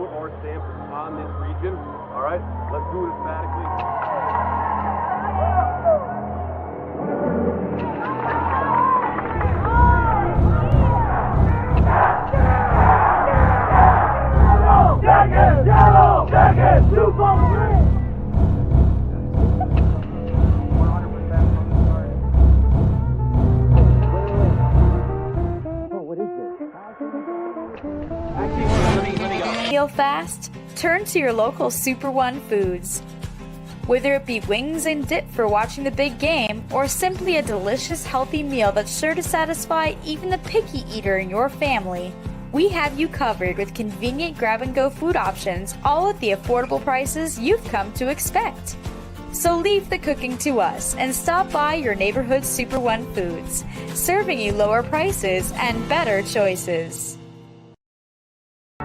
put our stamp on this region. All right, let's do it emphatically. Yellow Jacket, Super Green. 100% from the start. Oh, what is this? Let me go. Feel fast? Turn to your local Super One foods. Whether it be wings and dip for watching the big game, or simply a delicious healthy meal that's sure to satisfy even the picky eater in your family, we have you covered with convenient grab-and-go food options, all at the affordable prices you've come to expect. So leave the cooking to us and stop by your neighborhood Super One Foods, serving you lower prices and better choices.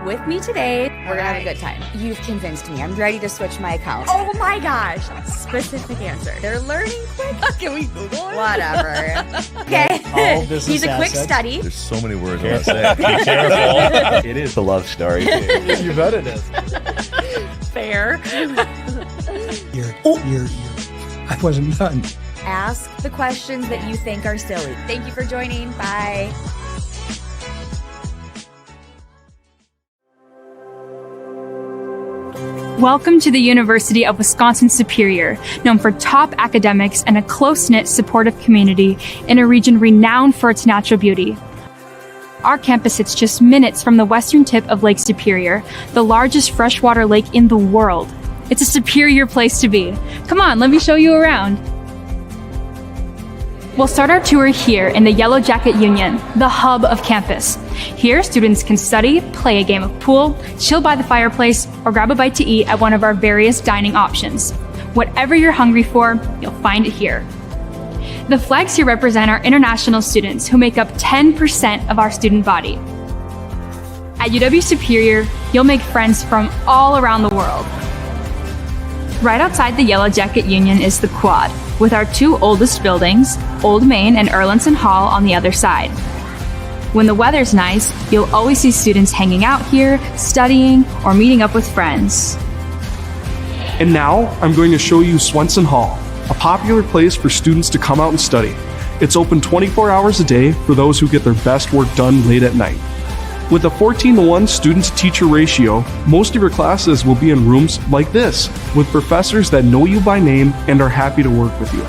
With me today, we're gonna have a good time. You've convinced me. I'm ready to switch my account. Oh my gosh! Specific answer. They're learning quick. Can we Google it? Whatever. Okay. He's a quick study. There's so many words I want to say. Be careful. It is a love story. You bet it is. Fair. I wasn't done. Ask the questions that you think are silly. Thank you for joining. Bye. Welcome to the University of Wisconsin-Superior, known for top academics and a close-knit, supportive community in a region renowned for its natural beauty. Our campus sits just minutes from the western tip of Lake Superior, the largest freshwater lake in the world. It's a superior place to be. Come on, let me show you around. We'll start our tour here in the Yellow Jacket Union, the hub of campus. Here, students can study, play a game of pool, chill by the fireplace, or grab a bite to eat at one of our various dining options. Whatever you're hungry for, you'll find it here. The flags here represent our international students who make up 10% of our student body. At UW Superior, you'll make friends from all around the world. Right outside the Yellow Jacket Union is the Quad, with our two oldest buildings, Old Main and Erlandson Hall, on the other side. When the weather's nice, you'll always see students hanging out here, studying, or meeting up with friends. And now, I'm going to show you Swenson Hall, a popular place for students to come out and study. It's open 24 hours a day for those who get their best work done late at night. With a 14-to-1 student-to-teacher ratio, most of your classes will be in rooms like this, with professors that know you by name and are happy to work with you.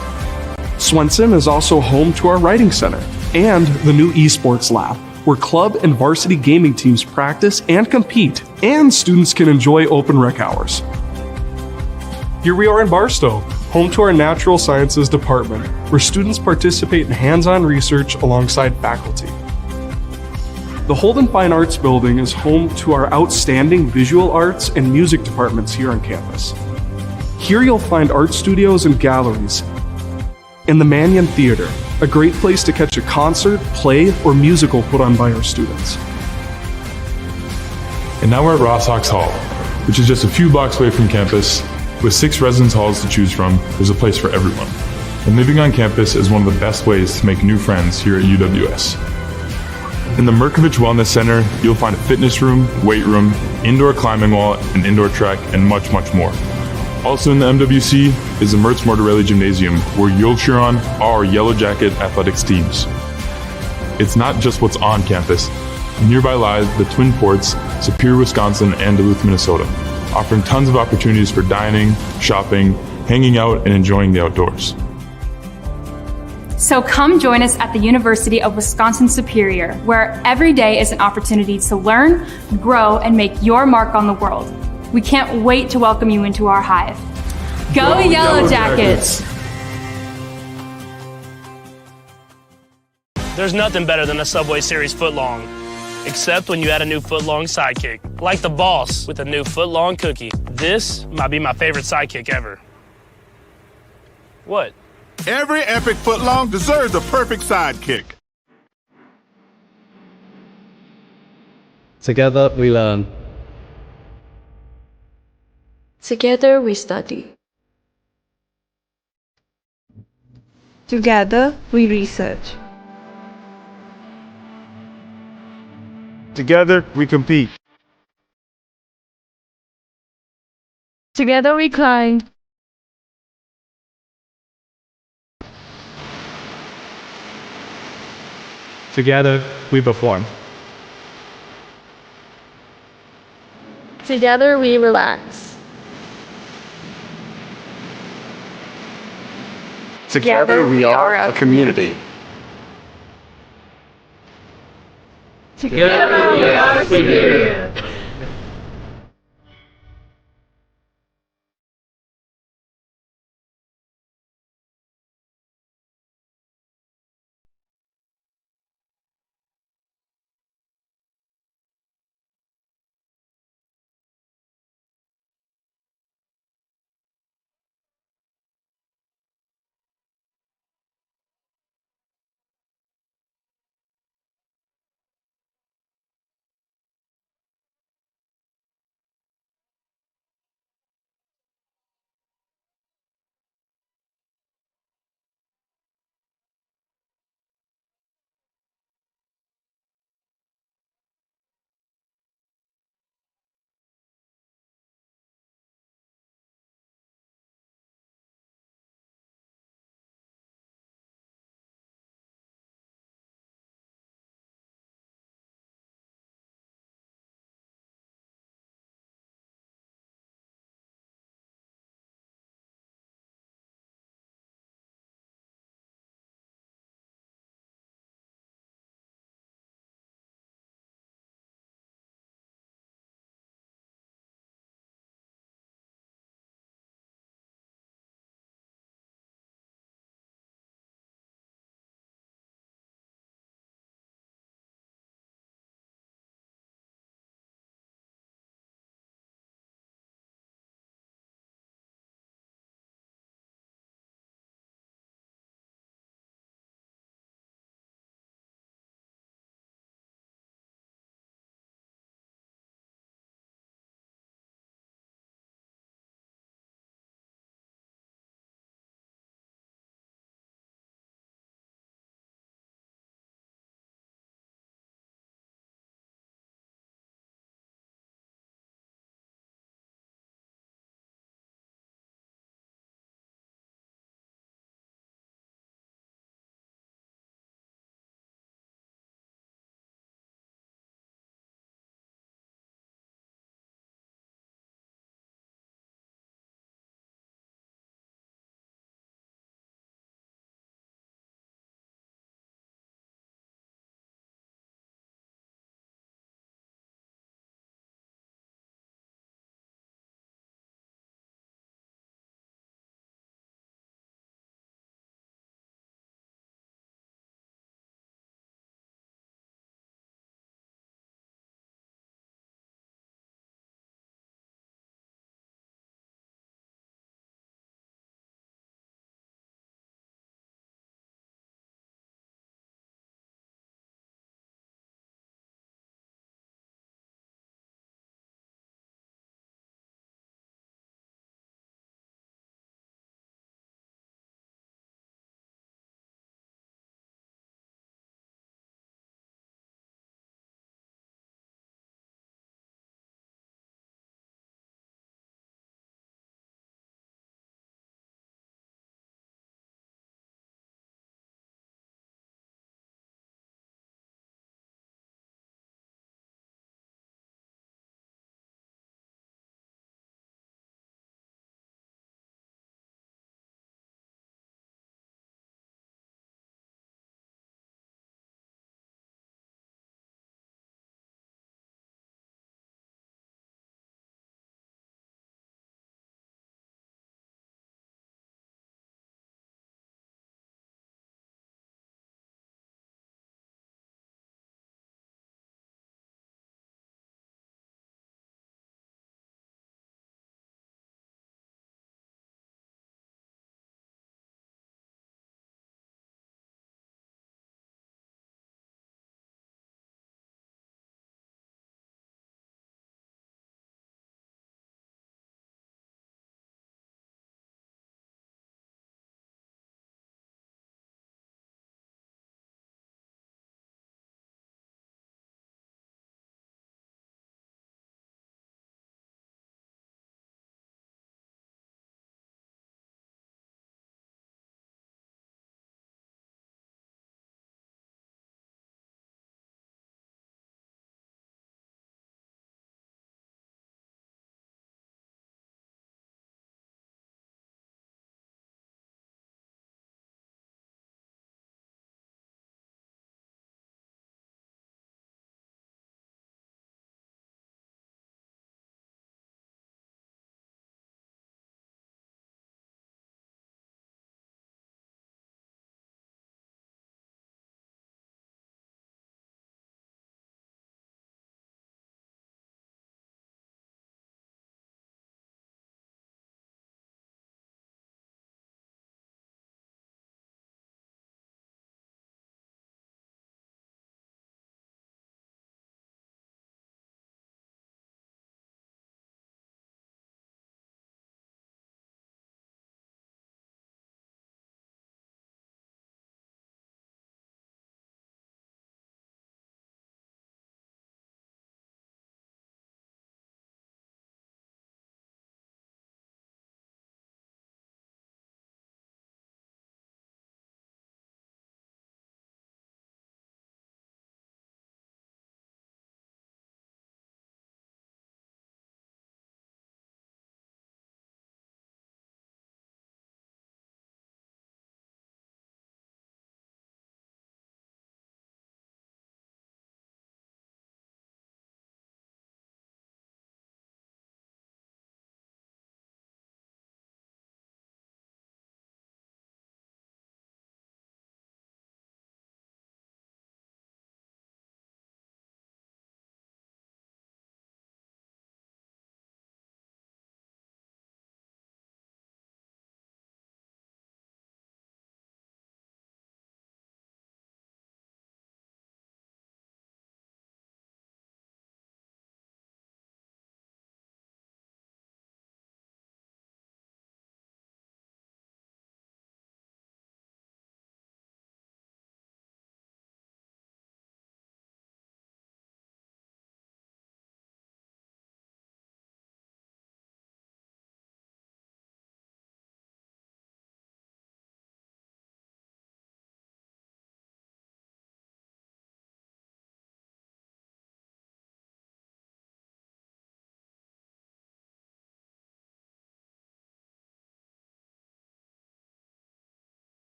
Swenson is also home to our writing center and the new esports lab, where club and varsity gaming teams practice and compete, and students can enjoy open rec hours. Here we are in Barstow, home to our natural sciences department, where students participate in hands-on research alongside faculty. The Holden Fine Arts Building is home to our outstanding visual arts and music departments here on campus. Here you'll find art studios and galleries, and the Mannion Theater, a great place to catch a concert, play, or musical put on by our students. And now we're at Ross Hawks Hall, which is just a few blocks away from campus. With 6 residence halls to choose from, there's a place for everyone. And living on campus is one of the best ways to make new friends here at UWS. In the Merkovich Wellness Center, you'll find a fitness room, weight room, indoor climbing wall, an indoor track, and much, much more. Also in the MWC is the Mertz Mortarelli Gymnasium, where you'll cheer on our Yellow Jacket athletics teams. It's not just what's on campus. Nearby lies the Twin Ports, Superior, Wisconsin, and Duluth, Minnesota, offering tons of opportunities for dining, shopping, hanging out, and enjoying the outdoors. So come join us at the University of Wisconsin-Superior, where every day is an opportunity to learn, grow, and make your mark on the world. We can't wait to welcome you into our hive. Go Yellow Jackets! There's nothing better than a Subway Series footlong, except when you add a new footlong sidekick, like the Boss with a new footlong cookie. This might be my favorite sidekick ever. What? Every epic footlong deserves a perfect sidekick. Together we learn. Together we study. Together we research. Together we compete. Together we climb. Together we perform. Together we relax. Together we are a community. Together we are superior.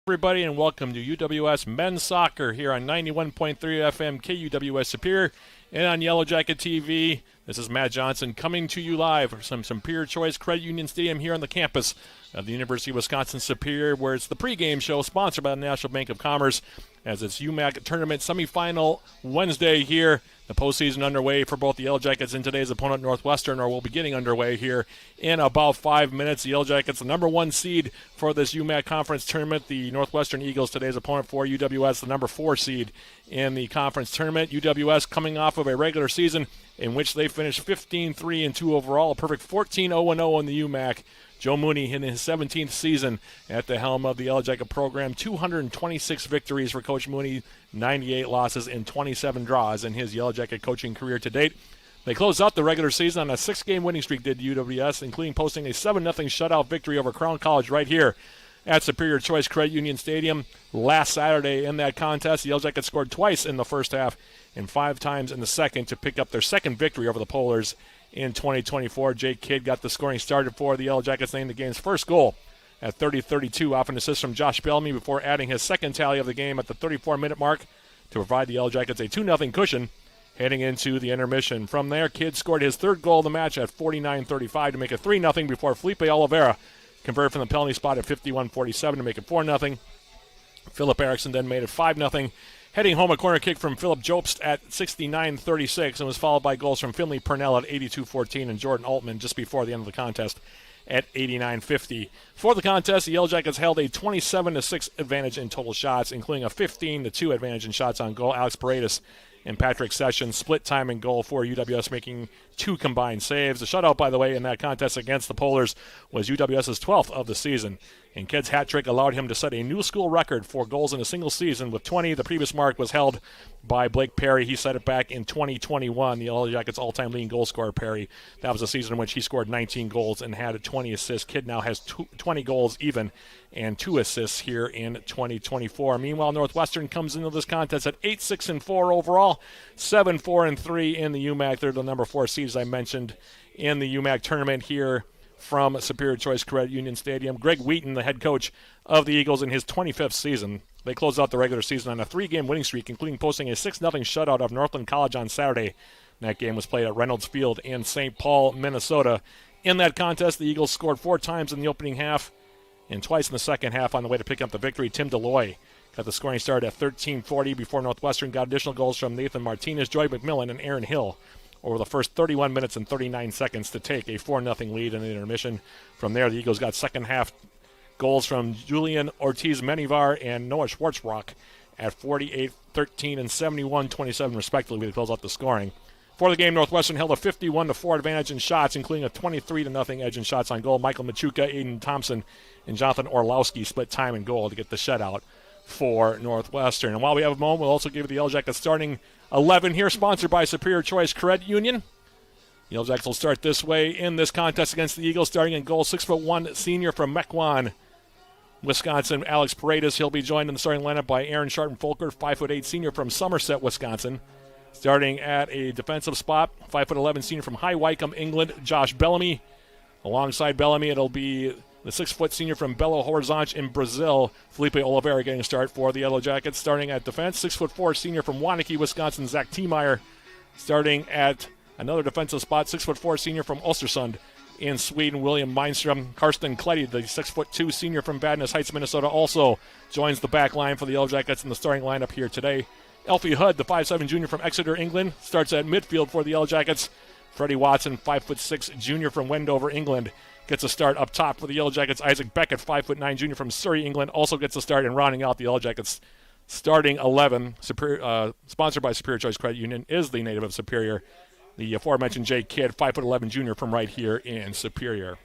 Everybody, and welcome to UWS Men's Soccer here on 91.3 FM KUWS Superior and on Yellow Jacket TV. This is Matt Johnson coming to you live from Superior Choice Credit Union Stadium here on the campus of the University of Wisconsin Superior, where it's the pregame show sponsored by the National Bank of Commerce as it's UMAC tournament semifinal Wednesday here. The postseason underway for both the Yellow Jackets and today's opponent, Northwestern, or will be getting underway here in about 5 minutes. The Yellow Jackets, the number one seed for this UMAC conference tournament. The Northwestern Eagles, today's opponent for UWS, the number 4 seed in the conference tournament. UWS coming off of a regular season in which they finished 15-3-2 overall, a perfect 14-0-0 in the UMAC. Joe Mooney in his 17th season at the helm of the Yellow Jacket program. 226 victories for Coach Mooney, 98 losses and 27 draws in his Yellow Jacket coaching career to date. They closed out the regular season on a 6-game winning streak, did UWS, including posting a 7-0 shutout victory over Crown College right here at Superior Choice Credit Union Stadium last Saturday. In that contest, the Yellow Jackets scored twice in the first half and 5 times in the second to pick up their second victory over the Polars in 2024. Jake Kidd got the scoring started for the Yellow Jackets, named the game's first goal at 30-32 off an assist from Josh Bellamy before adding his second tally of the game at the 34-minute mark to provide the Yellow Jackets a 2-0 cushion heading into the intermission. From there, Kidd scored his third goal of the match at 49-35 to make it 3-0 before Felipe Oliveira converted from the penalty spot at 51-47 to make it 4-0. Philip Erickson then made it 5-0. Heading home, a corner kick from Philip Jobst at 69-36 and was followed by goals from Finley Purnell at 82-14 and Jordan Altman just before the end of the contest at 89-50. For the contest, the Yellow Jackets held a 27-6 advantage in total shots, including a 15-2 advantage in shots on goal. Alex Paredes and Patrick Sessions split time and goal for UWS, making 2 combined saves. The shutout, by the way, in that contest against the Polars was UWS's 12th of the season. And Kidd's hat trick allowed him to set a new school record for goals in a single season with 20. The previous mark was held by Blake Perry. He set it back in 2021. The Yellow Jackets' all-time leading goal scorer, Perry. That was a season in which he scored 19 goals and had 20 assists. Kidd now has 20 goals even and 2 assists here in 2024. Meanwhile, Northwestern comes into this contest at 8-6-4 overall, 7-4-3 in the UMAC. They're the number 4 seed, as I mentioned, in the UMAC tournament here from Superior Choice Credit Union Stadium. Greg Wheaton, the head coach of the Eagles in his 25th season. They closed out the regular season on a 3-game winning streak, including posting a 6-0 shutout of Northland College on Saturday. That game was played at Reynolds Field in St. Paul, Minnesota. In that contest, the Eagles scored 4 times in the opening half and twice in the second half on the way to pick up the victory. Tim Deloy got the scoring started at 13:40 before Northwestern got additional goals from Nathan Martinez, Joy McMillan, and Aaron Hill over the first 31 minutes and 39 seconds to take a 4-0 lead in the intermission. From there, the Eagles got second half goals from Julian Ortiz-Menivar and Noah Schwartzbrock at 48, 13, and 71-27 respectively to close out the scoring. For the game, Northwestern held a 51-4 advantage in shots, including a 23-0 edge in shots on goal. Michael Machuca, Aiden Thompson, and Jonathan Orlowski split time and goal to get the shutout for Northwestern. And while we have a moment, we'll also give you the Yellow Jackets starting 11 here, sponsored by Superior Choice Credit Union. Yellow Jackets will start this way in this contest against the Eagles, starting in goal, 6'1" senior from Mequon, Wisconsin, Alex Paredes. He'll be joined in the starting lineup by Aaron Sharton-Folker, 5'8" senior from Somerset, Wisconsin. Starting at a defensive spot, 5'11" senior from High Wycombe, England, Josh Bellamy. Alongside Bellamy, it'll be the 6' senior from Belo Horizonte in Brazil, Felipe Oliveira, getting a start for the Yellow Jackets. Starting at defense, 6'4" senior from Waunakee, Wisconsin, Zach Tiemeyer. Starting at another defensive spot, 6'4" senior from Östersund in Sweden, William Mindstrom. Karsten Kletty, the 6'2" senior from Vadnais Heights, Minnesota, also joins the back line for the Yellow Jackets in the starting lineup here today. Elfie Hood, the 5'7" junior from Exeter, England, starts at midfield for the Yellow Jackets. Freddie Watson, 5'6" junior from Wendover, England, gets a start up top for the Yellow Jackets. Isaac Beckett, 5'9" junior from Surrey, England, also gets a start in rounding out the Yellow Jackets starting 11. Sponsored by Superior Choice Credit Union, is the native of Superior, the aforementioned Jake Kidd, 5'11" junior from right here in Superior.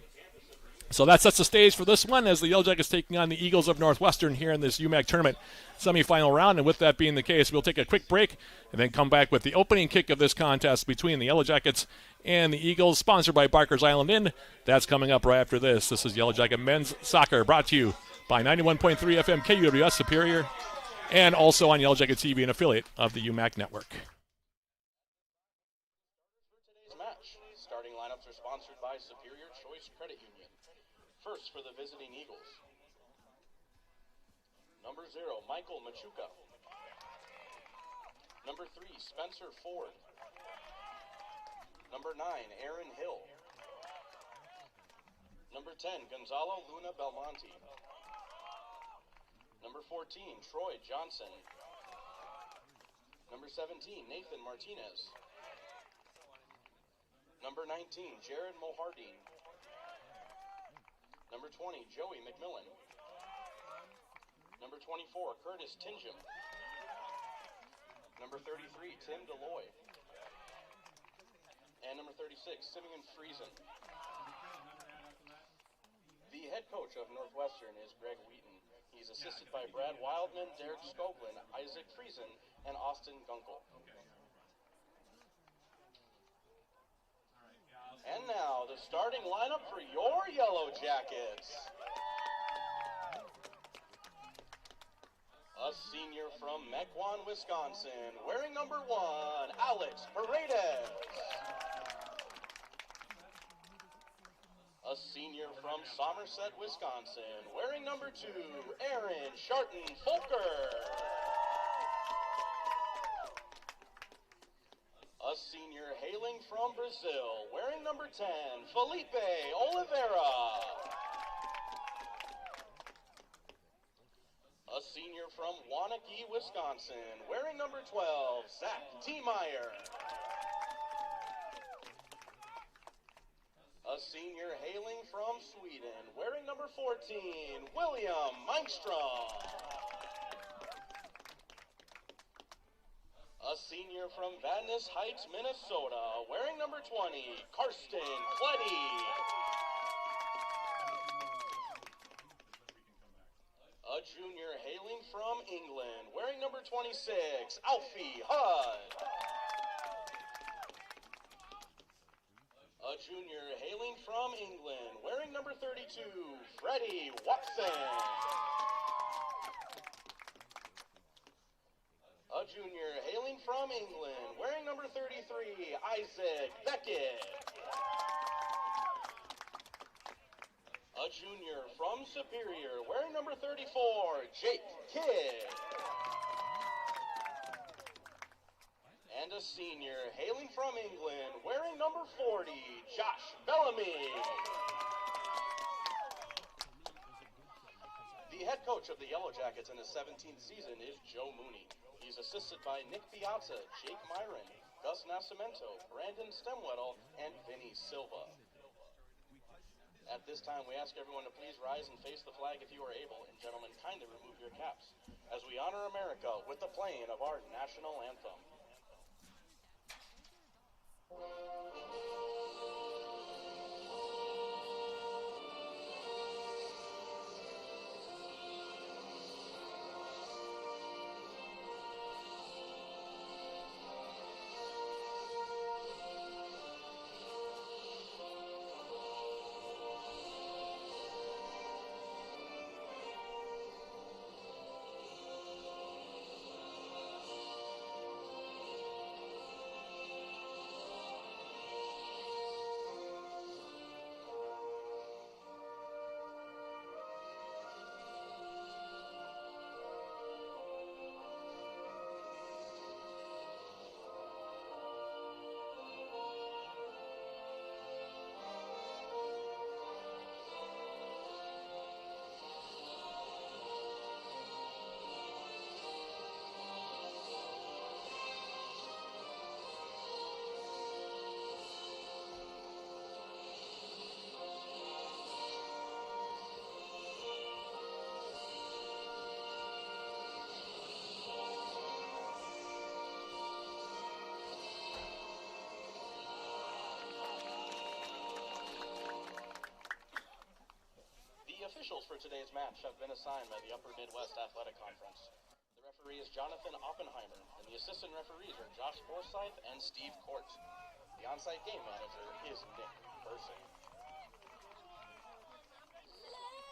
So that sets the stage for this one as the Yellow Jackets taking on the Eagles of Northwestern here in this UMAC tournament semifinal round. And with that being the case, we'll take a quick break and then come back with the opening kick of this contest between the Yellow Jackets and the Eagles, sponsored by Barker's Island Inn. That's coming up right after this. This is Yellow Jacket Men's Soccer, brought to you by 91.3 FM KUWS Superior and also on Yellow Jacket TV, an affiliate of the UMAC Network. Starting lineups are sponsored by Superior Choice Credit Union. First for the visiting Eagles. Number 0, Michael Machuca. Number 3, Spencer Ford. Number 9, Aaron Hill. Number 10, Gonzalo Luna Belmonte. Number 14, Troy Johnson. Number 17, Nathan Martinez. Number 19, Jared Mohardine. Number 20, Joey McMillan. Number 24, Curtis Tingham. Number 33, Tim Deloy. And number 36, Simeon Friesen. The head coach of Northwestern is Greg Wheaton. He's assisted by Brad Wildman, Derek Skoglin, Isaac Friesen, and Austin Gunkel. And now, the starting lineup for your Yellow Jackets. A senior from Mequon, Wisconsin, wearing number 1, Alex Paredes. A senior from Somerset, Wisconsin, wearing number 2, Aaron Sharton Folker. A senior hailing from Brazil, wearing number 10, Felipe Oliveira. A senior from Waunakee, Wisconsin, wearing number 12, Zach T-Meyer. A senior hailing from Sweden, wearing number 14, William Mangstrom. A senior from Vadnais Heights, Minnesota, wearing number 20, Karsten Kleddy. A junior hailing from England, wearing number 26, Alfie Hudd. A junior hailing from England, wearing number 32, Freddie Watson. A junior hailing from England, wearing number 33, Isaac Beckett. A junior from Superior, wearing number 34, Jake Kidd. And a senior hailing from England, wearing number 40, Josh Bellamy. The head coach of the Yellow Jackets in his 17th season is Joe Mooney. He's assisted by Nick Piazza, Jake Myron, Gus Nascimento, Brandon Stemwedel, and Vinny Silva. At this time, we ask everyone to please rise and face the flag if you are able, and gentlemen, kindly remove your caps, as we honor America with the playing of our national anthem. Officials for today's match have been assigned by the Upper Midwest Athletic Conference. The referee is Jonathan Oppenheimer, and the assistant referees are Josh Forsyth and Steve Court. The on-site game manager is Nick Burson.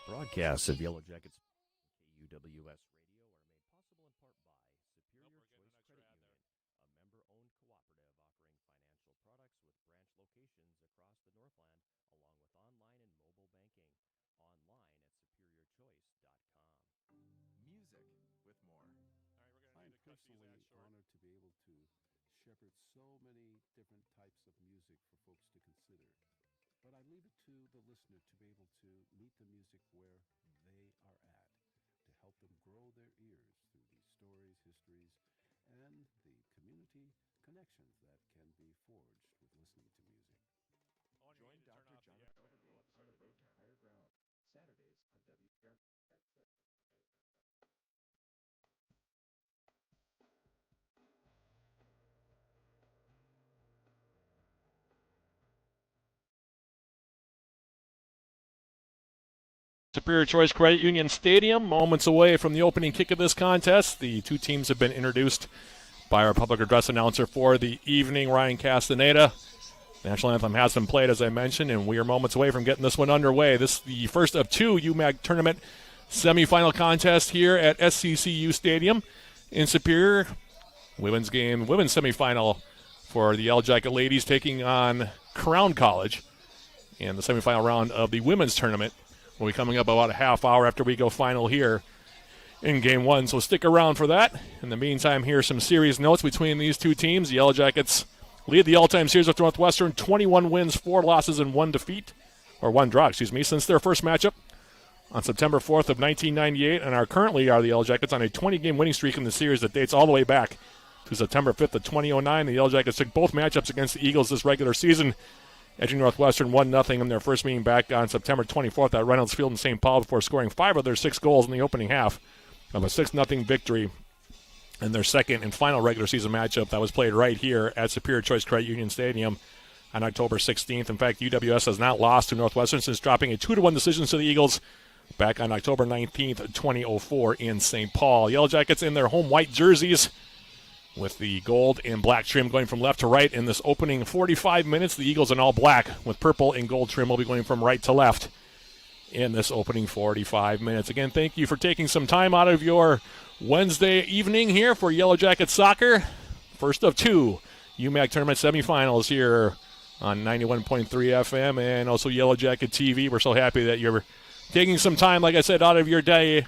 Broadcasts of Yellow Jackets KUWS Radio are made possible in part by Superior Choice Credit Union, a member-owned cooperative offering financial products with branch locations across the Northland, along with online and mobile banking. Online at superiorchoice.com. music with more. I'm personally honored to be able to shepherd so many different types of music for folks to consider. But I leave it to the listener to be able to meet the music where they are at, to help them grow their ears through these stories, histories, and the community connections that can be forged with listening to music. Join Dr. Jonathan on the road to higher ground, Saturdays on WPR. Superior Choice Credit Union Stadium, moments away from the opening kick of this contest. The two teams have been introduced by our public address announcer for the evening, Ryan Castaneda. National anthem has been played, as I mentioned, and we are moments away from getting this one underway. This is the first of two UMAC tournament semifinal contests here at SCCU Stadium in Superior. Women's semifinal for the Yellow Jacket ladies taking on Crown College. And the semifinal round of the women's tournament will be coming up about a half hour after we go final here in Game 1. So stick around for that. In the meantime, here are some series notes between these two teams. The Yellow Jackets lead the all-time series with Northwestern, 21 wins, 4 losses, and 1 draw, since their first matchup on September 4th of 1998, and currently the Yellow Jackets on a 20-game winning streak in the series that dates all the way back to September 5th of 2009. The Yellow Jackets took both matchups against the Eagles this regular season, edging Northwestern 1-0 in their first meeting back on September 24th at Reynolds Field in St. Paul before scoring 5 of their 6 goals in the opening half of a 6-0 victory in their second and final regular season matchup that was played right here at Superior Choice Credit Union Stadium on October 16th. In fact, UWS has not lost to Northwestern since dropping a 2-1 decision to the Eagles back on October 19th, 2004 in St. Paul. Yellow Jackets in their home white jerseys with the gold and black trim going from left to right in this opening 45 minutes. The Eagles in all black with purple and gold trim will be going from right to left in this opening 45 minutes. Again, thank you for taking some time out of your Wednesday evening here for Yellow Jacket Soccer. First of two UMAC Tournament semifinals here on 91.3 FM and also Yellow Jacket TV. We're so happy that you're taking some time, like I said, out of your day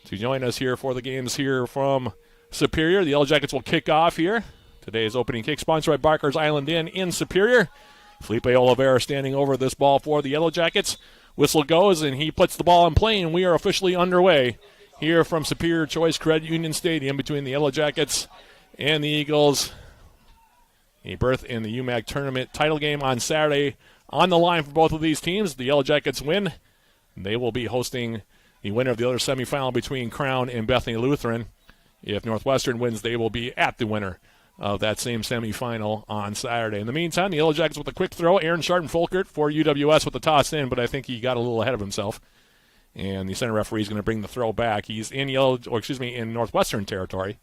to join us here for the games here from Superior. The Yellow Jackets will kick off here. Today's opening kick sponsored by Barker's Island Inn in Superior. Felipe Oliveira standing over this ball for the Yellow Jackets. Whistle goes, and he puts the ball in play, and we are officially underway here from Superior Choice Credit Union Stadium between the Yellow Jackets and the Eagles. A berth in the UMAC tournament title game on Saturday on the line for both of these teams. The Yellow Jackets win. They will be hosting the winner of the other semifinal between Crown and Bethany Lutheran. If Northwestern wins, they will be at the winner of that same semifinal on Saturday. In the meantime, the Yellow Jackets with a quick throw. Aaron Sharton-Folkert for UWS with the toss in, but I think he got a little ahead of himself. And the center referee is going to bring the throw back. He's in in Northwestern territory.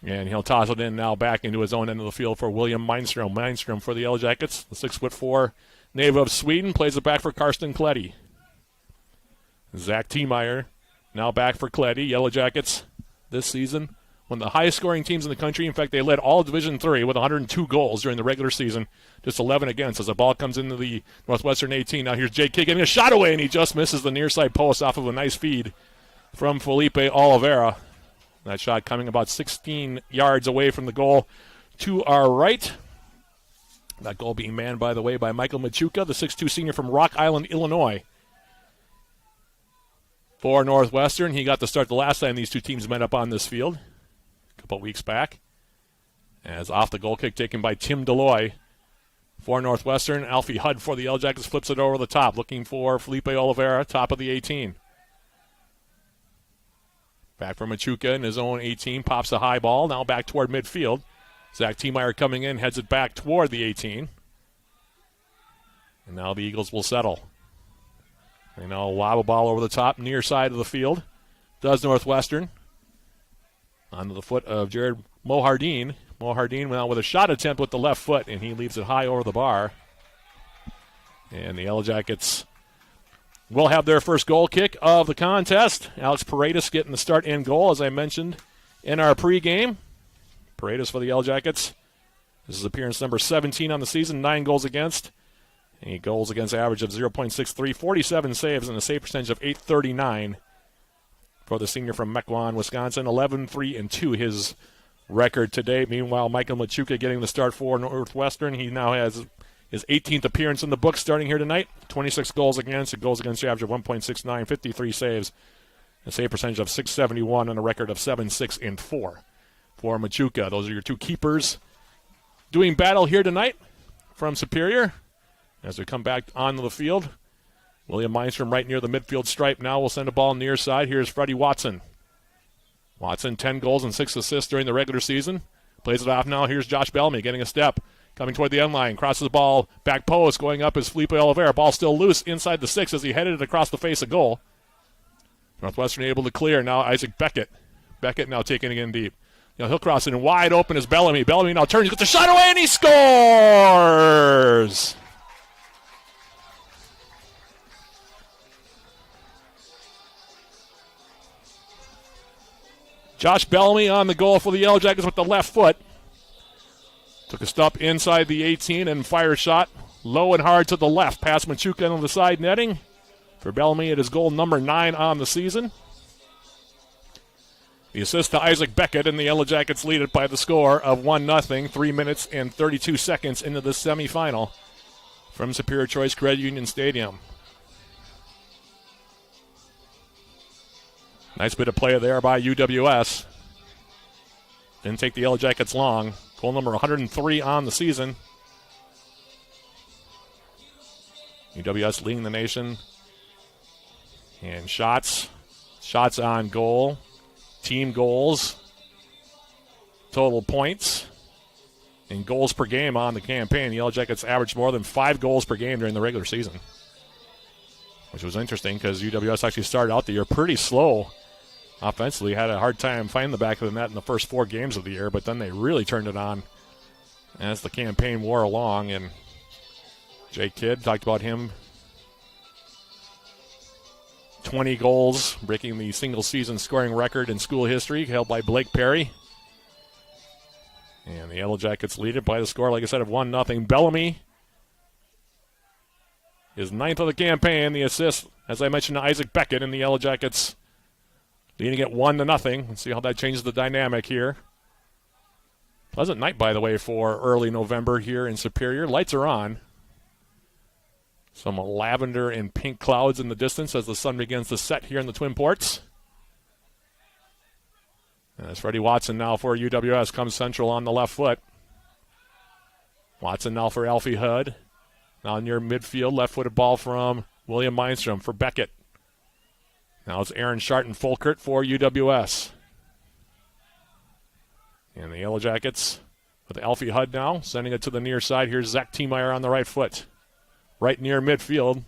And he'll toss it in now back into his own end of the field for William Mindstrom. Mindstrom for the Yellow Jackets, the 6'4" native of Sweden, plays it back for Karsten Kleddy. Zach Tiemeyer now back for Kleddy. Yellow Jackets this season, one of the highest scoring teams in the country. In fact, they led all of Division III with 102 goals during the regular season, just 11 against as the ball comes into the Northwestern 18. Now here's Jake Kidd getting a shot away, and he just misses the near side post off of a nice feed from Felipe Oliveira. That shot coming about 16 yards away from the goal to our right. That goal being manned, by the way, by Michael Machuca, the 6'2" senior from Rock Island, Illinois. For Northwestern, he got to start the last time these two teams met up on this field a couple weeks back. As off the goal kick taken by Tim Deloy for Northwestern. Alfie Hudd for the Yellow Jackets flips it over the top, looking for Felipe Oliveira, top of the 18. Back from Machuca in his own 18, pops a high ball, now back toward midfield. Zach Tiemeyer coming in, heads it back toward the 18. And now the Eagles will settle. They now lob a ball over the top, near side of the field. Does Northwestern. Onto the foot of Jared Mohardine. Mohardine went out with a shot attempt with the left foot, and he leaves it high over the bar. And the Yellow Jackets will have their first goal kick of the contest. Alex Paredes getting the start and goal, as I mentioned in our pregame. Paredes for the Yellow Jackets. This is appearance number 17 on the season, 9 goals against. A goals against average of 0.63, 47 saves, and a save percentage of .839 for the senior from Mequon, Wisconsin. 11-3-2 his record today. Meanwhile, Michael Machuca getting the start for Northwestern. He now has his 18th appearance in the book starting here tonight. 26 goals against, a goals against average of 1.69, 53 saves, a save percentage of .671, and a record of 7-6-4 for Machuca. Those are your two keepers doing battle here tonight from Superior as we come back onto the field. William Meinstrom right near the midfield stripe now will send a ball near side. Here's Freddie Watson. Watson, 10 goals and 6 assists during the regular season. Plays it off now. Here's Josh Bellamy getting a step. Coming toward the end line. Crosses the ball. Back post. Going up is Felipe Oliveira. Ball still loose inside the 6 as he headed it across the face of goal. Northwestern able to clear. Now Isaac Beckett. Beckett now taking it in deep. He'll cross it and wide open is Bellamy. Bellamy now turns. Gets the shot away and he scores! Josh Bellamy on the goal for the Yellow Jackets with the left foot. Took a stop inside the 18 and fire shot low and hard to the left. Past Machuca on the side netting. For Bellamy, it is goal number 9 on the season. The assist to Isaac Beckett, and the Yellow Jackets lead it by the score of 1-0, 3 minutes and 32 seconds into the semifinal from Superior Choice Credit Union Stadium. Nice bit of play there by UWS. Didn't take the Yellow Jackets long. Goal number 103 on the season. UWS leading the nation. And shots on goal, team goals, total points, and goals per game on the campaign. The Yellow Jackets averaged more than 5 goals per game during the regular season, which was interesting because UWS actually started out the year pretty slow offensively. Had a hard time finding the back of the net in the first 4 games of the year, but then they really turned it on as the campaign wore along. And Jake Kidd, talked about him, 20 goals, breaking the single-season scoring record in school history, held by Blake Perry. And the Yellow Jackets lead it by the score, like I said, of 1-0. Bellamy is 9th of the campaign. The assist, as I mentioned, to Isaac Beckett, and the Yellow Jackets leading it 1-0. Let's see how that changes the dynamic here. Pleasant night, by the way, for early November here in Superior. Lights are on. Some lavender and pink clouds in the distance as the sun begins to set here in the Twin Ports. As Freddie Watson now for UWS comes central on the left foot. Watson now for Alfie Hudd. Now near midfield, left-footed ball from William Meinstrom for Beckett. Now it's Aaron Sharton Fulkert for UWS. And the Yellow Jackets with Alfie Hudd now, sending it to the near side. Here's Zach Tiemeyer on the right foot. Right near midfield.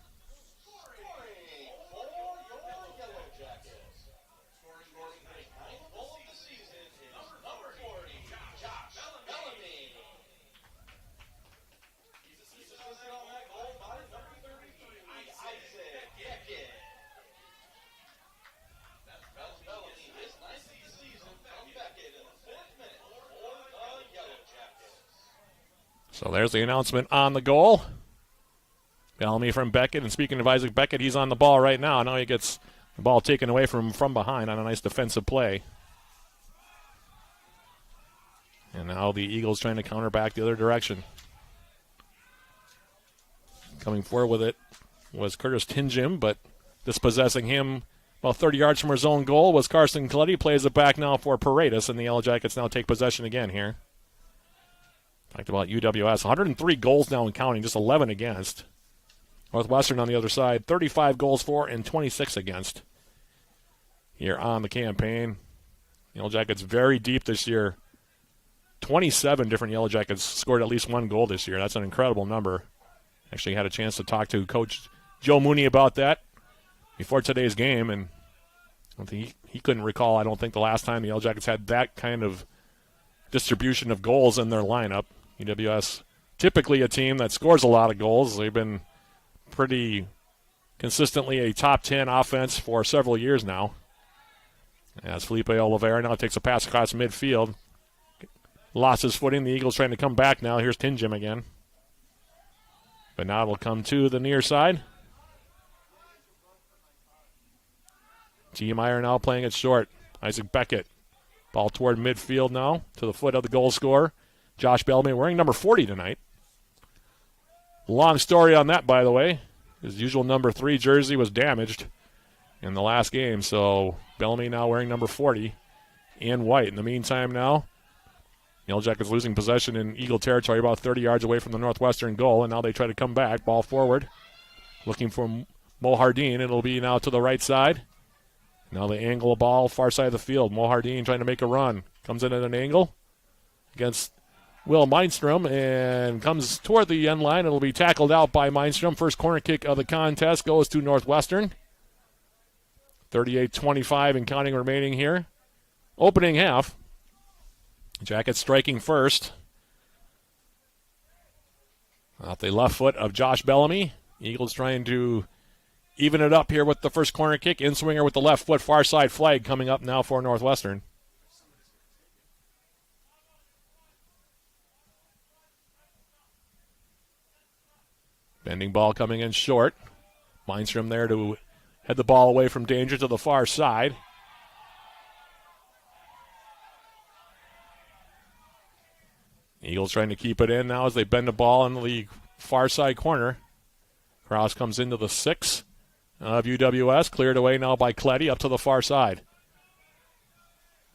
So there's the announcement on the goal. Bellamy from Beckett, and speaking of Isaac Beckett, he's on the ball right now. Now he gets the ball taken away from behind on a nice defensive play. And now the Eagles trying to counter back the other direction. Coming forward with it was Curtis Tinjim, but dispossessing him about 30 yards from his own goal was Carson Clutty. Plays it back now for Paredes, and the Yellow Jackets now take possession again here. Talked about UWS. 103 goals now and counting, just 11 against. Northwestern on the other side, 35 goals for and 26 against here on the campaign. Yellow Jackets very deep this year. 27 different Yellow Jackets scored at least 1 goal this year. That's an incredible number. Actually had a chance to talk to Coach Joe Mooney about that before today's game, and I don't think he couldn't recall, I don't think, the last time the Yellow Jackets had that kind of distribution of goals in their lineup. UWS, typically a team that scores a lot of goals. They've been pretty consistently a top 10 offense for several years now. As Felipe Oliveira now takes a pass across midfield. Lost his footing. The Eagles trying to come back now. Here's Tinjim again. But now it'll come to the near side. Meyer now playing it short. Isaac Beckett. Ball toward midfield now to the foot of the goal scorer. Josh Bellamy wearing number 40 tonight. Long story on that, by the way. His usual number 3 jersey was damaged in the last game, so Bellamy now wearing number 40 in white. In the meantime now, Yellow Jackets losing possession in Eagle territory about 30 yards away from the Northwestern goal, and now they try to come back. Ball forward, looking for Mo Hardeen. It'll be now to the right side. Now they angle a ball far side of the field. Mo Hardeen trying to make a run. Comes in at an angle against Will Mindstrom and comes toward the end line. It'll be tackled out by Mindstrom. First corner kick of the contest goes to Northwestern. 38-25 and counting remaining here. Opening half. Jackets striking first. Off the left foot of Josh Bellamy. Eagles trying to even it up here with the first corner kick. In-swinger with the left foot. Far side flag coming up now for Northwestern. Bending ball coming in short. Mindstrom there to head the ball away from danger to the far side. Eagles trying to keep it in now as they bend the ball in the far side corner. Cross comes into the 6 of UWS. Cleared away now by Cleddy up to the far side.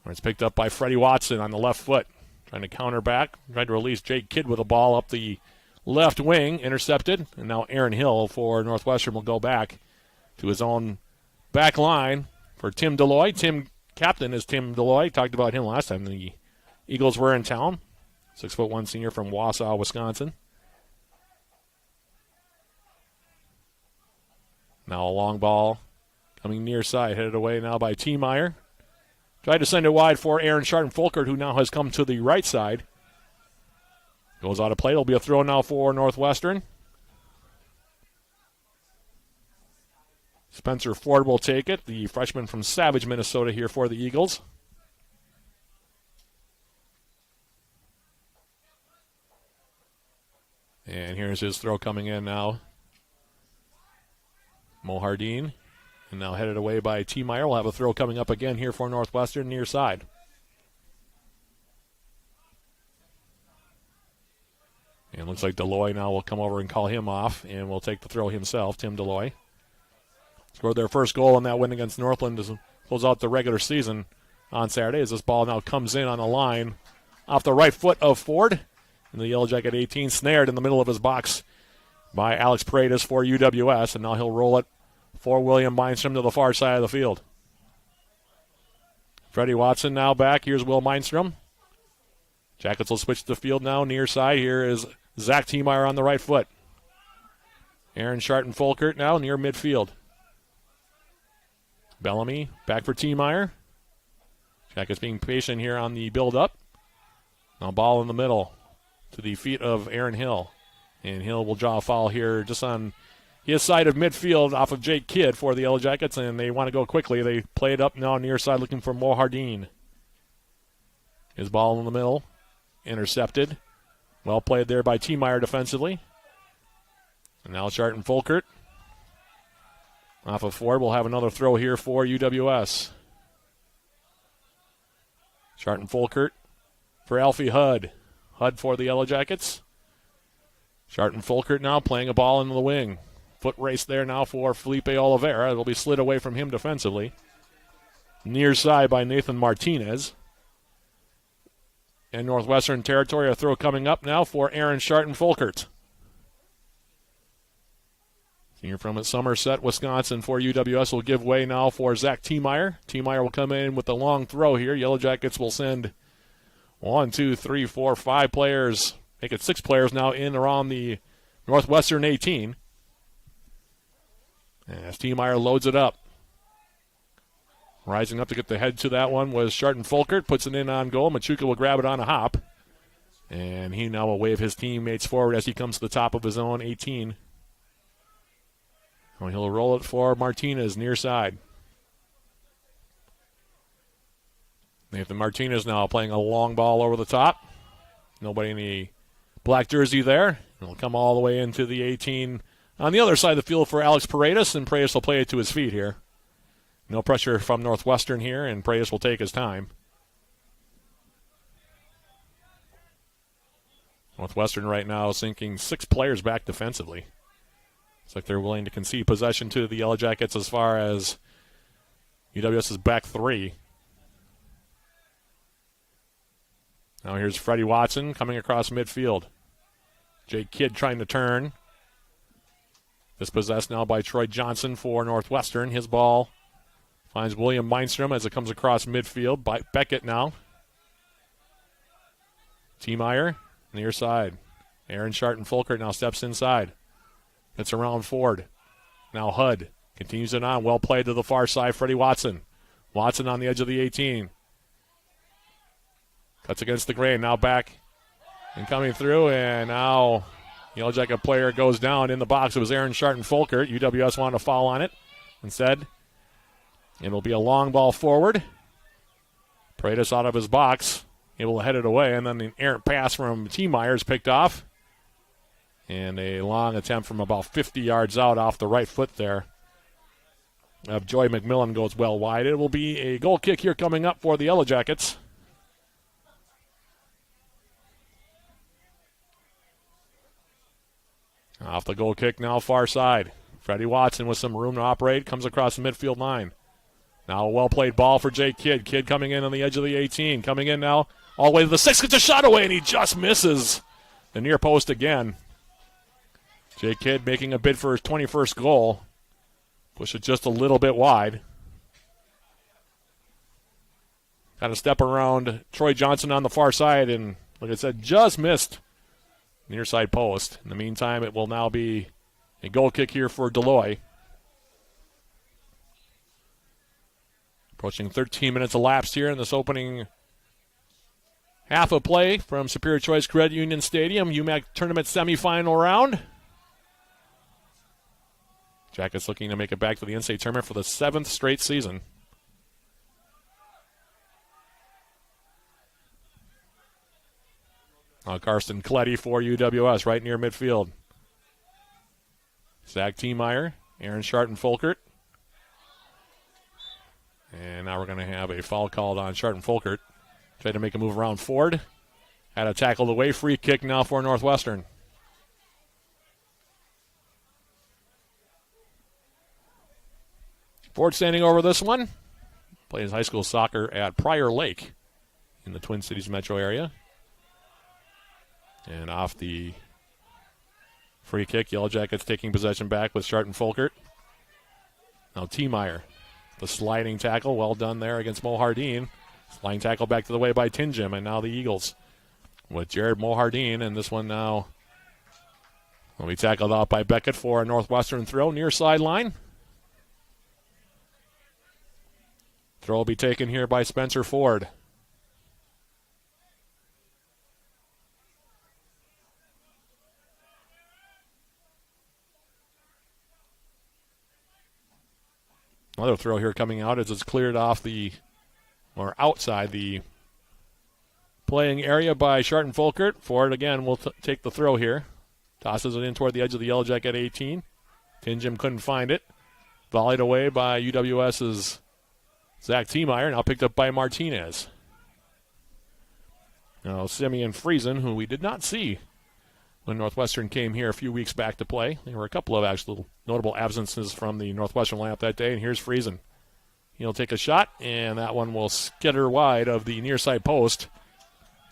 It's picked up by Freddie Watson on the left foot. Trying to counter back. Tried to release Jake Kidd with a ball up the left wing. Intercepted. And now Aaron Hill for Northwestern will go back to his own back line for Tim Deloy. Captain is Tim Deloy. Talked about him last time the Eagles were in town. 6'1" senior from Wausau, Wisconsin. Now a long ball coming near side, headed away now by T. Meyer. Tried to send it wide for Aaron Sharton-Folkert, who now has come to the right side. Goes out of play. It'll be a throw now for Northwestern. Spencer Ford will take it, the freshman from Savage, Minnesota here for the Eagles. And here's his throw coming in now. Mo Hardeen. And now headed away by T. Meyer. We'll have a throw coming up again here for Northwestern near side. And looks like Deloy now will come over and call him off. And will take the throw himself, Tim Deloy. Scored their first goal in that win against Northland to close out the regular season on Saturday as this ball now comes in on the line off the right foot of Ford. And the Yellow Jacket 18 snared in the middle of his box by Alex Paredes for UWS. And now he'll roll it for William Mindstrom to the far side of the field. Freddie Watson now back. Here's Will Mindstrom. Jackets will switch the field now near side. Here is Zach Tiemeyer on the right foot. Aaron Sharton-Folkert now near midfield. Bellamy back for Tiemeyer. Jackets being patient here on the build-up. Now ball in the middle to the feet of Aaron Hill. And Hill will draw a foul here just on his side of midfield off of Jake Kidd for the Yellow Jackets, and they want to go quickly. They play it up now near side looking for Mo Hardeen. His ball in the middle. Intercepted. Well played there by Tiemeyer defensively. And now Sharton-Folkert. Off of Ford, we'll have another throw here for UWS. Sharton-Folkert for Alfie Hudd. Hudd for the Yellow Jackets. Sharton-Folkert now playing a ball into the wing. Foot race there now for Felipe Oliveira. It'll be slid away from him defensively. Near side by Nathan Martinez. In Northwestern territory, a throw coming up now for Aaron Sharton-Folkert. Senior from Somerset, Wisconsin for UWS will give way now for Zach Tiemeyer. Tiemeyer will come in with a long throw here. Yellow Jackets will send 1, 2, 3, 4, 5 players. Make it 6 players now in around the Northwestern 18. As Tiemeyer loads it up. Rising up to get the head to that one was Sharton-Folkert. Puts it in on goal. Machuca will grab it on a hop. And he now will wave his teammates forward as he comes to the top of his own 18. And he'll roll it for Martinez near side. Nathan Martinez now playing a long ball over the top. Nobody in the black jersey there. It'll come all the way into the 18 on the other side of the field for Alex Paredes, and Paredes will play it to his feet here. No pressure from Northwestern here, and Preyes will take his time. Northwestern right now sinking 6 players back defensively. It's like they're willing to concede possession to the Yellow Jackets as far as UWS's back 3. Now here's Freddie Watson coming across midfield. Jake Kidd trying to turn. Dispossessed now by Troy Johnson for Northwestern. His ball finds William Meinstrom as it comes across midfield. By Beckett now. T-Meyer near side. Aaron Sharton-Fulkert now steps inside. It's around Ford. Now Hud continues it on. Well played to the far side. Freddie Watson. Watson on the edge of the 18. Cuts against the grain. Now back and coming through. And now Yellow Jacket player goes down in the box. It was Aaron Sharton-Fulkert. UWS wanted to foul on it. Instead, it'll be a long ball forward. Paredes out of his box. Able to head it away. And then the errant pass from T-Meyer is picked off. And a long attempt from about 50 yards out off the right foot there of Joy McMillan goes well wide. It will be a goal kick here coming up for the Yellow Jackets. Off the goal kick now, far side. Freddie Watson with some room to operate. Comes across the midfield line. Now a well-played ball for Jake Kidd. Kidd coming in on the edge of the 18. Coming in now all the way to the 6. Gets a shot away, and he just misses the near post again. Jake Kidd making a bid for his 21st goal. Push it just a little bit wide. Got to step around Troy Johnson on the far side, and like I said, just missed near side post. In the meantime, it will now be a goal kick here for Deloy. Approaching 13 minutes elapsed here in this opening half of play from Superior Choice Credit Union Stadium. UMAC tournament semifinal round. Jackets looking to make it back to the NCAA tournament for the 7th straight season. Karsten Kletty for UWS right near midfield. Zach T-Meyer, Aaron Sharton-Fulkert. And now we're going to have a foul called on Sharton-Fulkert. Tried to make a move around Ford. Had a tackle away. Free kick now for Northwestern. Ford standing over this one. Plays high school soccer at Prior Lake in the Twin Cities metro area. And off the free kick, Yellow Jackets taking possession back with Sharton-Fulkert. Now T-Meyer. The sliding tackle, well done there against Mohardine. Sliding tackle back to the way by Tinjim, and now the Eagles with Jared Mohardine, and this one now will be tackled out by Beckett for a Northwestern throw near sideline. Throw will be taken here by Spencer Ford. Another throw here coming out as it's cleared off outside the playing area by Sharton-Fulkert. Ford again will take the throw here. Tosses it in toward the edge of the Yellow Jacket 18. Tinjim couldn't find it. Volleyed away by UWS's Zach T-Meyer, now picked up by Martinez. Now Simeon Friesen, who we did not see when Northwestern came here a few weeks back to play. There were a couple of actual notable absences from the Northwestern lineup that day, and here's Friesen. He'll take a shot, and that one will skitter wide of the near side post.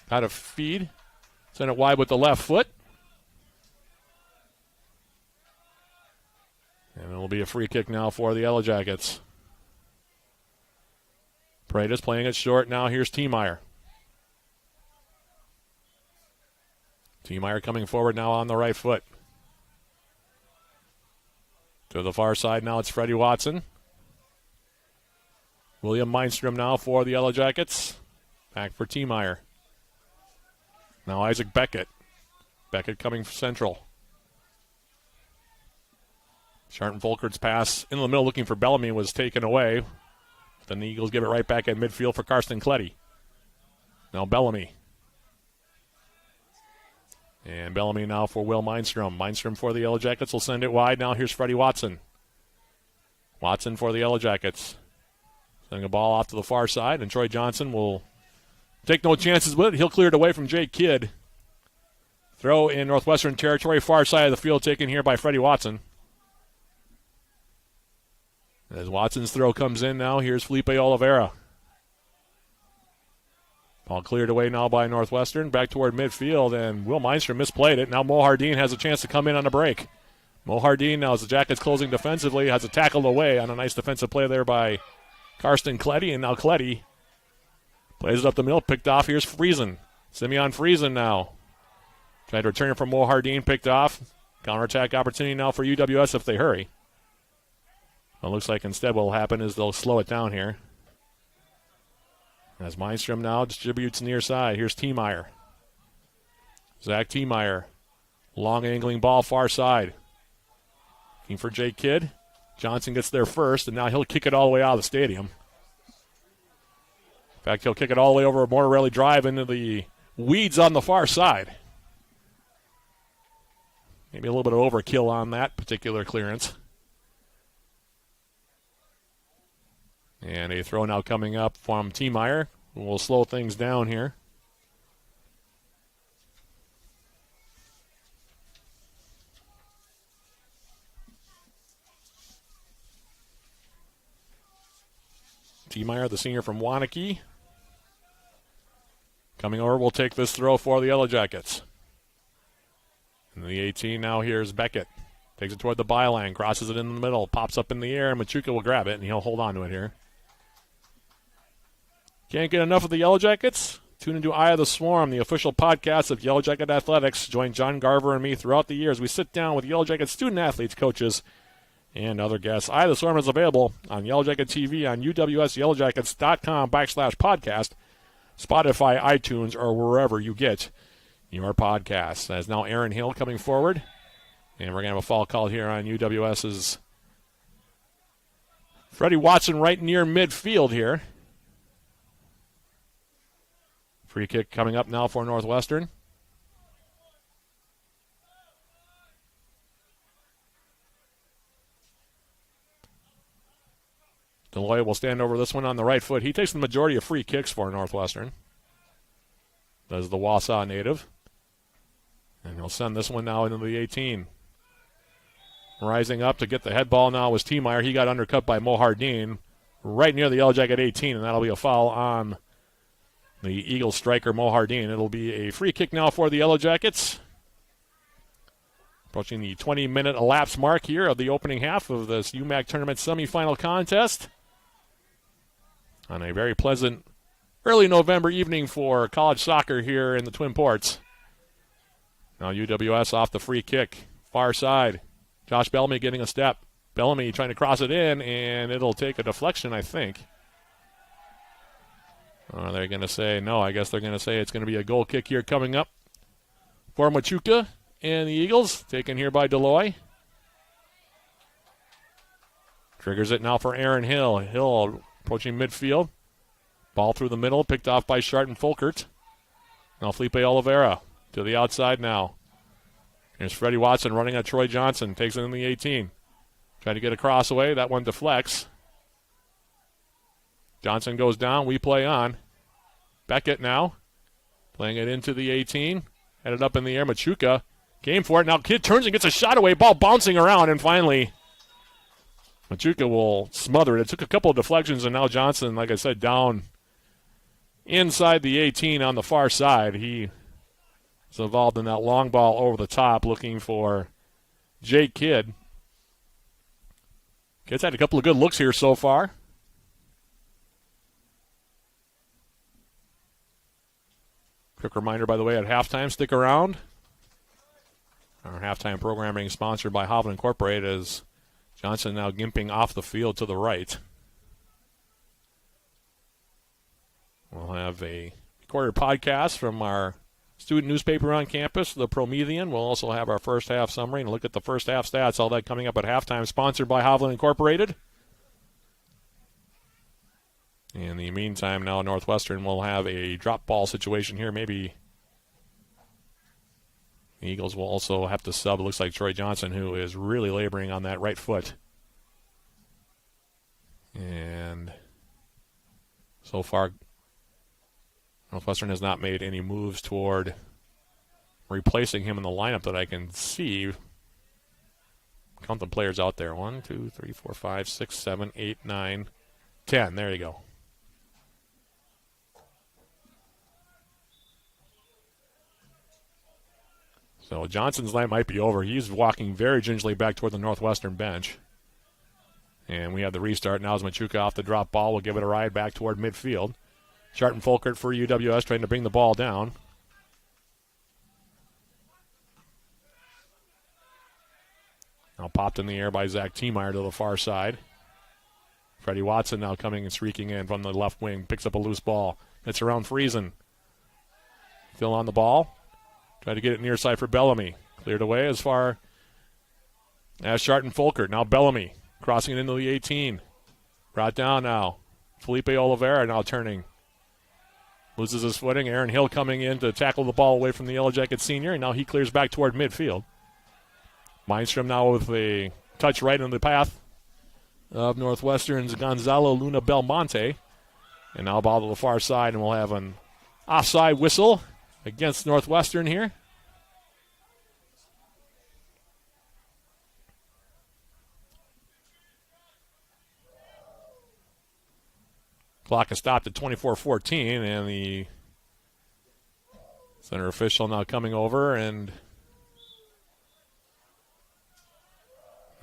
Out of feed. Send it wide with the left foot. And it will be a free kick now for the Yellow Jackets. Paredes playing it short now. Here's T-Meyer. T-Meyer coming forward now on the right foot. To the far side now it's Freddie Watson. William Meinstrom now for the Yellow Jackets. Back for T-Meyer. Now Isaac Beckett. Beckett coming central. Sharton-Fulkert's pass in the middle looking for Bellamy was taken away. Then the Eagles give it right back at midfield for Karsten Kletty. Now Bellamy. And Bellamy now for Will Meinstrom. Meinstrom for the Yellow Jackets will send it wide. Now here's Freddie Watson. Watson for the Yellow Jackets. Sending a ball off to the far side, and Troy Johnson will take no chances with it. He'll clear it away from Jake Kidd. Throw in Northwestern territory, far side of the field, taken here by Freddie Watson. As Watson's throw comes in now, here's Felipe Oliveira. Ball cleared away now by Northwestern, back toward midfield, and Will Meinstrom misplayed it. Now Mo Hardeen has a chance to come in on a break. Mo Hardeen, now as the Jackets closing defensively, has a tackle away on a nice defensive play there by Karsten Kletty, and now Kletty plays it up the middle, picked off. Here's Friesen. Simeon Friesen now. Tried to return it from Mo Hardeen, picked off. Counterattack opportunity now for UWS if they hurry. Well, it looks like instead what will happen is they'll slow it down here. As Meinstrom now distributes near side. Here's Tiemeyer. Zach Tiemeyer. Long angling ball far side. Looking for Jake Kidd. Johnson gets there first, and now he'll kick it all the way out of the stadium. In fact, he'll kick it all the way over Mortarelli Drive into the weeds on the far side. Maybe a little bit of overkill on that particular clearance. And a throw now coming up from Tiemeyer. We'll slow things down here. Tiemeyer, the senior from Waunakee. Coming over, will take this throw for the Yellow Jackets. And the 18 now, here's Beckett. Takes it toward the byline, crosses it in the middle, pops up in the air, and Machuca will grab it, and he'll hold on to it here. Can't get enough of the Yellow Jackets? Tune into Eye of the Swarm, the official podcast of Yellow Jacket Athletics. Join John Garver and me throughout the years. We sit down with Yellow Jacket student athletes, coaches, and other guests. Eye of the Swarm is available on Yellow Jacket TV on uwsyellowjackets.com/podcast, Spotify, iTunes, or wherever you get your podcasts. As now Aaron Hill coming forward, and we're going to have a foul call here on UWS's Freddie Watson right near midfield here. Free kick coming up now for Northwestern. Deloy will stand over this one on the right foot. He takes the majority of free kicks for Northwestern. Does the Wausau native. And he'll send this one now into the 18. Rising up to get the head ball now was Tiemeyer. He got undercut by Mo Hardeen right near the Yellow Jacket 18, and that'll be a foul on the Eagles striker, Mo Hardeen. It'll be a free kick now for the Yellow Jackets. Approaching the 20-minute elapsed mark here of the opening half of this UMAC tournament semifinal contest. On a very pleasant early November evening for college soccer here in the Twin Ports. Now UWS off the free kick. Far side. Josh Bellamy getting a step. Bellamy trying to cross it in, and it'll take a deflection, I think. Are they going to say no? I guess they're going to say it's going to be a goal kick here coming up for Machuca and the Eagles. Taken here by Deloy. Triggers it now for Aaron Hill. Hill approaching midfield. Ball through the middle, picked off by Sharton Folkert. Now Felipe Oliveira to the outside now. Here's Freddie Watson running at Troy Johnson. Takes it in the 18. Trying to get a cross away. That one deflects. Johnson goes down. We play on. Beckett now. Playing it into the 18. Headed up in the air. Machuca. Game for it. Now Kidd turns and gets a shot away. Ball bouncing around. And finally, Machuca will smother it. It took a couple of deflections. And now Johnson, like I said, down inside the 18 on the far side. He is involved in that long ball over the top looking for Jake Kidd. Kidd's had a couple of good looks here so far. Quick reminder, by the way, at halftime, stick around. Our halftime programming sponsored by Hovland Incorporated as Johnson now gimping off the field to the right. We'll have a recorded podcast from our student newspaper on campus, the Promethean. We'll also have our first half summary and look at the first half stats. All that coming up at halftime, sponsored by Hovland Incorporated. In the meantime, now Northwestern will have a drop ball situation here. Maybe the Eagles will also have to sub. It looks like Troy Johnson, who is really laboring on that right foot. And So far, Northwestern has not made any moves toward replacing him in the lineup that I can see. Count the players out there. 1, 2, 3, 4, 5, 6, 7, 8, 9, 10. There you go. So Johnson's night might be over. He's walking very gingerly back toward the Northwestern bench. And we have the restart. Now as Machuca off the drop ball will give it a ride back toward midfield. Sharton Folkert for UWS trying to bring the ball down. Now popped in the air by Zach Tiemeyer to the far side. Freddie Watson now coming and streaking in from the left wing. Picks up a loose ball. It's around Friesen. Still on the ball. Try to get it near side for Bellamy. Cleared away as far as Sharton Folkert. Now Bellamy crossing it into the 18. Brought down now. Felipe Oliveira now turning. Loses his footing. Aaron Hill coming in to tackle the ball away from the Yellow Jacket senior. And now he clears back toward midfield. Mindstrom now with a touch right in the path of Northwestern's Gonzalo Luna Belmonte. And now ball to the far side, and we'll have an offside whistle against Northwestern here. Clock is stopped at 24:14, and the center official now coming over, and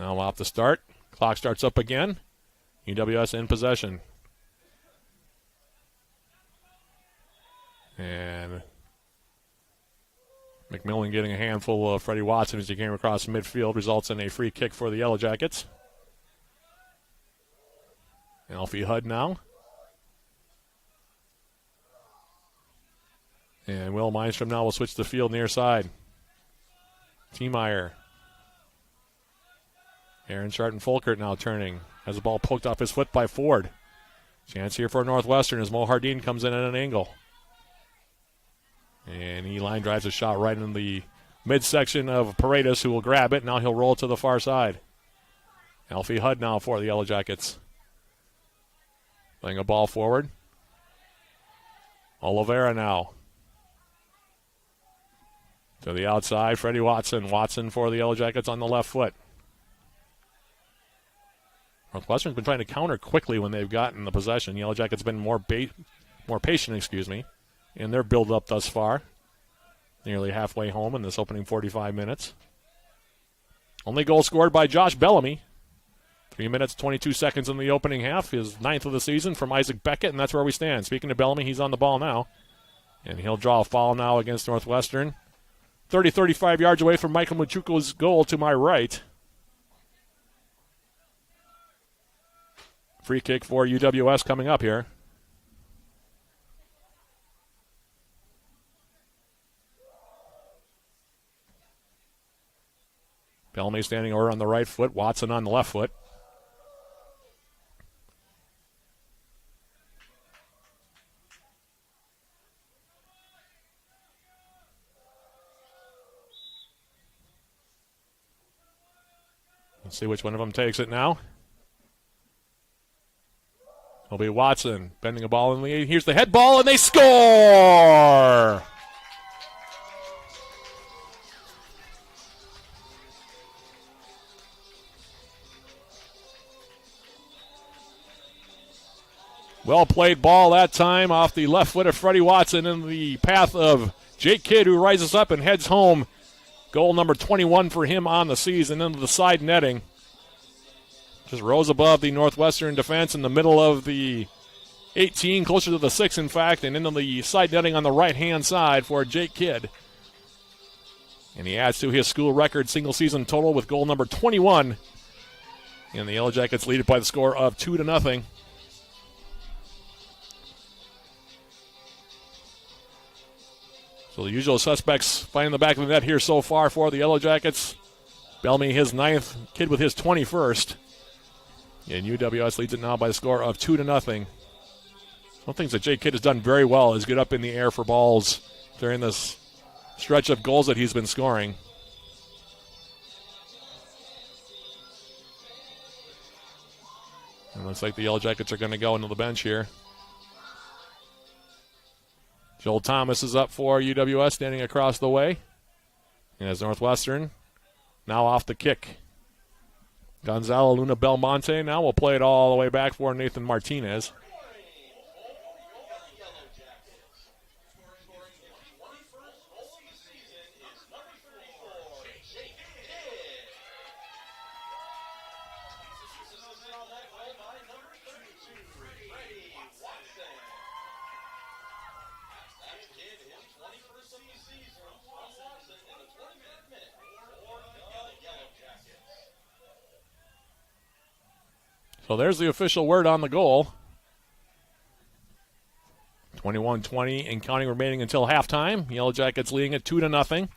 now off the start. Clock starts up again. UWS in possession. And McMillan getting a handful of Freddie Watson as he came across midfield results in a free kick for the Yellow Jackets. Alfie Hudd now. And Will Mindstrom now will switch the field near side. Tiemeyer. Aaron Sharton Folkert now turning. Has the ball poked off his foot by Ford. Chance here for Northwestern as Mo Hardin comes in at an angle. And he line drives a shot right in the midsection of Paredes, who will grab it. Now he'll roll to the far side. Alfie Hudd now for the Yellow Jackets. Playing a ball forward. Oliveira now. To the outside, Freddie Watson. Watson for the Yellow Jackets on the left foot. Northwestern's been trying to counter quickly when they've gotten the possession. Yellow Jackets been more patient, in their build-up thus far. Nearly halfway home in this opening 45 minutes. Only goal scored by Josh Bellamy. 3 minutes, 22 seconds in the opening half. His 9th of the season from Isaac Beckett, and that's where we stand. Speaking of Bellamy, he's on the ball now. And he'll draw a foul now against Northwestern. 35 yards away from Michael Machuco's goal to my right. Free kick for UWS coming up here. Bellamy standing over on the right foot. Watson on the left foot. Let's see which one of them takes it now. It'll be Watson bending a ball in the lead. Here's the head ball, and they score! Well played ball that time off the left foot of Freddie Watson in the path of Jake Kidd, who rises up and heads home. Goal number 21 for him on the season into the side netting. Just rose above the Northwestern defense in the middle of the 18, closer to the 6, in fact, and into the side netting on the right-hand side for Jake Kidd. And he adds to his school record single-season total with goal number 21. And the Yellow Jackets lead it by the score of 2-0. So the usual suspects finding the back of the net here so far for the Yellow Jackets. Bellamy his 9th, Kidd with his 21st. And UWS leads it now by the score of 2-0. One of the things that Jake Kidd has done very well is get up in the air for balls during this stretch of goals that he's been scoring. It looks like the Yellow Jackets are going to go into the bench here. Joel Thomas is up for UWS, standing across the way. And as Northwestern now off the kick. Gonzalo Luna Belmonte now will play it all the way back for Nathan Martinez. So there's the official word on the goal. 21-20 and counting remaining until halftime. Yellow Jackets leading it 2-0.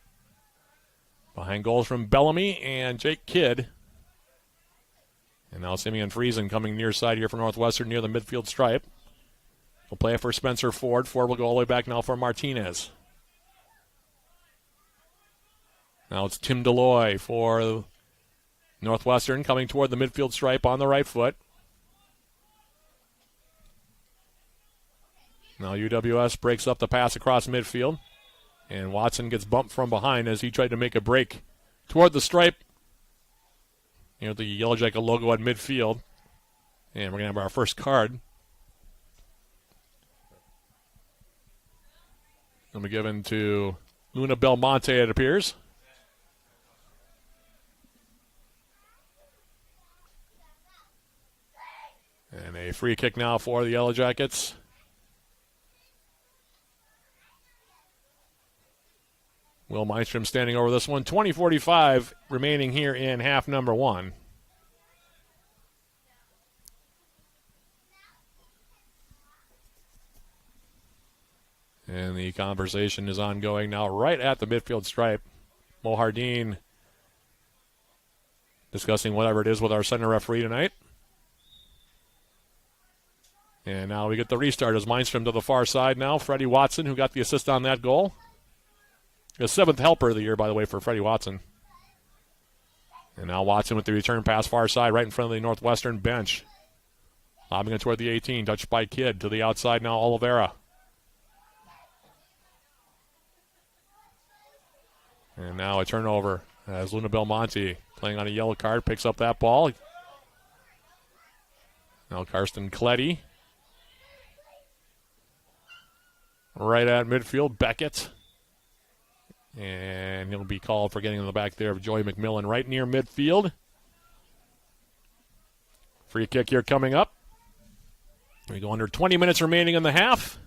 Behind goals from Bellamy and Jake Kidd. And now Simeon Friesen coming near side here for Northwestern near the midfield stripe. He'll play it for Spencer Ford. Ford will go all the way back now for Martinez. Now it's Tim Deloy for Northwestern coming toward the midfield stripe on the right foot. Now UWS breaks up the pass across midfield. And Watson gets bumped from behind as he tried to make a break toward the stripe. You know, the Yellow Jacket logo at midfield. And we're going to have our first card. Going to be given to Luna Belmonte, it appears. And a free kick now for the Yellow Jackets. Will Meinstrom standing over this one. 20:45 remaining here in half number one. And the conversation is ongoing now right at the midfield stripe. Mo Hardeen discussing whatever it is with our center referee tonight. And now we get the restart as Meinstrom to the far side now. Freddie Watson, who got the assist on that goal. The 7th helper of the year, by the way, for Freddie Watson. And now Watson with the return pass far side right in front of the Northwestern bench. Lobbing it toward the 18, touched by Kidd. To the outside now, Oliveira. And now a turnover as Luna Belmonte, playing on a yellow card, picks up that ball. Now Karsten Kleddy. Right at midfield, Beckett. And he'll be called for getting in the back there of Joey McMillan right near midfield. Free kick here coming up. We go under 20 minutes remaining in the half.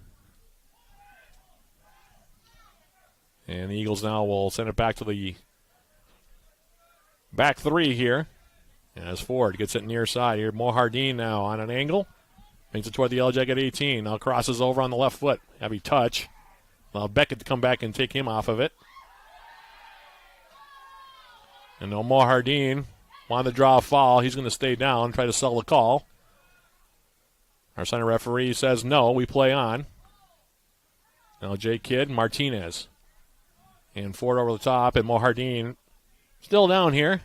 And the Eagles now will send it back to the back three here. As Ford gets it near side here. Mo Hardeen now on an angle. Brings it toward the Yellow Jacket 18. Now crosses over on the left foot. Heavy touch. Well, Beckett to come back and take him off of it. And no Mo Hardeen wanted to draw a foul. He's going to stay down, try to sell the call. Our center referee says no, we play on. Now Jay Kidd, Martinez. And Ford over the top, and Mo Hardeen still down here.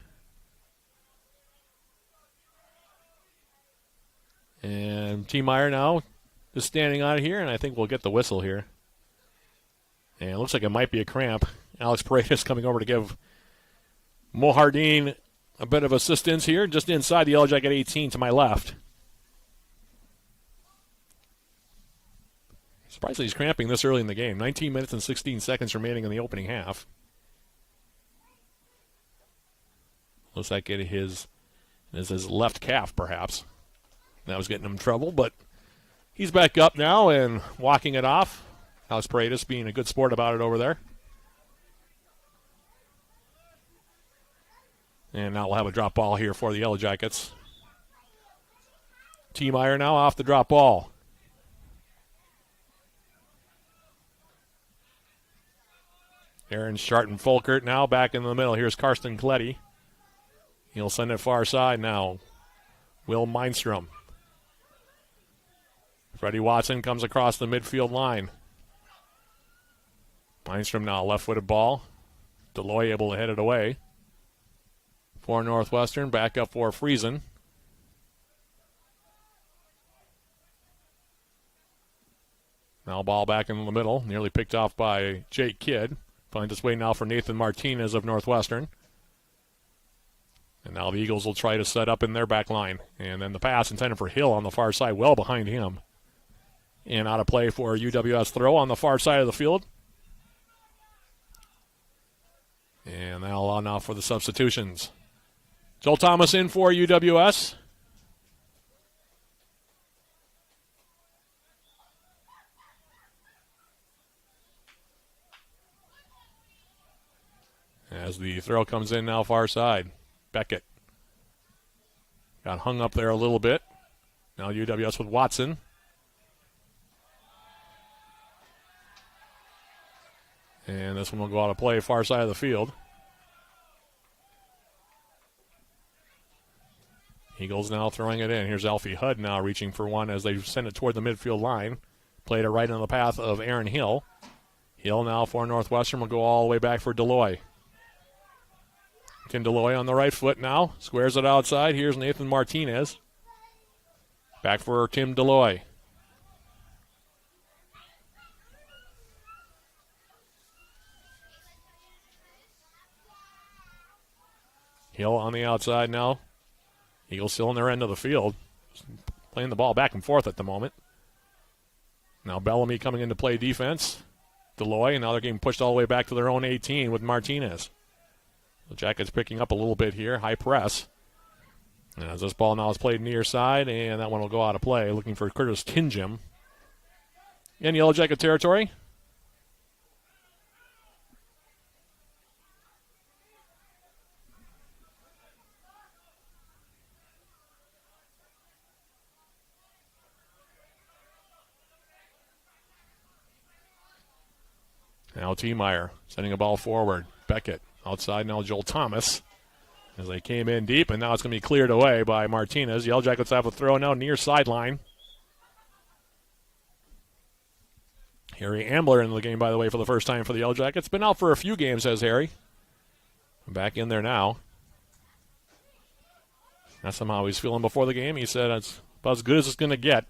And T. Meyer now just standing out here, and I think we'll get the whistle here. And it looks like it might be a cramp. Alex Paredes coming over to give Mo Hardeen a bit of assistance here, just inside the Yellow Jacket 18 to my left. Surprisingly, he's cramping this early in the game. 19 minutes and 16 seconds remaining in the opening half. Looks like it is his left calf, perhaps. That was getting him in trouble, but he's back up now and walking it off. Alex Paredes being a good sport about it over there. And now we'll have a drop ball here for the Yellow Jackets. T. Meyer now off the drop ball. Aaron Sharton-Folkert now back in the middle. Here's Karsten Kleddy. He'll send it far side now. Will Meinstrom. Freddie Watson comes across the midfield line. Meinstrom now left-footed ball. Deloy able to head it away. For Northwestern, back up for Friesen. Now ball back in the middle, nearly picked off by Jake Kidd. Finds its way now for Nathan Martinez of Northwestern. And now the Eagles will try to set up in their back line. And then the pass intended for Hill on the far side, well behind him. And out of play for UWS throw on the far side of the field. And that'll allow now for the substitutions. Joel Thomas in for UWS. As the throw comes in now far side. Beckett got hung up there a little bit. Now UWS with Watson. And this one will go out of play far side of the field. Eagles now throwing it in. Here's Alfie Hudd now reaching for one as they send it toward the midfield line. Played it right on the path of Aaron Hill. Hill now for Northwestern will go all the way back for Deloy. Tim Deloy on the right foot now. Squares it outside. Here's Nathan Martinez. Back for Tim Deloy. Hill on the outside now. Eagles still in their end of the field. Playing the ball back and forth at the moment. Now Bellamy coming in to play defense. Deloy, and now they're getting pushed all the way back to their own 18 with Martinez. The Jackets picking up a little bit here. High press. And as this ball now is played near side, and that one will go out of play. Looking for Curtis Tinjum in Yellow Jacket territory. Now T-Meyer sending a ball forward. Beckett outside now Joel Thomas as they came in deep, and now it's going to be cleared away by Martinez. Yellow Jackets have a throw now near sideline. Harry Ambler in the game, by the way, for the first time for the Yellow Jackets. Been out for a few games, says Harry. Back in there now. That's somehow he's feeling before the game. He said it's about as good as it's going to get.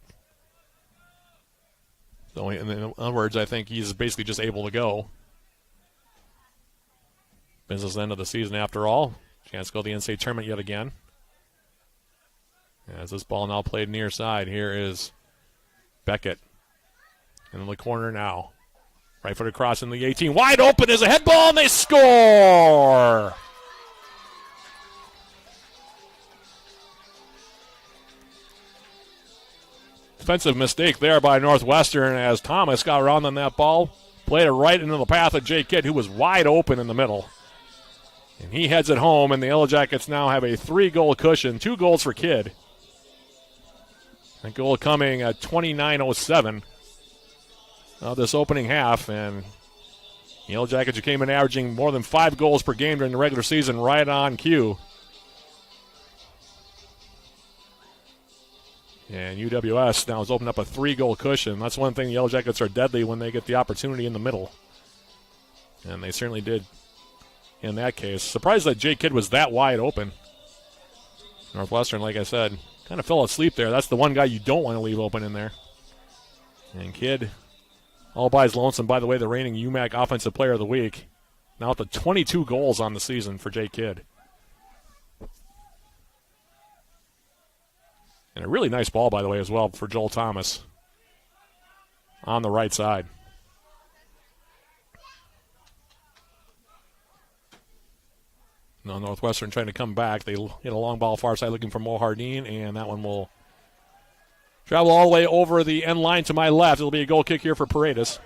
So in other words, I think he's basically just able to go. Business end of the season after all. Chance to go to the NCAA tournament yet again. As this ball now played near side, here is Beckett. In the corner now. Right foot across in the 18. Wide open is a head ball, and they score! Defensive mistake there by Northwestern as Thomas got around on that ball. Played it right into the path of Jake Kidd, who was wide open in the middle. And he heads it home, and the Yellow Jackets now have a 3-goal cushion. 2 goals for Kidd. That goal coming at 29:07 of this opening half. And the Yellow Jackets, who came in averaging more than 5 goals per game during the regular season, right on cue. And UWS now has opened up a 3-goal cushion. That's one thing the Yellow Jackets are deadly when they get the opportunity in the middle. And they certainly did in that case. Surprised that Jake Kidd was that wide open. Northwestern, like I said, kind of fell asleep there. That's the one guy you don't want to leave open in there. And Kidd, all by his lonesome, by the way, the reigning UMAC Offensive Player of the Week. Now up to 22 goals on the season for Jake Kidd. And a really nice ball, by the way, as well for Joel Thomas on the right side. Now Northwestern trying to come back. They hit a long ball far side looking for Mo Hardeen, and that one will travel all the way over the end line to my left. It'll be a goal kick here for Paredes.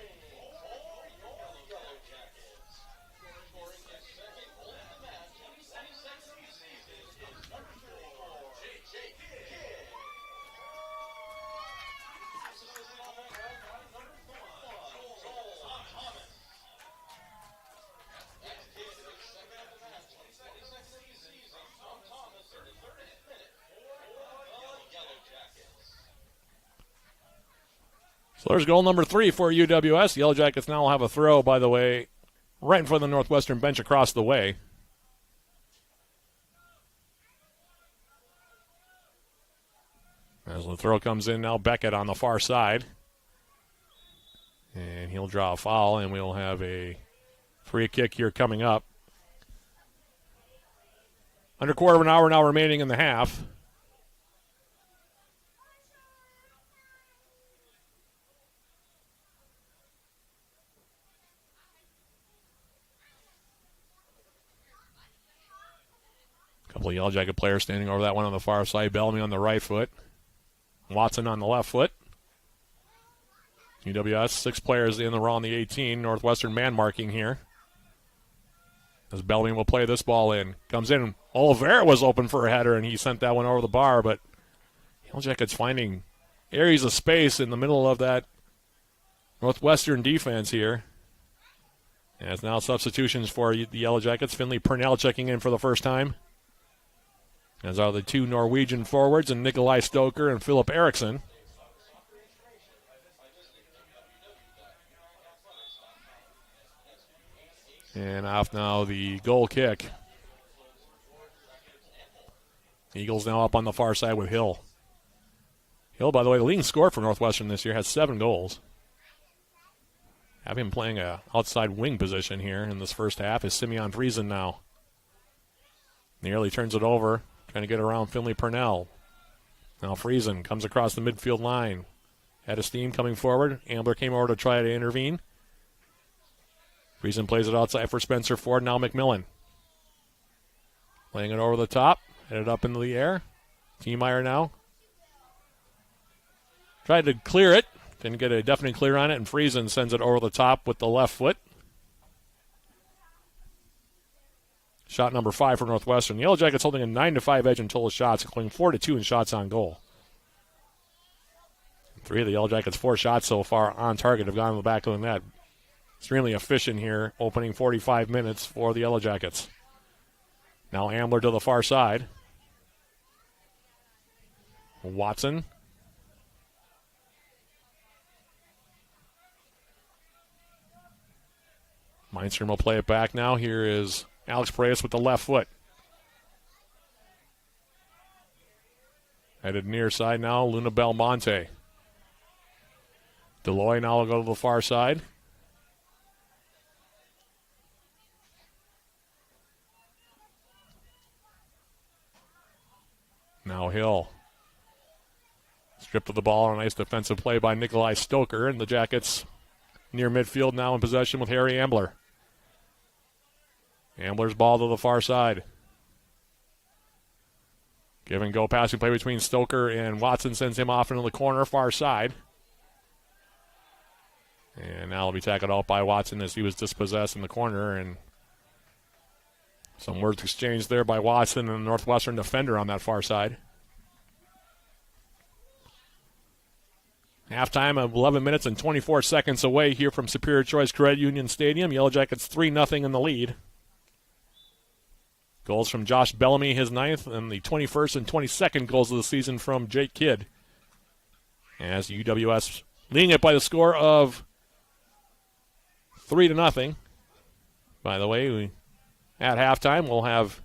So there's goal number 3 for UWS. The Yellow Jackets now will have a throw, by the way, right in front of the Northwestern bench across the way. As the throw comes in now, Beckett on the far side. And he'll draw a foul, and we'll have a free kick here coming up. Under quarter of an hour now remaining in the half. A couple of Yellow Jacket players standing over that one on the far side. Bellamy on the right foot. Watson on the left foot. UWS, 6 players in the row on the 18. Northwestern man marking here. As Bellamy will play this ball in. Comes in. Oliveira was open for a header, and he sent that one over the bar, but Yellow Jackets finding areas of space in the middle of that Northwestern defense here. As now substitutions for the Yellow Jackets. Finley Purnell checking in for the first time. As are the 2 Norwegian forwards, and Nikolai Stoker and Philip Eriksson. And off now the goal kick. Eagles now up on the far side with Hill. Hill, by the way, the leading scorer for Northwestern this year, has 7 goals. Have him playing a outside wing position here in this first half is Simeon Friesen now. Nearly turns it over, trying to get around Finley Purnell. Now Friesen comes across the midfield line. Had a steam coming forward. Ambler came over to try to intervene. Friesen plays it outside for Spencer Ford. Now McMillan. Laying it over the top. Headed up into the air. Tiemeyer now. Tried to clear it. Didn't get a definite clear on it. And Friesen sends it over the top with the left foot. Shot number 5 for Northwestern. The Yellow Jackets holding a 9-5 edge in total shots, including 4-2 in shots on goal. 3 of the Yellow Jackets' 4 shots so far on target have gone in the back of the net. Extremely efficient here, opening 45 minutes for the Yellow Jackets. Now Ambler to the far side. Watson. Mindstrom will play it back now. Here is Alex Paredes with the left foot. Headed near side now, Luna Belmonte. Deloy now will go to the far side. Now Hill. Stripped of the ball, a nice defensive play by Nikolai Stoker, and the Jackets near midfield now in possession with Harry Ambler. Ambler's ball to the far side. Give and go passing play between Stoker and Watson sends him off into the corner, far side. And now it'll be tackled out by Watson as he was dispossessed in the corner, and some words exchanged there by Watson and the Northwestern defender on that far side. Halftime of 11 minutes and 24 seconds away here from Superior Choice Credit Union Stadium. Yellow Jackets 3-0 in the lead. Goals from Josh Bellamy, his 9th, and the 21st and 22nd goals of the season from Jake Kidd. As UWS leading it by the score of 3-0. By the way, at halftime, we'll have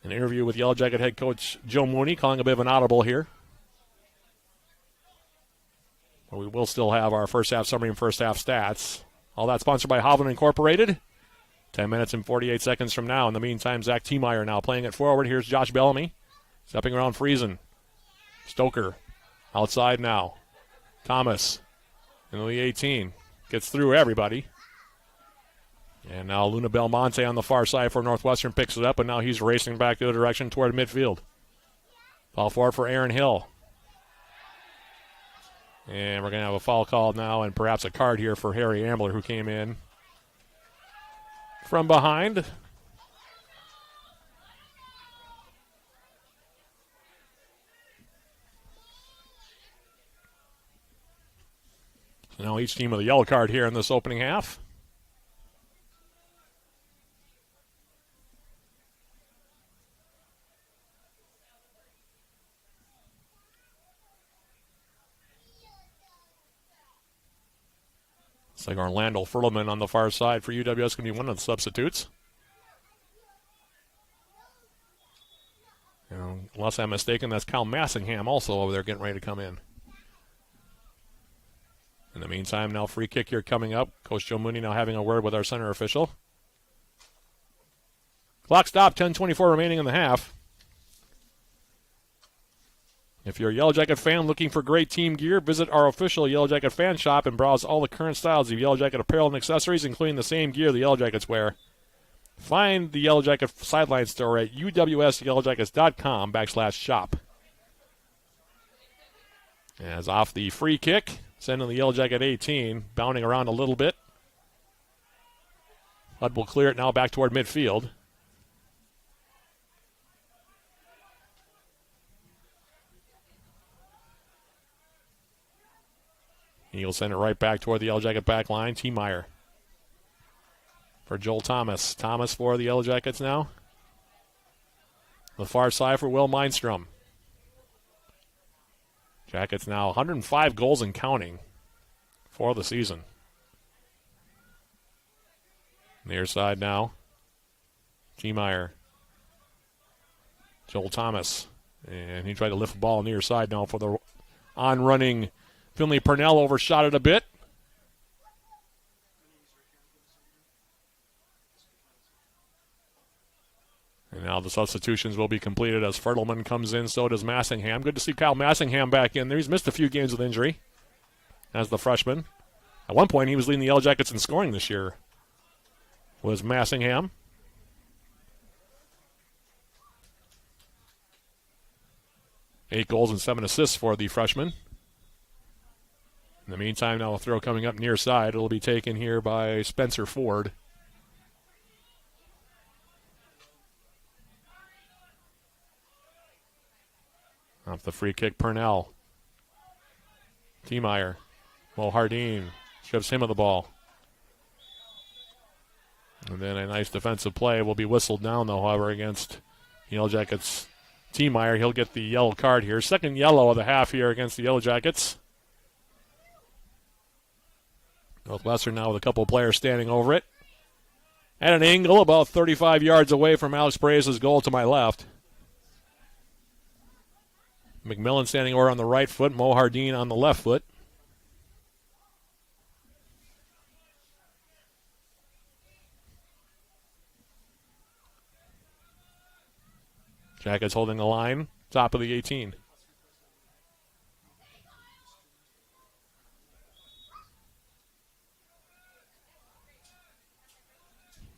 an interview with Yellow Jacket head coach Joe Mooney, calling a bit of an audible here. But we will still have our first half summary and first half stats. All that sponsored by Hovland Incorporated. 10 minutes and 48 seconds from now. In the meantime, Zach Tiemeyer now playing it forward. Here's Josh Bellamy. Stepping around Friesen. Stoker outside now. Thomas into the 18. Gets through everybody. And now Luna Belmonte on the far side for Northwestern picks it up, and now he's racing back the other direction toward midfield. Ball forward for Aaron Hill. And we're going to have a foul called now and perhaps a card here for Harry Ambler, who came in from behind. So now each team with a yellow card here in this opening half. It's like Orlando Furlman on the far side for UWS going to be one of the substitutes. And unless I'm mistaken, that's Kyle Massingham also over there getting ready to come in. In the meantime, now free kick here coming up. Coach Joe Mooney now having a word with our center official. Clock stop, 10:24 remaining in the half. If you're a Yellow Jacket fan looking for great team gear, visit our official Yellow Jacket fan shop and browse all the current styles of Yellow Jacket apparel and accessories, including the same gear the Yellow Jackets wear. Find the Yellow Jacket sideline store at uwsyellowjackets.com/shop. As off the free kick, sending the Yellow Jacket 18, bounding around a little bit. Hud will clear it now back toward midfield. He'll send it right back toward the Yellow Jacket back line. T-Meyer for Joel Thomas. Thomas for the Yellow Jackets now. The far side for Will Mindstrom. Jackets now 105 goals and counting for the season. Near side now. T-Meyer. Joel Thomas. And he tried to lift the ball near side now for the on-running Finley Purnell. Overshot it a bit. And now the substitutions will be completed as Fertelman comes in. So does Massingham. Good to see Kyle Massingham back in there. He's missed a few games with injury as the freshman. At one point, he was leading the Yellow Jackets in scoring this year. Was Massingham. Eight goals and 7 assists for the freshman. In the meantime, now a throw coming up near side. It'll be taken here by Spencer Ford. Off the free kick, Purnell. T-Meyer. Mo Hardeen shoves him of the ball. And then a nice defensive play will be whistled down, though, however, against Yellow Jackets. T-Meyer, he'll get the yellow card here. Second yellow of the half here against the Yellow Jackets. Northwestern now with a couple of players standing over it. At an angle about 35 yards away from Alex Braze's goal to my left. McMillan standing over on the right foot. Mo Hardeen on the left foot. Jackets holding the line. Top of the 18.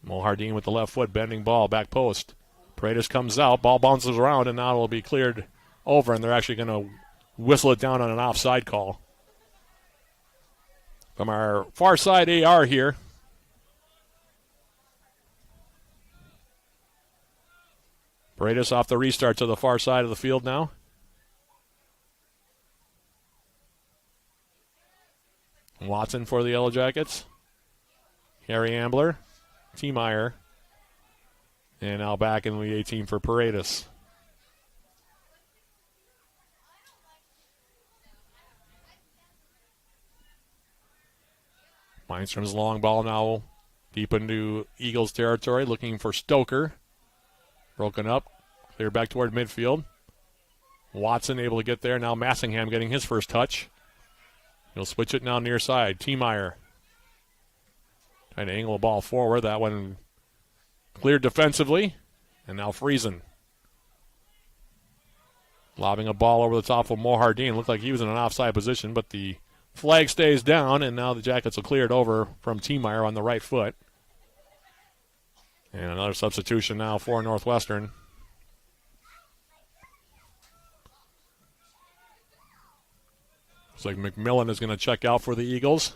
Mo Hardeen with the left foot, bending ball, back post. Paredes comes out, ball bounces around, and now it will be cleared over, and they're actually going to whistle it down on an offside call. From our far side AR here. Paredes off the restart to the far side of the field now. Watson for the Yellow Jackets. Harry Ambler. T-Meyer. And now back in the 18 for Paredes. Mindstrom's long ball now deep into Eagles territory, looking for Stoker. Broken up. Clear back toward midfield. Watson able to get there. Now Massingham getting his first touch. He'll switch it now near side. T-Meyer trying to angle the ball forward. That one cleared defensively. And now Friesen lobbing a ball over the top of Mo Hardeen. Looked like he was in an offside position, but the flag stays down, and now the Jackets will clear it over from T-Meyer on the right foot. And another substitution now for Northwestern. Looks like McMillan is going to check out for the Eagles.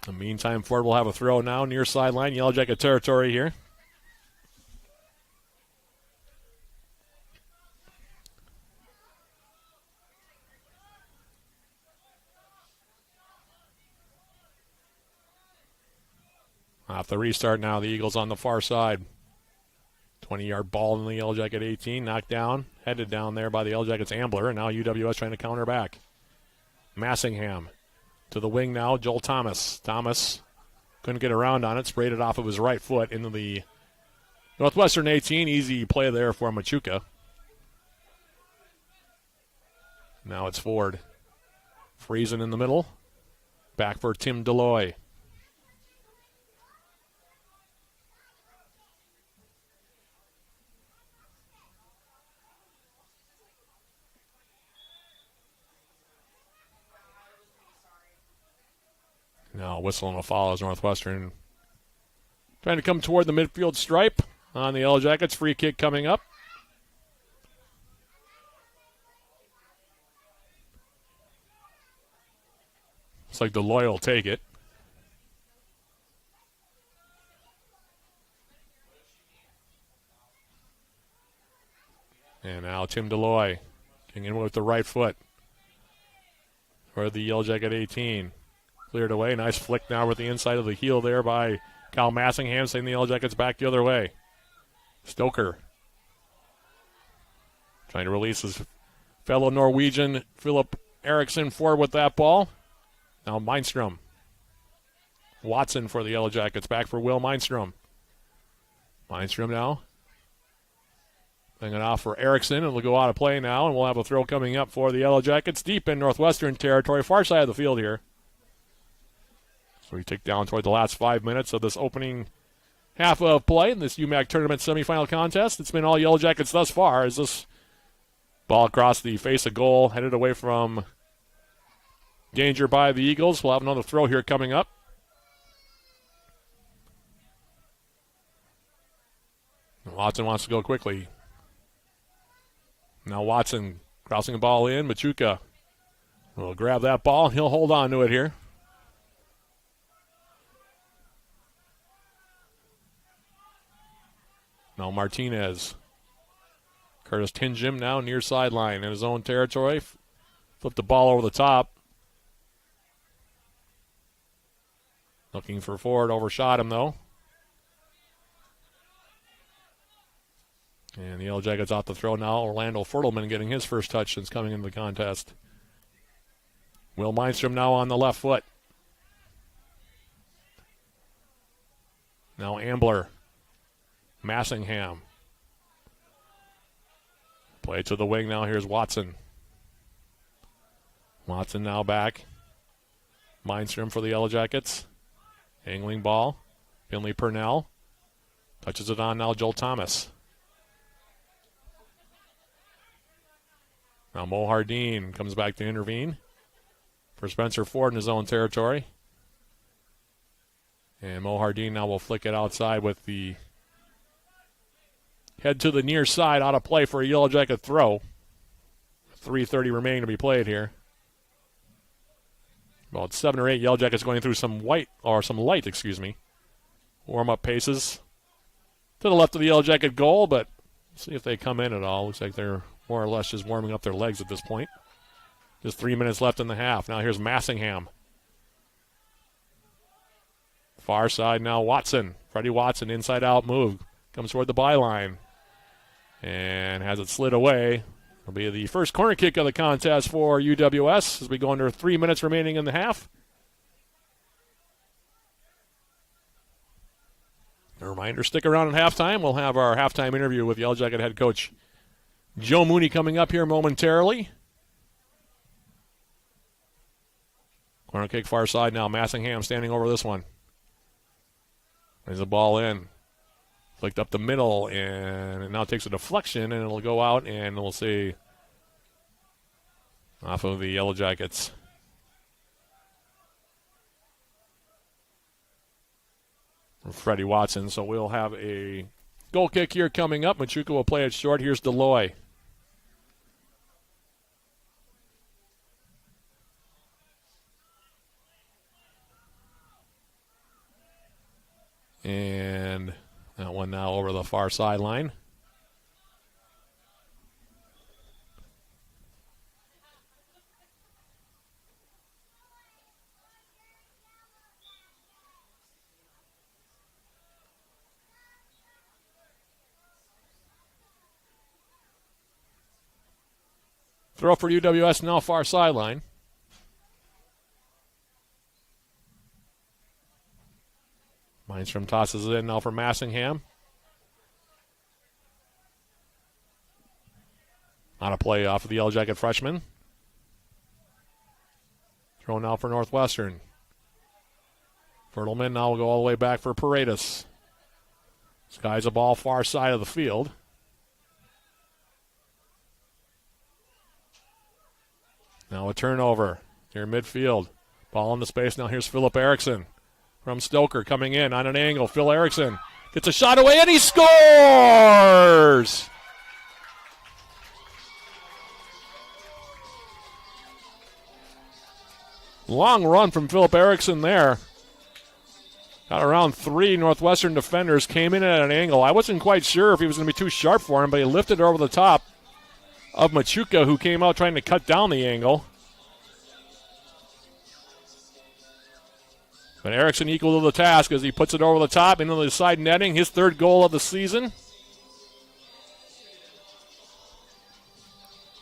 In the meantime, Ford will have a throw now near sideline. Yellow Jacket territory here. Off the restart now, the Eagles on the far side. 20-yard ball in the Yellow Jacket 18, knocked down, headed down there by the Yellow Jackets Ambler, and now UWS trying to counter back. Massingham to the wing now, Joel Thomas. Thomas couldn't get around on it, sprayed it off of his right foot into the Northwestern 18. Easy play there for Machuca. Now it's Ford. Friesen in the middle. Back for Tim Deloy. Now whistle and a foul as Northwestern trying to come toward the midfield stripe on the Yellow Jackets. Free kick coming up. Looks like Deloy will take it. And now Tim Deloy getting in with the right foot for the Yellow Jacket 18. Cleared away. Nice flick now with the inside of the heel there by Kyle Massingham, sending the Yellow Jackets back the other way. Stoker trying to release his fellow Norwegian Philip Eriksson forward with that ball. Now Mindstrom. Watson for the Yellow Jackets. Back for Will Mindstrom. Mindstrom now. Playing it off for Eriksson. It'll go out of play now, and we'll have a throw coming up for the Yellow Jackets deep in Northwestern territory, far side of the field here. So we take down toward the last 5 minutes of this opening half of play in this UMAC tournament semifinal contest. It's been all Yellow Jackets thus far as this ball across the face of goal, headed away from danger by the Eagles. We'll have another throw here coming up. Watson wants to go quickly. Now Watson crossing the ball in. Machuca will grab that ball. He'll hold on to it here. Now Martinez. Curtis Tingham now near sideline in his own territory. Flip the ball over the top. Looking for Ford. Overshot him though. And the Yellow Jackets off the throw now. Orlando Fertelman getting his first touch since coming into the contest. Will Mindstrom now on the left foot. Now Ambler. Massingham. Play to the wing now. Here's Watson. Watson now back. Mindstrom for the Yellow Jackets. Angling ball. Finley Purnell. Touches it on now. Joel Thomas. Now Mo Hardeen comes back to intervene for Spencer Ford in his own territory. And Mo Hardeen now will flick it outside with the head to the near side, out of play for a Yellow Jacket throw. 3:30 remaining to be played here. About 7 or 8 Yellow Jackets going through some light warm-up paces to the left of the Yellow Jacket goal, but see if they come in at all. Looks like they're more or less just warming up their legs at this point. Just 3 minutes left in the half. Now here's Massingham. Far side now Watson. Freddie Watson, inside out move. Comes toward the byline. And has it slid away. It'll be the first corner kick of the contest for UWS as we go under 3 minutes remaining in the half. A reminder, stick around at halftime. We'll have our halftime interview with Yellow Jacket head coach Joe Mooney coming up here momentarily. Corner kick far side now. Massingham standing over this one. There's a ball in. Flicked up the middle, and it now takes a deflection, and it'll go out, and we'll see off of the Yellow Jackets. Freddie Watson. So we'll have a goal kick here coming up. Machuca will play it short. Here's Deloy. And that one now over the far sideline. Throw for UWS now far sideline. Mindstrom tosses it in now for Massingham. On a play off of the Yellow Jacket freshman. Throw now for Northwestern. Fertelman now will go all the way back for Paredes. Skies a ball far side of the field. Now a turnover here in midfield. Ball into space. Now here's Philip Eriksson from Stoker coming in on an angle. Phil Eriksson gets a shot away and he scores! Long run from Philip Eriksson there. Got around 3 Northwestern defenders, came in at an angle. I wasn't quite sure if he was going to be too sharp for him, but he lifted it over the top of Machuca, who came out trying to cut down the angle. But Eriksson equal to the task as he puts it over the top into the side netting, his 3rd goal of the season.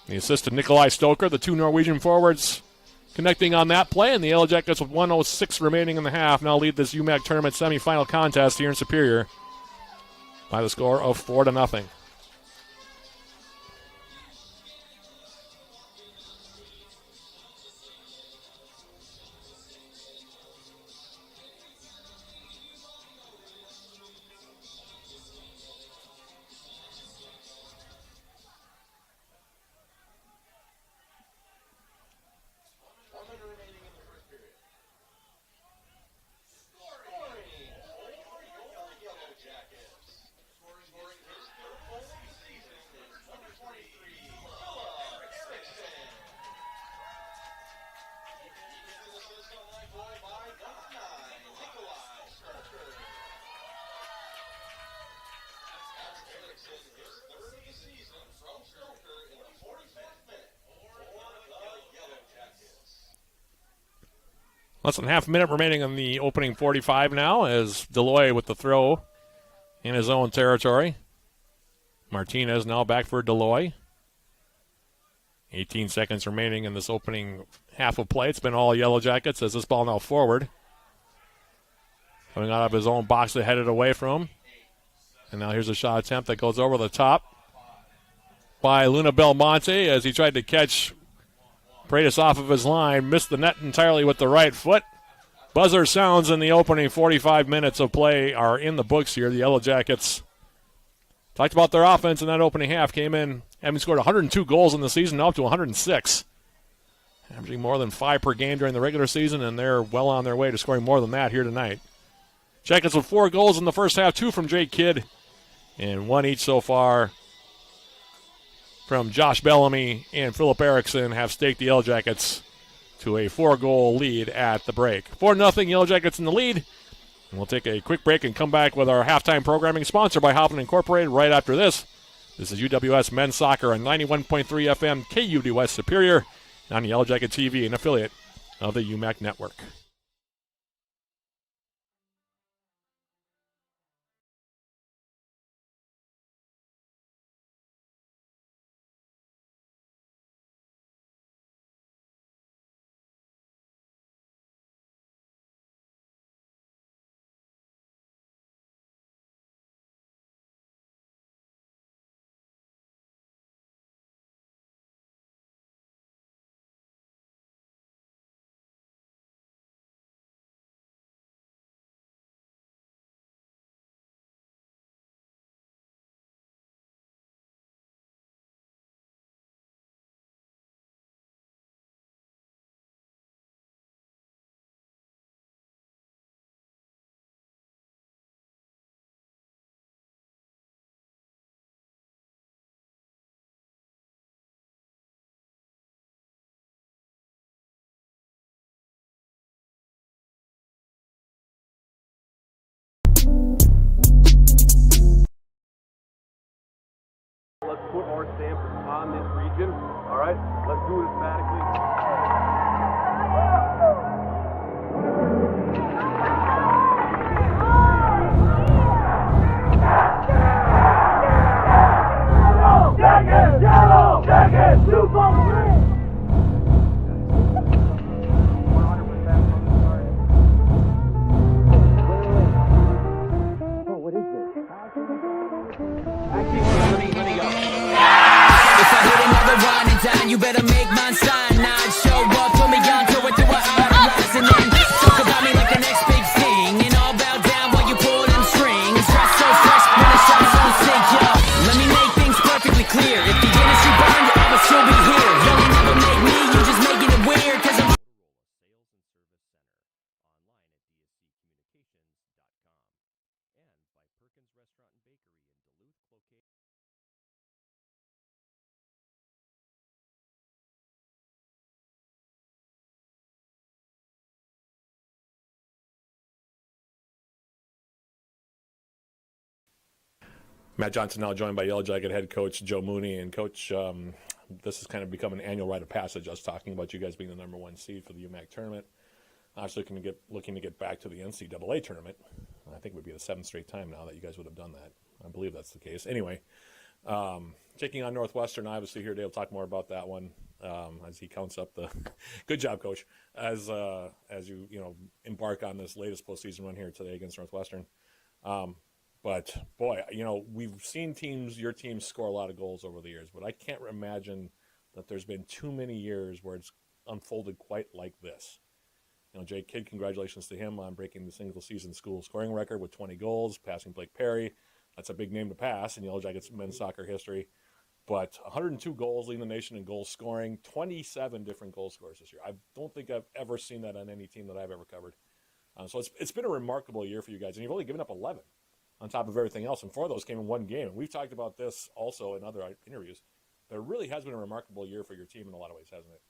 The assist to Nikolai Stoker, the 2 Norwegian forwards connecting on that play, and the Yellow Jackets with 1:06 remaining in the half now lead this UMAC tournament semifinal contest here in Superior by the score of 4-0. Less than half a minute remaining in the opening 45 now as Deloy with the throw in his own territory. Martinez now back for Deloy. 18 seconds remaining in this opening half of play. It's been all Yellow Jackets as this ball now forward. Coming out of his own box to head it away from him. And now here's a shot attempt that goes over the top by Luna Belmonte as he tried to catch Paredes off of his line, missed the net entirely with the right foot. Buzzer sounds in the opening 45 minutes of play are in the books here. The Yellow Jackets talked about their offense in that opening half. Came in, having scored 102 goals in the season, now up to 106. Averaging more than 5 per game during the regular season, and they're well on their way to scoring more than that here tonight. Jackets with 4 goals in the first half, 2 from Jake Kidd, and 1 each so far from Josh Bellamy and Philip Eriksson have staked the Yellow Jackets to a 4-goal lead at the break. 4-0 Yellow Jackets in the lead. And we'll take a quick break and come back with our halftime programming sponsored by Hoffman Incorporated right after this. This is UWS Men's Soccer on 91.3 FM KUWS Superior on Yellow Jacket TV, an affiliate of the UMAC Network. Let's put our stamp on this region. All right, let's do it emphatically. Yellow Jackets, 2-3. You better make mine sign. Now show up, put me on to it, do what I Matt Johnson now joined by Yellow Jacket head coach Joe Mooney. And Coach, this has kind of become an annual rite of passage, us talking about you guys being the number one seed for the UMAC tournament. Obviously looking to get back to the NCAA tournament. I think it would be the 7th straight time now that you guys would have done that. I believe that's the case. Anyway, taking on Northwestern, obviously here today we'll talk more about that one as he counts up the – good job, Coach, as you embark on this latest postseason run here today against Northwestern. But, boy, we've seen your team score a lot of goals over the years, but I can't imagine that there's been too many years where it's unfolded quite like this. Jake Kidd, congratulations to him on breaking the single-season school scoring record with 20 goals, passing Blake Perry. That's a big name to pass in Yellow Jackets men's soccer history. But 102 goals leading the nation in goal scoring, 27 different goal scorers this year. I don't think I've ever seen that on any team that I've ever covered. So it's been a remarkable year for you guys, and you've only given up 11 on top of everything else, and 4 of those came in one game. And we've talked about this also in other interviews. But it really has been a remarkable year for your team in a lot of ways, hasn't it?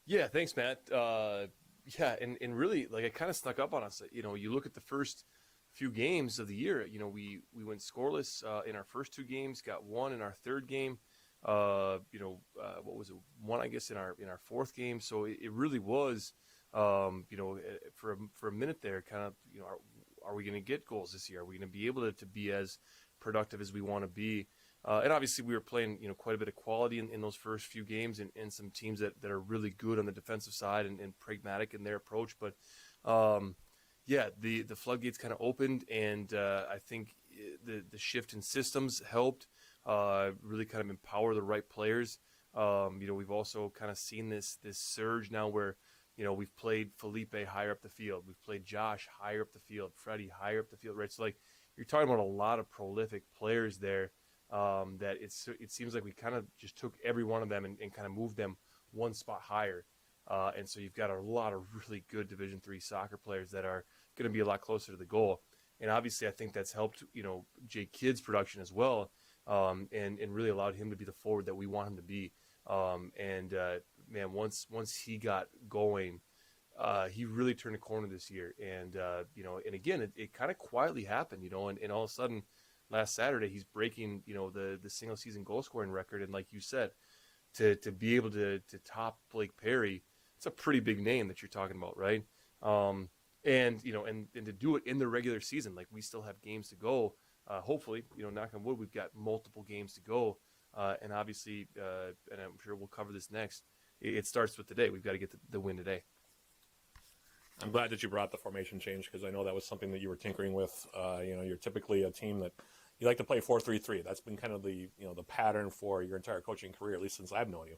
Yeah, thanks, Matt. And really, like, it kind of snuck up on us. You look at the first few games of the year. We went scoreless in our first 2 games, got 1 in our 3rd game. What was it? 1, I guess, in our 4th game. So it really was, for a minute there, kind of, are we going to get goals this year? Are we going to be able to be as productive as we want to be? And obviously we were playing, quite a bit of quality in those first few games and some teams that are really good on the defensive side and pragmatic in their approach. But, the floodgates kind of opened, and I think the shift in systems helped really kind of empower the right players. We've also kind of seen this surge now where, we've played Felipe higher up the field. We've played Josh higher up the field, Freddie higher up the field, right? So, like, you're talking about a lot of prolific players there. That it seems like we kind of just took every one of them and kind of moved them one spot higher. And so you've got a lot of really good Division III soccer players that are going to be a lot closer to the goal. And obviously I think that's helped, Jake Kidd's production as well, and really allowed him to be the forward that we want him to be. Man, once he got going, he really turned a corner this year. And, and again, it kind of quietly happened, and all of a sudden, last Saturday, he's breaking, the single season goal scoring record. And like you said, to be able to top Blake Perry, it's a pretty big name that you're talking about, right? And to do it in the regular season, like, we still have games to go. Hopefully, knock on wood, we've got multiple games to go. And obviously, and I'm sure we'll cover this next, it starts with today. We've got to get the win today. I'm glad that you brought the formation change, because I know that was something that you were tinkering with. You're typically a team that you like to play 4-3-3. That's been kind of the pattern for your entire coaching career, at least since I've known you.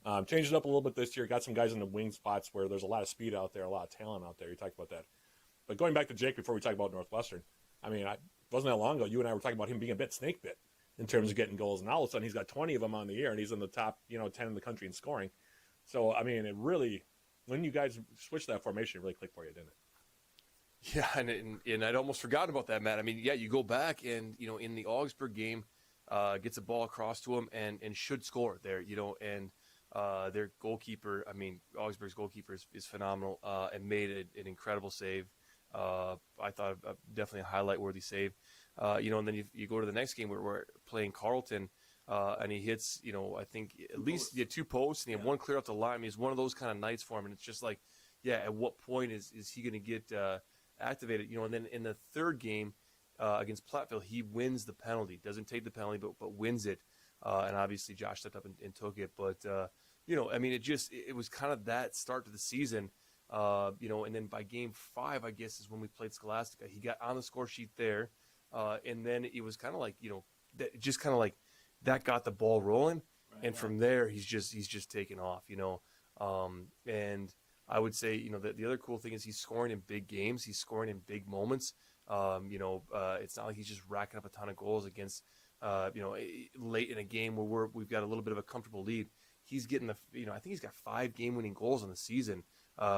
Mm-hmm. Changed it up a little bit this year. Got some guys in the wing spots where there's a lot of speed out there, a lot of talent out there. You talked about that. But going back to Jake before we talk about Northwestern, I mean, it wasn't that long ago, you and I were talking about him being a bit snake bit in terms of getting goals. And all of a sudden he's got 20 of them on the year, and he's in the top 10 in the country in scoring. So, I mean, it really, when you guys switched that formation, it really clicked for you, didn't it? Yeah, and I'd almost forgotten about that, Matt. I mean, yeah, you go back and, in the Augsburg game, gets a ball across to him and should score there, and their goalkeeper, I mean, Augsburg's goalkeeper is phenomenal, and made an incredible save. I thought definitely a highlight-worthy save. And then you go to the next game where we're playing Carleton, and he hits, I think at least 2 posts, and he had 1 clear off the line. I mean, it's one of those kind of nights for him, and it's just like, yeah, at what point is he going to get activated? And then in the 3rd game against Platteville, he wins the penalty. Doesn't take the penalty, but wins it. And obviously Josh stepped up and took it. But, I mean, it was kind of that start to the season. And then by game 5, I guess, is when we played Scholastica. He got on the score sheet there. And then it was kind of like, that got the ball rolling. Right, and from there, he's just taken off, and I would say, the other cool thing is he's scoring in big games. He's scoring in big moments. It's not like he's just racking up a ton of goals against, late in a game where we've got a little bit of a comfortable lead. He's getting I think he's got 5 game-winning goals on the season,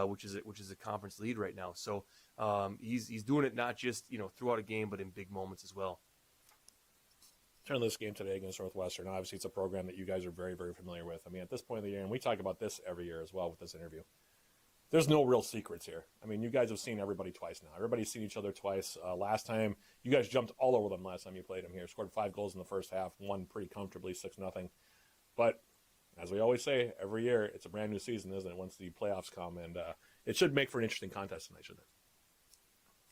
which is a conference lead right now. So he's doing it not just throughout a game, but in big moments as well. Turn this game today against Northwestern. Obviously, it's a program that you guys are very, very familiar with. I mean, at this point of the year, and we talk about this every year as well with this interview, there's no real secrets here. I mean, you guys have seen everybody twice now. Everybody's seen each other twice. Last time, you guys jumped all over them last time you played them here. Scored 5 goals in the first half, won pretty comfortably 6-0. But as we always say, every year, it's a brand new season, isn't it, once the playoffs come? And it should make for an interesting contest tonight, shouldn't it?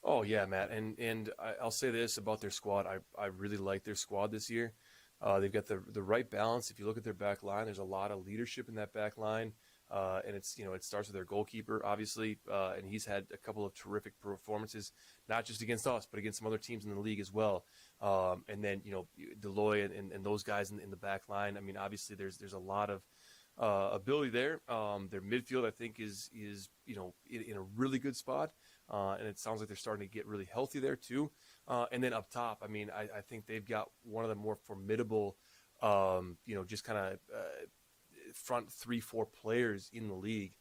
Oh, yeah, Matt. And I'll say this about their squad. I really like their squad this year. They've got the right balance. If you look at their back line, there's a lot of leadership in that back line. And it's, it starts with their goalkeeper, obviously, and he's had a couple of terrific performances, not just against us, but against some other teams in the league as well. And then, Deloy and those guys in the back line. I mean, obviously, there's a lot of ability there. Their midfield, I think, is in a really good spot, and it sounds like they're starting to get really healthy there too. And then up top, I mean, I think they've got one of the more formidable, just kind of front 3-4 players in the league,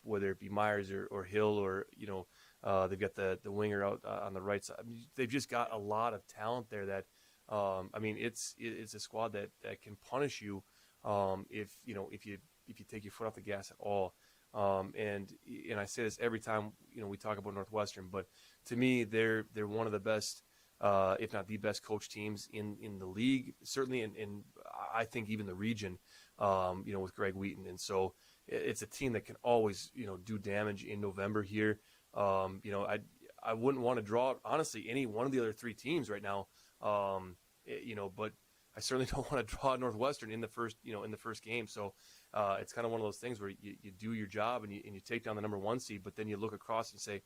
whether it be Myers or Hill or, they've got the winger out on the right side. I mean, they've just got a lot of talent there that, it's a squad that can punish you if you take your foot off the gas at all. And I say this every time, we talk about Northwestern, but to me, they're one of the best, if not the best coach teams in the league, certainly, and I think even the region, with Greg Wheaton. And so it's a team that can always, do damage in November here. I wouldn't want to draw, honestly, any one of the other 3 teams right now, but I certainly don't want to draw Northwestern in the first game. So it's kind of one of those things where you do your job and you take down the number 1 seed, but then you look across and say,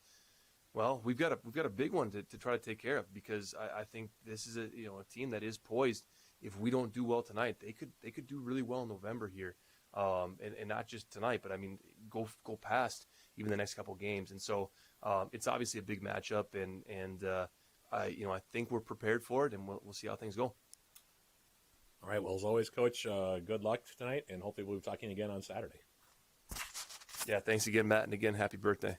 well, we've got a big one to try to take care of, because I think this is a team that is poised. If we don't do well tonight, they could do really well in November here, and not just tonight, but I mean go past even the next couple games. And so it's obviously a big matchup, and I think we're prepared for it, and we'll see how things go. All right. Well, as always, Coach, good luck tonight, and hopefully we'll be talking again on Saturday. Yeah, thanks again, Matt, and again, happy birthday.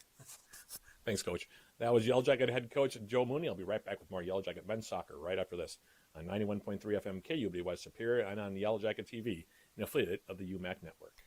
Thanks, Coach. That was Yellow Jacket head coach Joe Mooney. I'll be right back with more Yellow Jacket men's soccer right after this on 91.3 FM KUWS Superior and on Yellow Jacket TV, an affiliate of the UMAC network.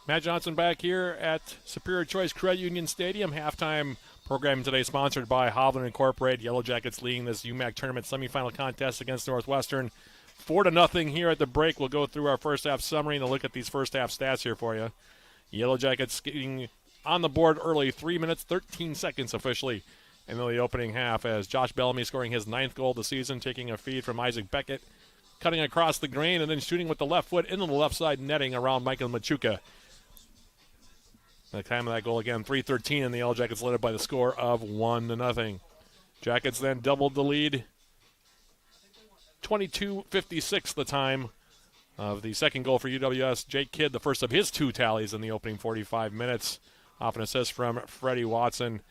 Matt Johnson back here at Superior Choice Credit Union Stadium. Halftime program today sponsored by Hovland Incorporated. Yellow Jackets leading this UMAC tournament semifinal contest against Northwestern 4-0 here at the break. We'll go through our first half summary and a look at these first half stats here for you. Yellow Jackets getting on the board early, 3 minutes, 13 seconds officially in the opening half, as Josh Bellamy scoring his 9th goal of the season, taking a feed from Isaac Beckett, cutting across the grain and then shooting with the left foot into the left side netting around Michael Machuca. The time of that goal again, 3:13, and the Yellow Jackets led it by the score of 1-0. Jackets then doubled the lead. 22:56 the time of the second goal for UWS. Jake Kidd, the first of his 2 tallies in the opening 45 minutes. Off an assist from Freddie Watson.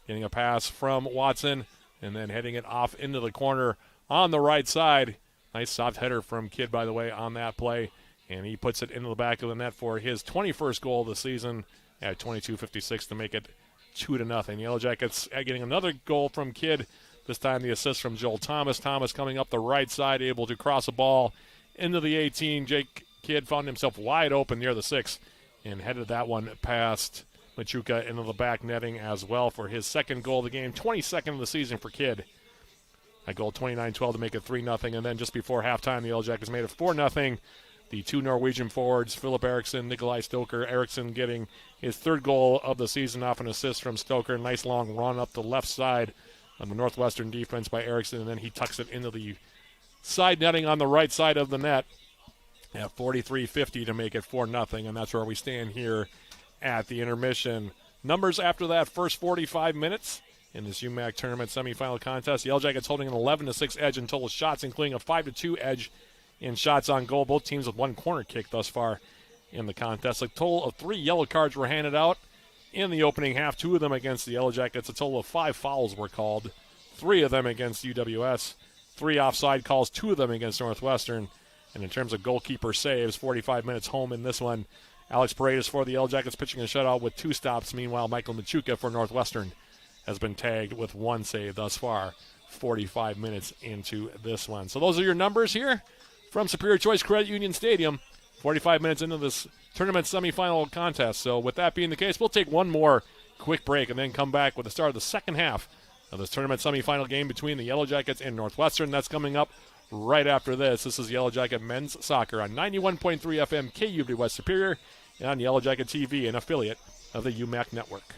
Getting a pass from Watson and then heading it off into the corner on the right side. Nice soft header from Kidd, by the way, on that play. And he puts it into the back of the net for his 21st goal of the season at 22:56 to make it 2-0. Yellow Jackets getting another goal from Kidd. This time the assist from Joel Thomas. Thomas coming up the right side, able to cross a ball into the 18. Jake Kidd found himself wide open near the 6 and headed that one past Machuca into the back netting as well for his second goal of the game, 22nd of the season for Kidd. That goal 29-12 to make it 3-0, and then just before halftime, the Yellow Jackets made it 4-0. The 2 Norwegian forwards, Philip Eriksson, Nikolai Stoker. Eriksson getting his 3rd goal of the season off an assist from Stoker. Nice long run up the left side on the Northwestern defense by Eriksson, and then he tucks it into the side netting on the right side of the net at 43:50 to make it 4-0, and that's where we stand here at the intermission. Numbers after that first 45 minutes in this UMAC tournament semifinal contest. Yellow Jackets holding an 11-6 edge in total shots, including a 5-2 edge in shots on goal. Both teams with 1 corner kick thus far in the contest. A total of 3 yellow cards were handed out in the opening half, 2 of them against the Yellow Jackets. A total of 5 fouls were called, 3 of them against UWS, 3 offside calls, 2 of them against Northwestern. And in terms of goalkeeper saves, 45 minutes home in this one. Alex Paredes for the Yellow Jackets pitching a shutout with 2 stops. Meanwhile, Michael Machuca for Northwestern has been tagged with 1 save thus far, 45 minutes into this one. So those are your numbers here from Superior Choice Credit Union Stadium, 45 minutes into this tournament semifinal contest. So with that being the case, we'll take one more quick break and then come back with the start of the second half of this tournament semifinal game between the Yellow Jackets and Northwestern. That's coming up right after this. This is Yellow Jacket Men's Soccer on 91.3 FM KUWS Superior and on Yellow Jacket TV, an affiliate of the UMAC Network.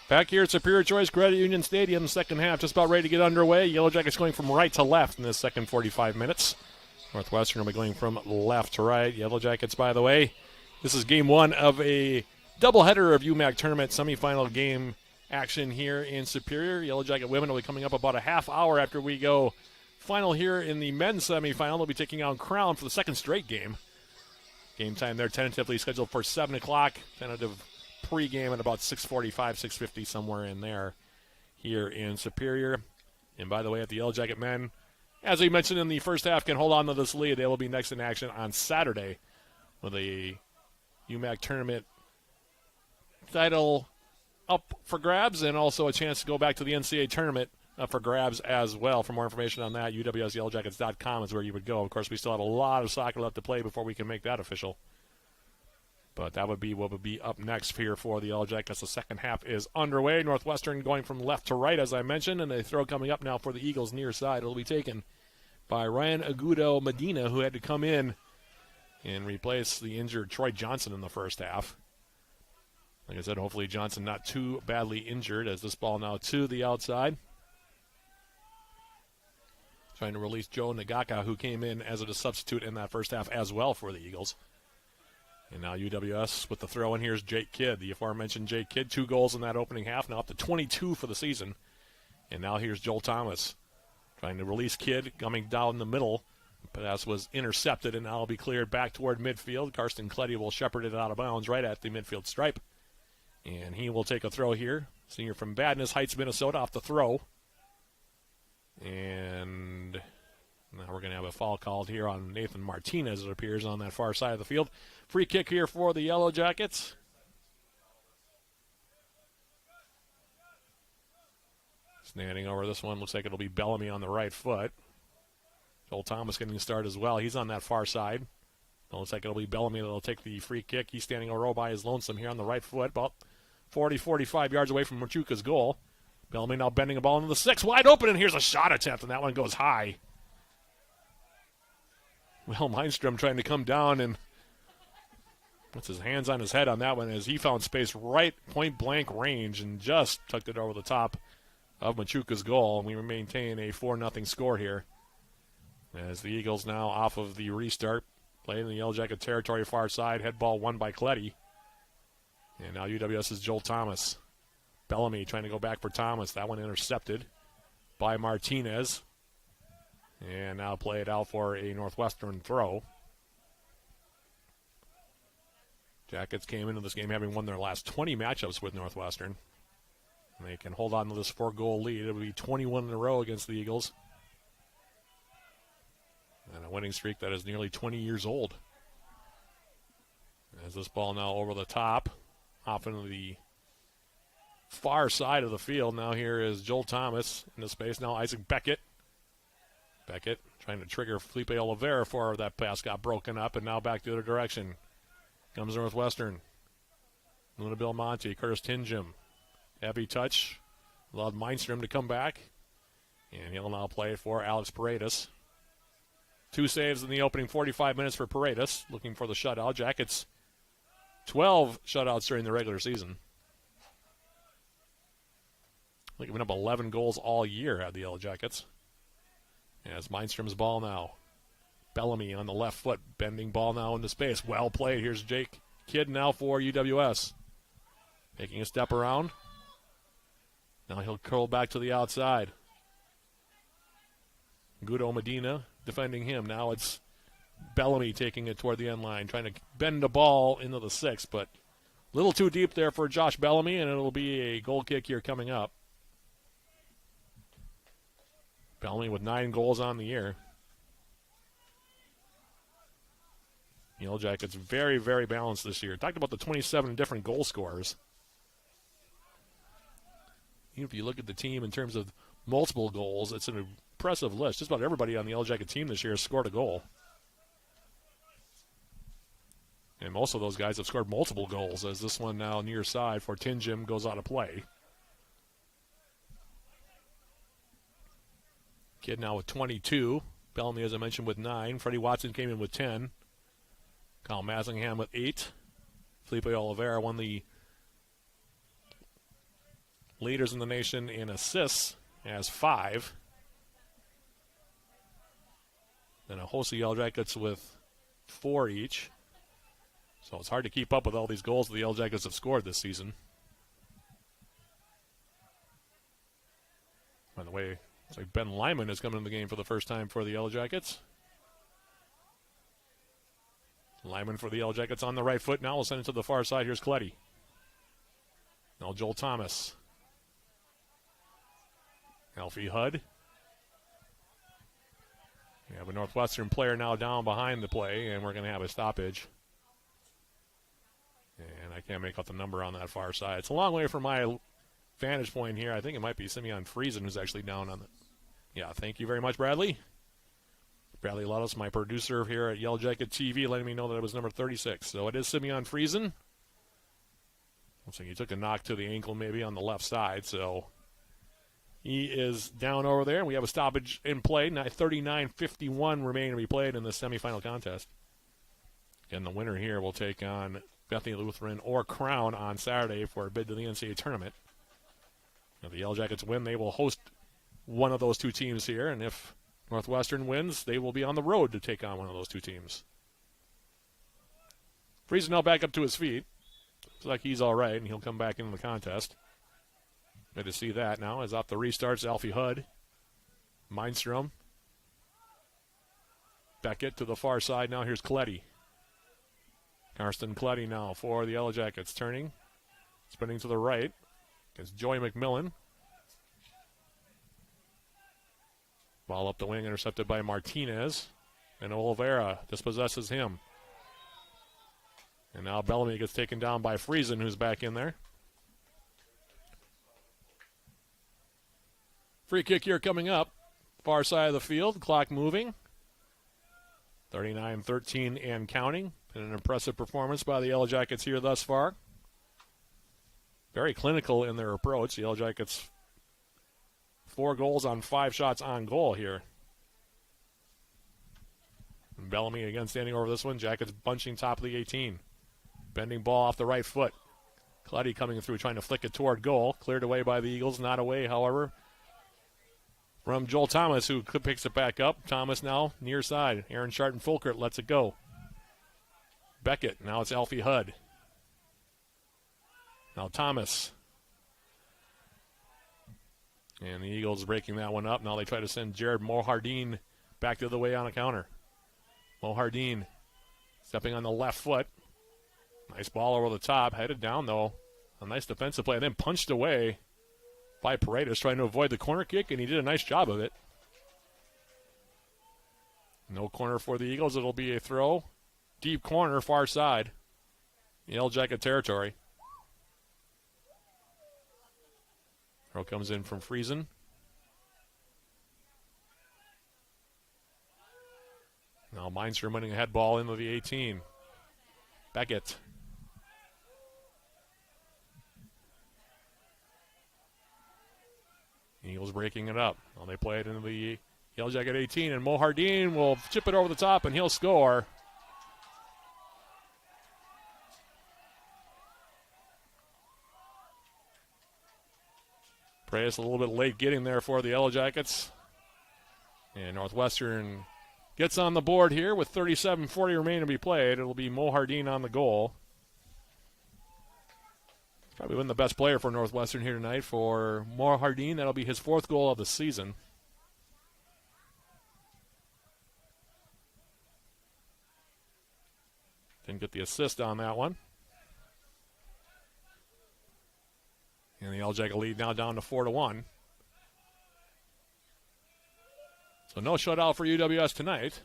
Back here at Superior Choice Credit Union Stadium, second half just about ready to get underway. Yellow Jackets going from right to left in this second 45 minutes. Northwestern will be going from left to right. Yellow Jackets, by the way, this is game one of a doubleheader of UMAC tournament semifinal game action here in Superior. Yellow Jacket women will be coming up about a half hour after we go final here in the men's semifinal. They'll be taking on Crown for the second straight game. Game time there tentatively scheduled for 7 o'clock. Tentative pregame at about 6:45, 6:50, somewhere in there here in Superior. And by the way, at the Yellow Jacket men, as we mentioned in the first half, can hold on to this lead. They will be next in action on Saturday with a UMAC tournament title up for grabs and also a chance to go back to the NCAA tournament up for grabs as well. For more information on that, uwsyellowjackets.com is where you would go. Of course, we still have a lot of soccer left to play before we can make that official. But that would be what would be up next here for the Yellow Jackets. The second half is underway. Northwestern going from left to right, as I mentioned, and a throw coming up now for the Eagles near side. It'll be taken by Ryan Agudo Medina, who had to come in and replace the injured Troy Johnson in the first half. Like I said, hopefully Johnson not too badly injured, as this ball now to the outside. Trying to release Joe Nagaka, who came in as a substitute in that first half as well for the Eagles. And now UWS with the throw in. Here's Jake Kidd, the aforementioned Jake Kidd. 2 goals in that opening half, now up to 22 for the season. And now here's Joel Thomas trying to release Kidd, coming down the middle. Pass was intercepted, and now will be cleared back toward midfield. Karsten Kletty will shepherd it out of bounds right at the midfield stripe. And he will take a throw here. Senior from Badness Heights, Minnesota, off the throw. And now we're going to have a foul called here on Nathan Martinez, it appears, on that far side of the field. Free kick here for the Yellow Jackets. Standing over this one, looks like it'll be Bellamy on the right foot. Joel Thomas getting a start as well. He's on that far side. It looks like it'll be Bellamy that'll take the free kick. He's standing a row by his lonesome here on the right foot, about 40, 45 yards away from Machuca's goal. Bellamy now bending a ball into the 6, wide open, and here's a shot attempt, and that one goes high. Well, Mindstrom trying to come down and puts his hands on his head on that one as he found space right point-blank range and just tucked it over the top of Machuca's goal, and we maintain a 4-0 score here. As the Eagles now off of the restart, playing in the Yellow Jacket territory far side, head ball won by Kletty. And now UWS's Joel Thomas. Bellamy trying to go back for Thomas. That one intercepted by Martinez. And now play it out for a Northwestern throw. Jackets came into this game having won their last 20 matchups with Northwestern. And they can hold on to this 4-goal lead. It will be 21 in a row against the Eagles. And a winning streak that is nearly 20 years old. As this ball now over the top, off into the far side of the field. Now here is Joel Thomas in the space. Now Isaac Beckett. Beckett trying to trigger Felipe Oliveira for that pass got broken up, and now back the other direction. Comes Northwestern. Luna Belmonte, Curtis Tingham. Heavy touch. Allowed Mindstrom to come back. And he'll now play for Alex Paredes. 2 saves in the opening 45 minutes for Paredes, looking for the shutout. Jackets 12 shutouts during the regular season. They've given up 11 goals all year at the Yellow Jackets. As Mindstrom's ball now. Bellamy on the left foot, bending ball now into space. Well played. Here's Jake Kidd now for UWS. Making a step around. Now he'll curl back to the outside. Guido Medina defending him. Now it's Bellamy taking it toward the end line, trying to bend the ball into the 6, but a little too deep there for Josh Bellamy, and it'll be a goal kick here coming up. Bellamy with 9 goals on the year. Yellow Jackets very, very balanced this year. Talked about the 27 different goal scorers. Even if you look at the team in terms of multiple goals, it's an impressive list. Just about everybody on the Yellow Jacket team this year has scored a goal. And most of those guys have scored multiple goals, as this one now near side for Tingham goes out of play. Kidd now with 22. Bellamy, as I mentioned, with 9. Freddie Watson came in with 10. Kyle Massingham with 8. Felipe Oliveira won the leaders in the nation in assists, has 5. And a host of Yellow Jackets with 4 each. So it's hard to keep up with all these goals the Yellow Jackets have scored this season. By the way, it's like Ben Lyman is coming in the game for the first time for the Yellow Jackets. Lyman for the Yellow Jackets on the right foot. Now we'll send it to the far side. Here's Cletty. Now Joel Thomas. Alfie Hudd. We have a Northwestern player now down behind the play, and we're going to have a stoppage. And I can't make out the number on that far side. It's a long way from my vantage point here. I think it might be Simeon Friesen who's actually down on the... Yeah, thank you very much, Bradley. Bradley Luttis, my producer here at Yellow Jacket TV, letting me know that it was number 36. So it is Simeon Friesen. Looks like he took a knock to the ankle maybe on the left side, so he is down over there. We have a stoppage in play. 39:51 remaining to be played in the semifinal contest. And the winner here will take on Bethany Lutheran or Crown on Saturday for a bid to the NCAA tournament. If the Yellow Jackets win, they will host one of those two teams here, and if Northwestern wins, they will be on the road to take on one of those two teams. Friesen now back up to his feet. Looks like he's all right, and he'll come back into the contest. Good to see that now. As off the restarts, Alfie Hudd, Mindstrom, Beckett to the far side. Now here's Cletty. Karsten Cletty now for the Yellow Jackets. Turning, spinning to the right. It's Joey McMillan. Ball up the wing, intercepted by Martinez. And Oliveira dispossesses him. And now Bellamy gets taken down by Friesen, who's back in there. Free kick here coming up. Far side of the field, clock moving. 39-13 and counting. And an impressive performance by the Yellow Jackets here thus far. Very clinical in their approach. The Yellow Jackets 4 goals on 5 shots on goal here. And Bellamy again standing over this one. Jackets bunching top of the 18. Bending ball off the right foot. Cletty coming through, trying to flick it toward goal. Cleared away by the Eagles. Not away, however, from Joel Thomas, who picks it back up. Thomas now near side. Aaron Sharton-Fulkert lets it go. Beckett. Now it's Alfie Hudd. Now Thomas. And the Eagles breaking that one up. Now they try to send Jared Mohardine back the other way on a counter. Mohardine stepping on the left foot. Nice ball over the top. Headed down, though. A nice defensive play. And then punched away by Paredes, trying to avoid the corner kick, and he did a nice job of it. No corner for the Eagles. It'll be a throw. Deep corner, far side. Yellow Jacket territory. Throw comes in from Friesen. Now Mindstrom winning a head ball into the 18. Beckett. Eagles breaking it up. Well, they play it into the Yellow Jacket 18, and Mohardine will chip it over the top, and he'll score. Preyes a little bit late getting there for the Yellow Jackets. And Northwestern gets on the board here with 37:40 remaining to be played. It'll be Mohardine on the goal. Probably been the best player for Northwestern here tonight for Mohardine. That'll be his 4th goal of the season. Didn't get the assist on that one. And the Yellow Jacket lead now down to 4-1. So no shutout for UWS tonight.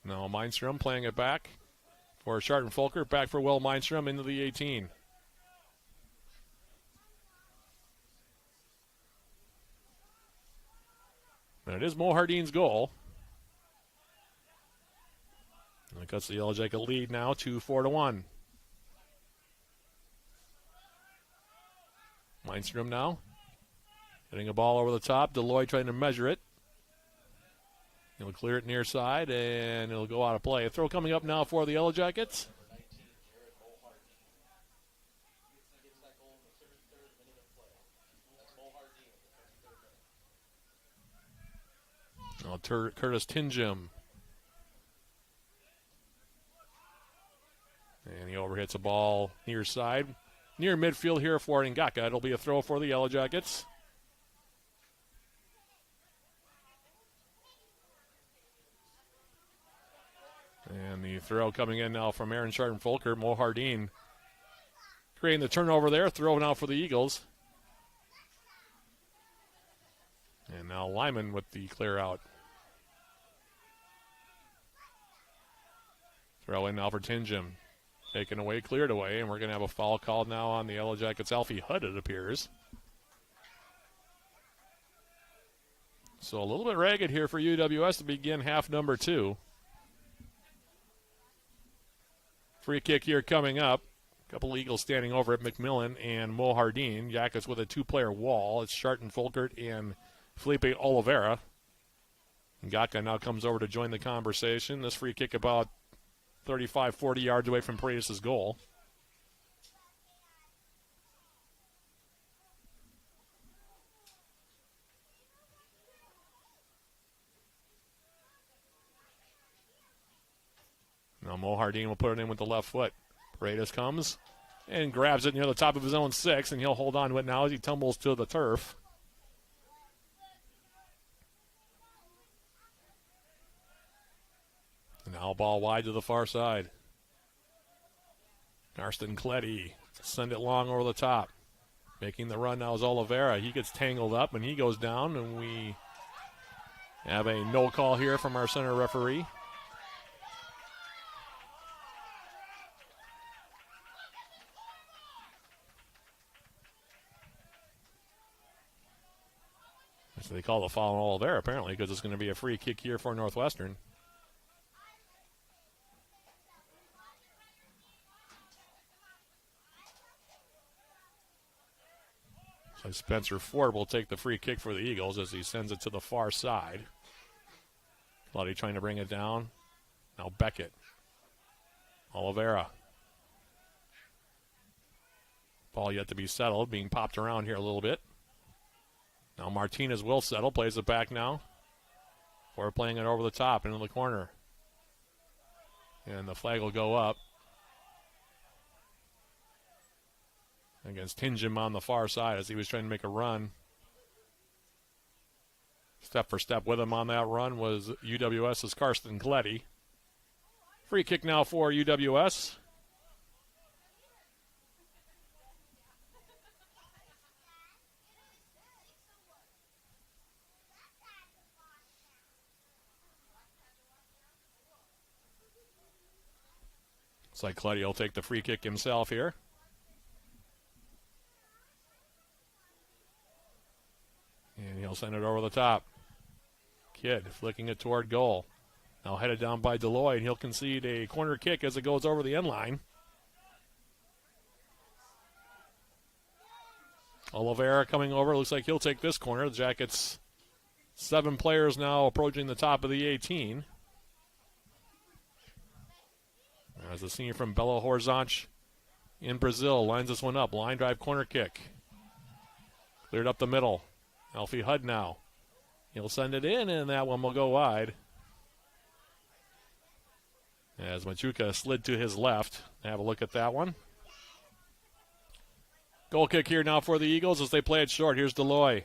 Now Mindstrom playing it back for Sharton-Fulkert. Back for Will Mindstrom into the 18. And it is Mohardine's goal. And it cuts the Yellow Jacket lead now to 4-1. Mindstrom now. Getting a ball over the top. Deloy trying to measure it. He'll clear it near side, and it'll go out of play. A throw coming up now for the Yellow Jackets. Now Curtis Tinjum. And he overhits a ball near side. Near midfield here for Ngaka. It'll be a throw for the Yellow Jackets. And the throw coming in now from Aaron Sharton-Folker. Mo Hardeen creating the turnover there. Throw now for the Eagles. And now Lyman with the clear out. Throw in now for Tinjum. Taken away, cleared away, and we're going to have a foul called now on the Yellow Jackets. Alfie Hudd, it appears. So a little bit ragged here for UWS to begin half number 2. Free kick here coming up. A couple Eagles standing over at McMillan and Mo Hardeen. Jackets with a 2-player wall. It's Sharton Folkert and Felipe Oliveira. Ngaka now comes over to join the conversation. This free kick about 35, 40 yards away from Paredes' goal. Now Mo Hardeen will put it in with the left foot. Paredes comes and grabs it near the top of his own 6, and he'll hold on to it now as he tumbles to the turf. Now ball wide to the far side. Karsten Kletty send it long over the top. Making the run now is Oliveira. He gets tangled up and he goes down, and we have a no call here from our center referee. So they call the foul on Oliveira apparently because it's going to be a free kick here for Northwestern. So Spencer Ford will take the free kick for the Eagles as he sends it to the far side. Claudia trying to bring it down. Now Beckett. Oliveira. Ball yet to be settled, being popped around here a little bit. Now Martinez will settle, plays it back now. Ford playing it over the top into the corner. And the flag will go up against Tinjum on the far side as he was trying to make a run. Step for step with him on that run was UWS's Karsten Kletty. Free kick now for UWS. Looks like Kletty will take the free kick himself here. And he'll send it over the top. Kidd flicking it toward goal. Now headed down by Deloy, and he'll concede a corner kick as it goes over the end line. Oliveira coming over. Looks like he'll take this corner. The Jackets, 7 players now approaching the top of the 18. As the senior from Belo Horizonte in Brazil lines this one up. Line drive corner kick. Cleared up the middle. Alfie Hudd now. He'll send it in, and that one will go wide. As Machuca slid to his left. Have a look at that one. Goal kick here now for the Eagles as they play it short. Here's Deloy.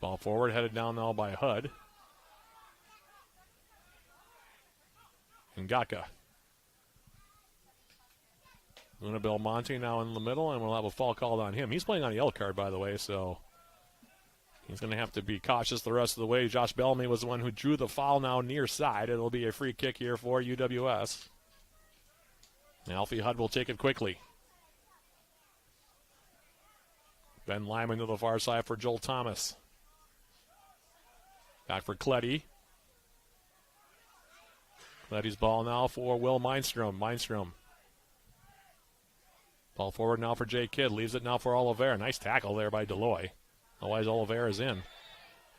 Ball forward, headed down now by Hudd. Ngaka. Luna Belmonte now in the middle, and we'll have a foul called on him. He's playing on a yellow card, by the way, so he's going to have to be cautious the rest of the way. Josh Bellamy was the one who drew the foul now near side. It'll be a free kick here for UWS. And Alfie Hudd will take it quickly. Ben Lyman to the far side for Joel Thomas. Back for Kletty. Kletty's ball now for Will Mindstrom. Mindstrom. Ball forward now for Jay Kidd. Leaves it now for Oliveira. Nice tackle there by Deloy. Otherwise, Oliveira's in.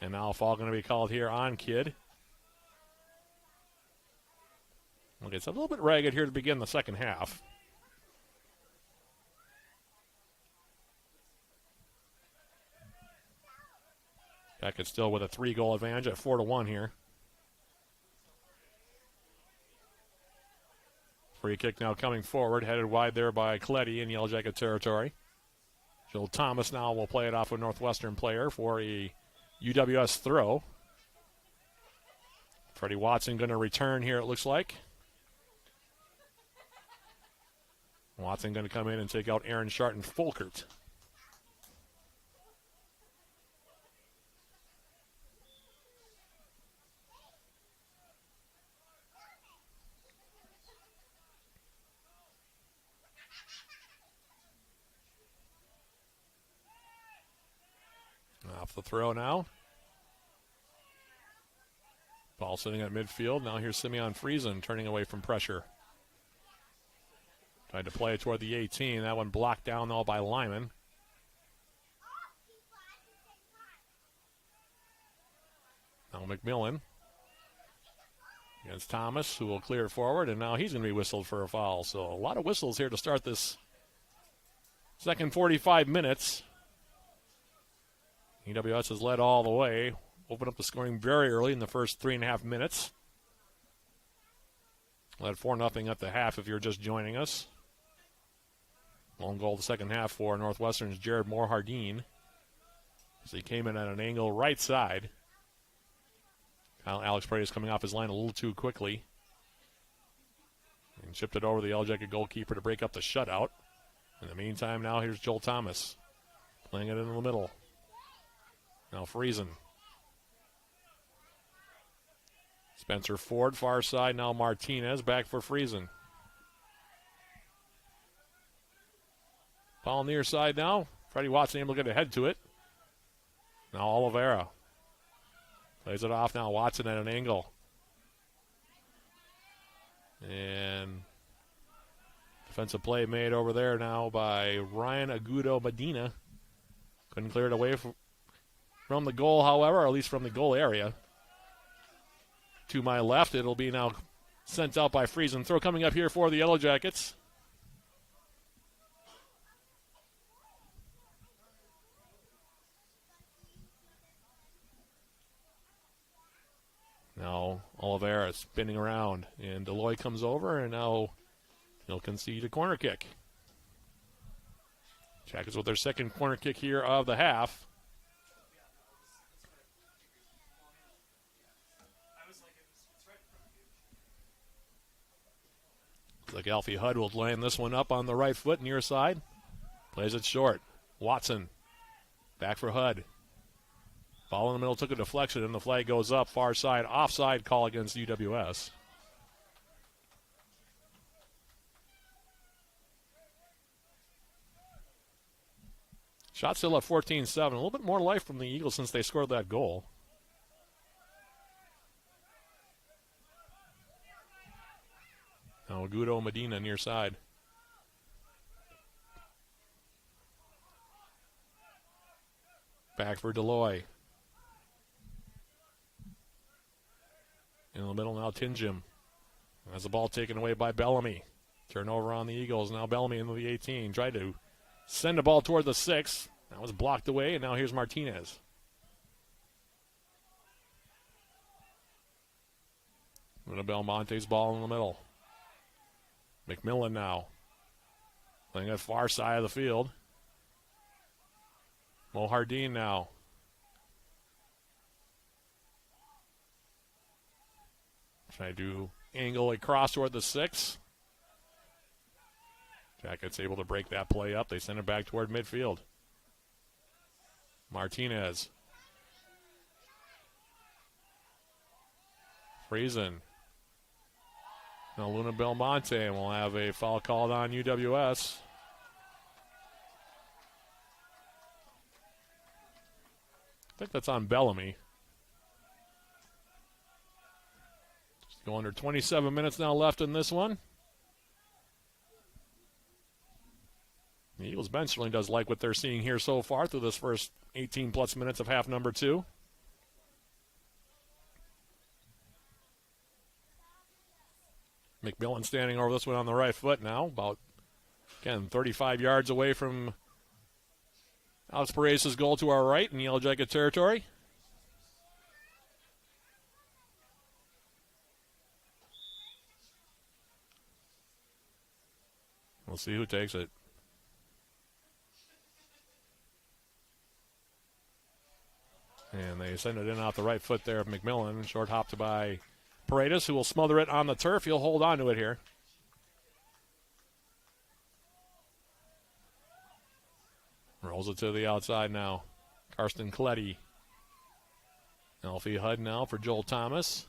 And now a foul going to be called here on Kidd. Okay, it's a little bit ragged here to begin the second half. Jackets still with a 3-goal advantage at 4-1 here. Free kick now coming forward, headed wide there by Coletti in Yellow Jacket territory. Joel Thomas now will play it off a Northwestern player for a UWS throw. Freddie Watson going to return here, it looks like. Watson going to come in and take out Aaron Sharton Folkert. Off the throw now. Ball sitting at midfield. Now here's Simeon Friesen turning away from pressure. Tried to play it toward the 18. That one blocked down though by Lyman. Now McMillan against Thomas, who will clear it forward, and now he's going to be whistled for a foul. So a lot of whistles here to start this second 45 minutes. UWS has led all the way. Opened up the scoring very early in the first 3.5 minutes. Led 4-0 at the half if you're just joining us. Lone goal the second half for Northwestern's Jared Moore-Hardeen, as he came in at an angle right side. Alex Paredes coming off his line a little too quickly. And chipped it over the Yellow Jacket goalkeeper to break up the shutout. In the meantime, now here's Joel Thomas playing it in the middle. Now Friesen. Spencer Ford, far side. Now Martinez back for Friesen. Ball near side now. Freddie Watson able to get ahead to it. Now Oliveira. Plays it off now. Watson at an angle. And defensive play made over there now by Ryan Agudo Medina. Couldn't clear it away from the goal, however, or at least from the goal area. To my left, it'll be now sent out by Friesen. Throw coming up here for the Yellow Jackets. Now Oliveira spinning around, and Deloy comes over, and now he'll concede a corner kick. Jackets with their second corner kick here of the half. Looks like Alfie Hudd will land this one up on the right foot, near side. Plays it short. Watson back for Hudd. Ball in the middle, took a deflection, and the flag goes up. Far side, offside call against UWS. Shot still at 14-7. A little bit more life from the Eagles since they scored that goal. Now Agudo Medina near side. Back for Deloy. In the middle now, Tinjum. Has the ball taken away by Bellamy. Turnover on the Eagles. Now Bellamy into the 18. Tried to send the ball toward the 6. That was blocked away, and now here's Martinez. Luna Belmonte's ball in the middle. McMillan now. Playing at far side of the field. Mohardine now. Trying to angle across toward the 6. Jackets able to break that play up. They send it back toward midfield. Martinez. Friesen. Now Luna Belmonte will have a foul called on UWS. I think that's on Bellamy. Just go under 27 minutes now left in this one. The Eagles bench certainly does like what they're seeing here so far through this first 18-plus minutes of half number 2. McMillan standing over this one on the right foot now, about, again, 35 yards away from Alex Paredes' goal to our right in Yellow Jacket territory. We'll see who takes it. And they send it in off the right foot there of McMillan. Short hopped by Paredes, who will smother it on the turf. He'll hold on to it here. Rolls it to the outside now. Karsten Coletti. Alfie Hudd now for Joel Thomas.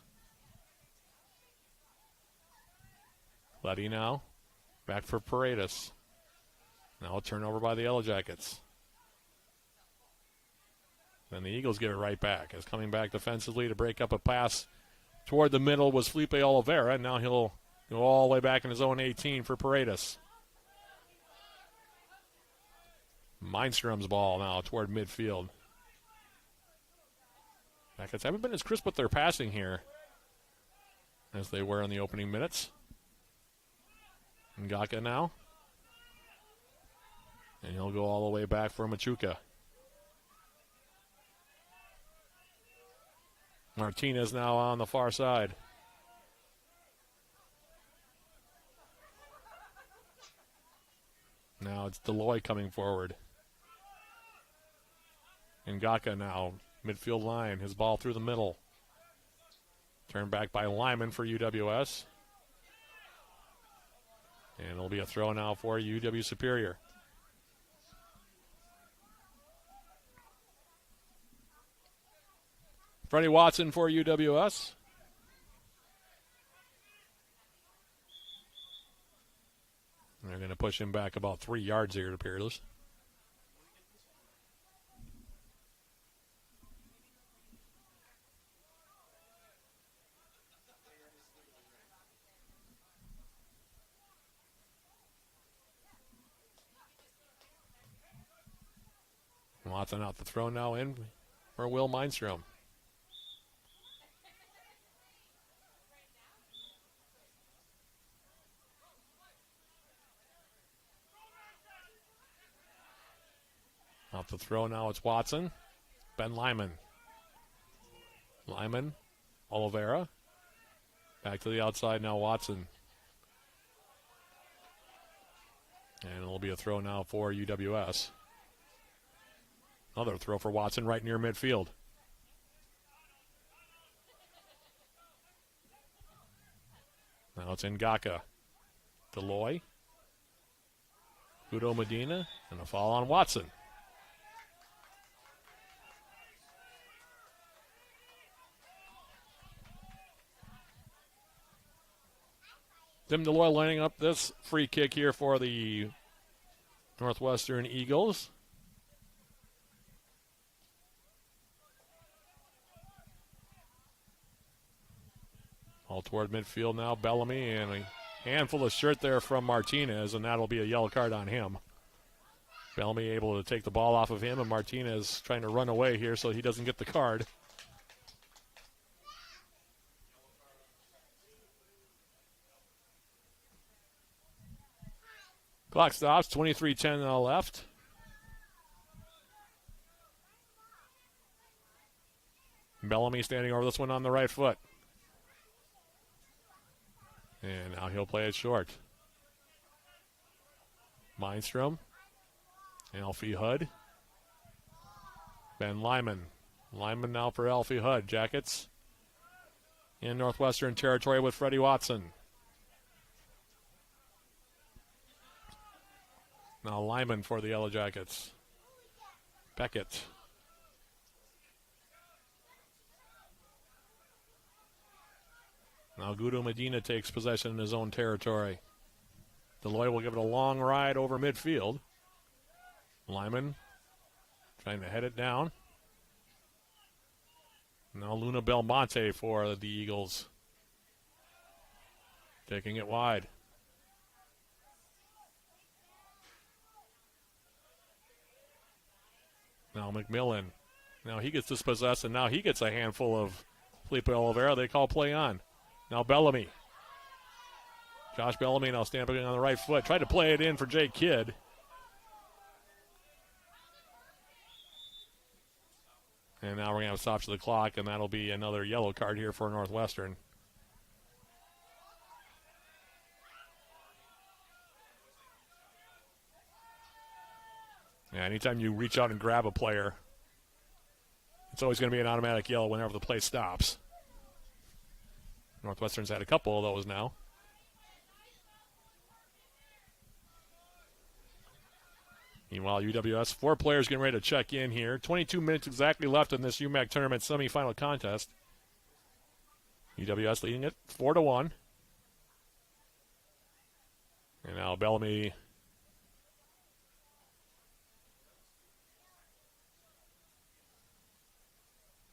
Coletti now. Back for Paredes. Now a turnover by the Yellow Jackets. Then the Eagles give it right back. As coming back defensively to break up a pass toward the middle was Felipe Oliveira. And now he'll go all the way back in his own 18 for Paredes. Mindstrom's ball now toward midfield. Jackets haven't been as crisp with their passing here as they were in the opening minutes. Ngaka now. And he'll go all the way back for Machuca. Martinez now on the far side. Now it's Deloy coming forward. Ngaka now, midfield line, his ball through the middle. Turned back by Lyman for UWS. And it'll be a throw now for UW Superior. Freddie Watson for UWS. They're going to push him back about 3 yards here, it appears. Watson out the throw now in for Will Mindstrom. Off the throw now, it's Watson. Ben Lyman. Lyman, Oliveira. Back to the outside now, Watson. And it'll be a throw now for UWS. Another throw for Watson right near midfield. Now it's Ngaka. Deloy. Udo Medina. And a foul on Watson. Tim Deloy lining up this free kick here for the Northwestern Eagles. All toward midfield now, Bellamy, and a handful of shirt there from Martinez, and that'll be a yellow card on him. Bellamy able to take the ball off of him, and Martinez trying to run away here so he doesn't get the card. Clock stops, 23:10 now left. Bellamy standing over this one on the right foot. And now he'll play it short. Mindstrom. Alfie Hudd. Ben Lyman. Lyman now for Alfie Hudd. Jackets in Northwestern territory with Freddie Watson. Now Lyman for the Yellow Jackets. Beckett. Now Guido Medina takes possession in his own territory. Deloy will give it a long ride over midfield. Lyman trying to head it down. Now Luna Belmonte for the Eagles. Taking it wide. Now McMillan. Now he gets dispossessed, and now he gets a handful of Felipe Oliveira. They call play on. Now Bellamy. Josh Bellamy now stamping on the right foot. Tried to play it in for Jake Kidd. And now we're going to have a stop to the clock, and that'll be another yellow card here for Northwestern. Yeah, anytime you reach out and grab a player, it's always going to be an automatic yellow whenever the play stops. Northwestern's had a couple of those now. Meanwhile, UWS, 4 players getting ready to check in here. 22 minutes exactly left in this UMAC tournament semifinal contest. UWS leading it 4-1. And now Bellamy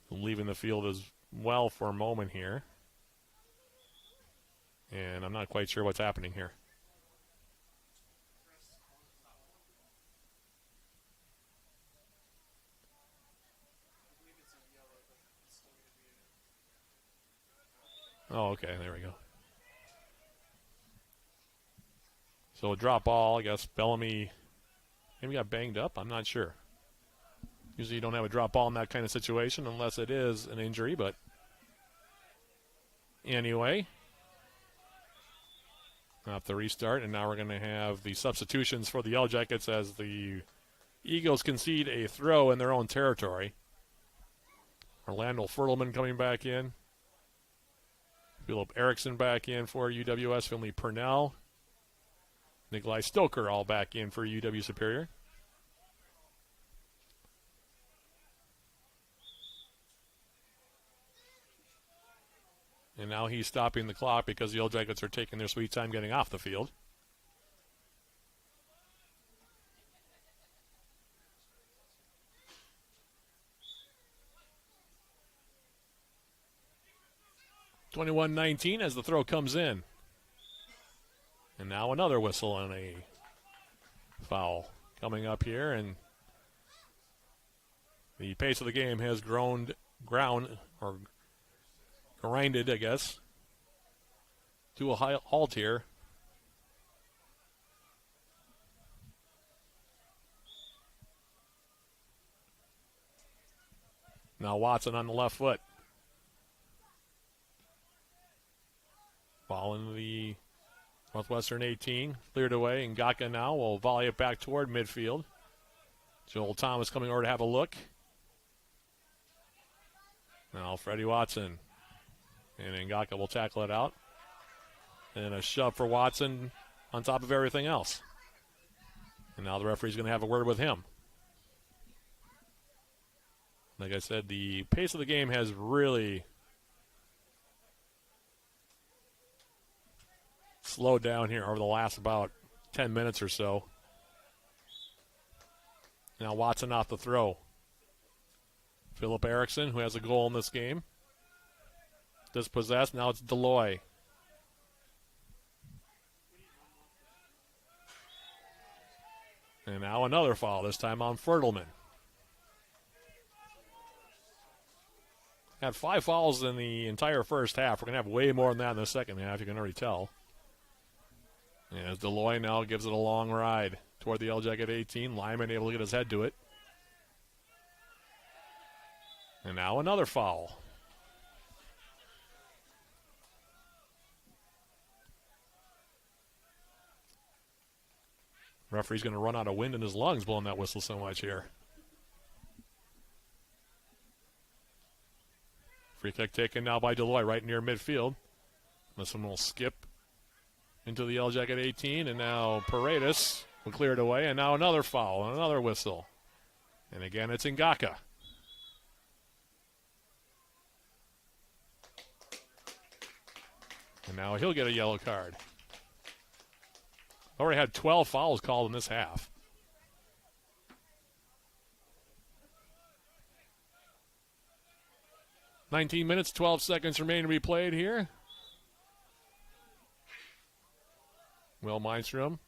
leaving the field as well for a moment here. And I'm not quite sure what's happening here. Oh, okay, there we go. So a drop ball, I guess Bellamy maybe got banged up, I'm not sure. Usually you don't have a drop ball in that kind of situation unless it is an injury, but anyway. Off the restart, and now we're going to have the substitutions for the Yellow Jackets as the Eagles concede a throw in their own territory. Orlando Fertelman coming back in. Philip Erickson back in for UWS. Finley Purnell. Nikolai Stoker all back in for UW Superior. And now he's stopping the clock because the Yellow Jackets are taking their sweet time getting off the field. (21-19) as the throw comes in. And now another whistle and a foul coming up here. And the pace of the game has grinded, I guess, to a halt here. Now Watson on the left foot. Ball in the Northwestern 18. Cleared away. Ngaka now will volley it back toward midfield. Joel Thomas coming over to have a look. Now Freddie Watson. And Ngaka will tackle it out. And a shove for Watson on top of everything else. And now the referee's going to have a word with him. Like I said, the pace of the game has really slowed down here over the last about 10 minutes or so. Now Watson off the throw. Philip Erickson, who has a goal in this game. Dispossessed. Now it's Deloy. And now another foul, this time on Fertelman. Had 5 fouls in the entire first half. We're going to have way more than that in the second half, you can already tell. As Deloy now gives it a long ride toward the Yellow Jacket 18. Lyman able to get his head to it. And now another foul. Referee's going to run out of wind in his lungs blowing that whistle so much here. Free kick taken now by Deloy right near midfield. This one will skip into the Yellow Jacket 18, and now Paredes will clear it away, and now another foul and another whistle. And again, it's Ngaka. And now he'll get a yellow card. Already had 12 fouls called in this half. (19 minutes, 12 seconds remain to be played here. Will Mindstrom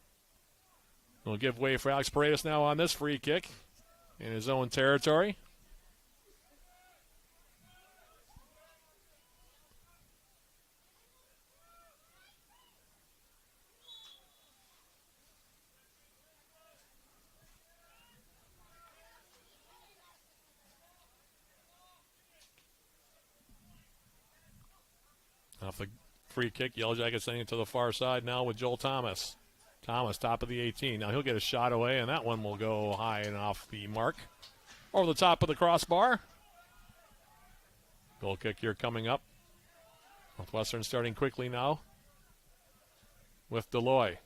will give way for Alex Paredes now on this free kick in his own territory. Off the free kick, Yellow Jackets sending it to the far side now with Joel Thomas. Thomas, top of the 18. Now he'll get a shot away, and that one will go high and off the mark. Over the top of the crossbar. Goal kick here coming up. Northwestern starting quickly now with Deloy.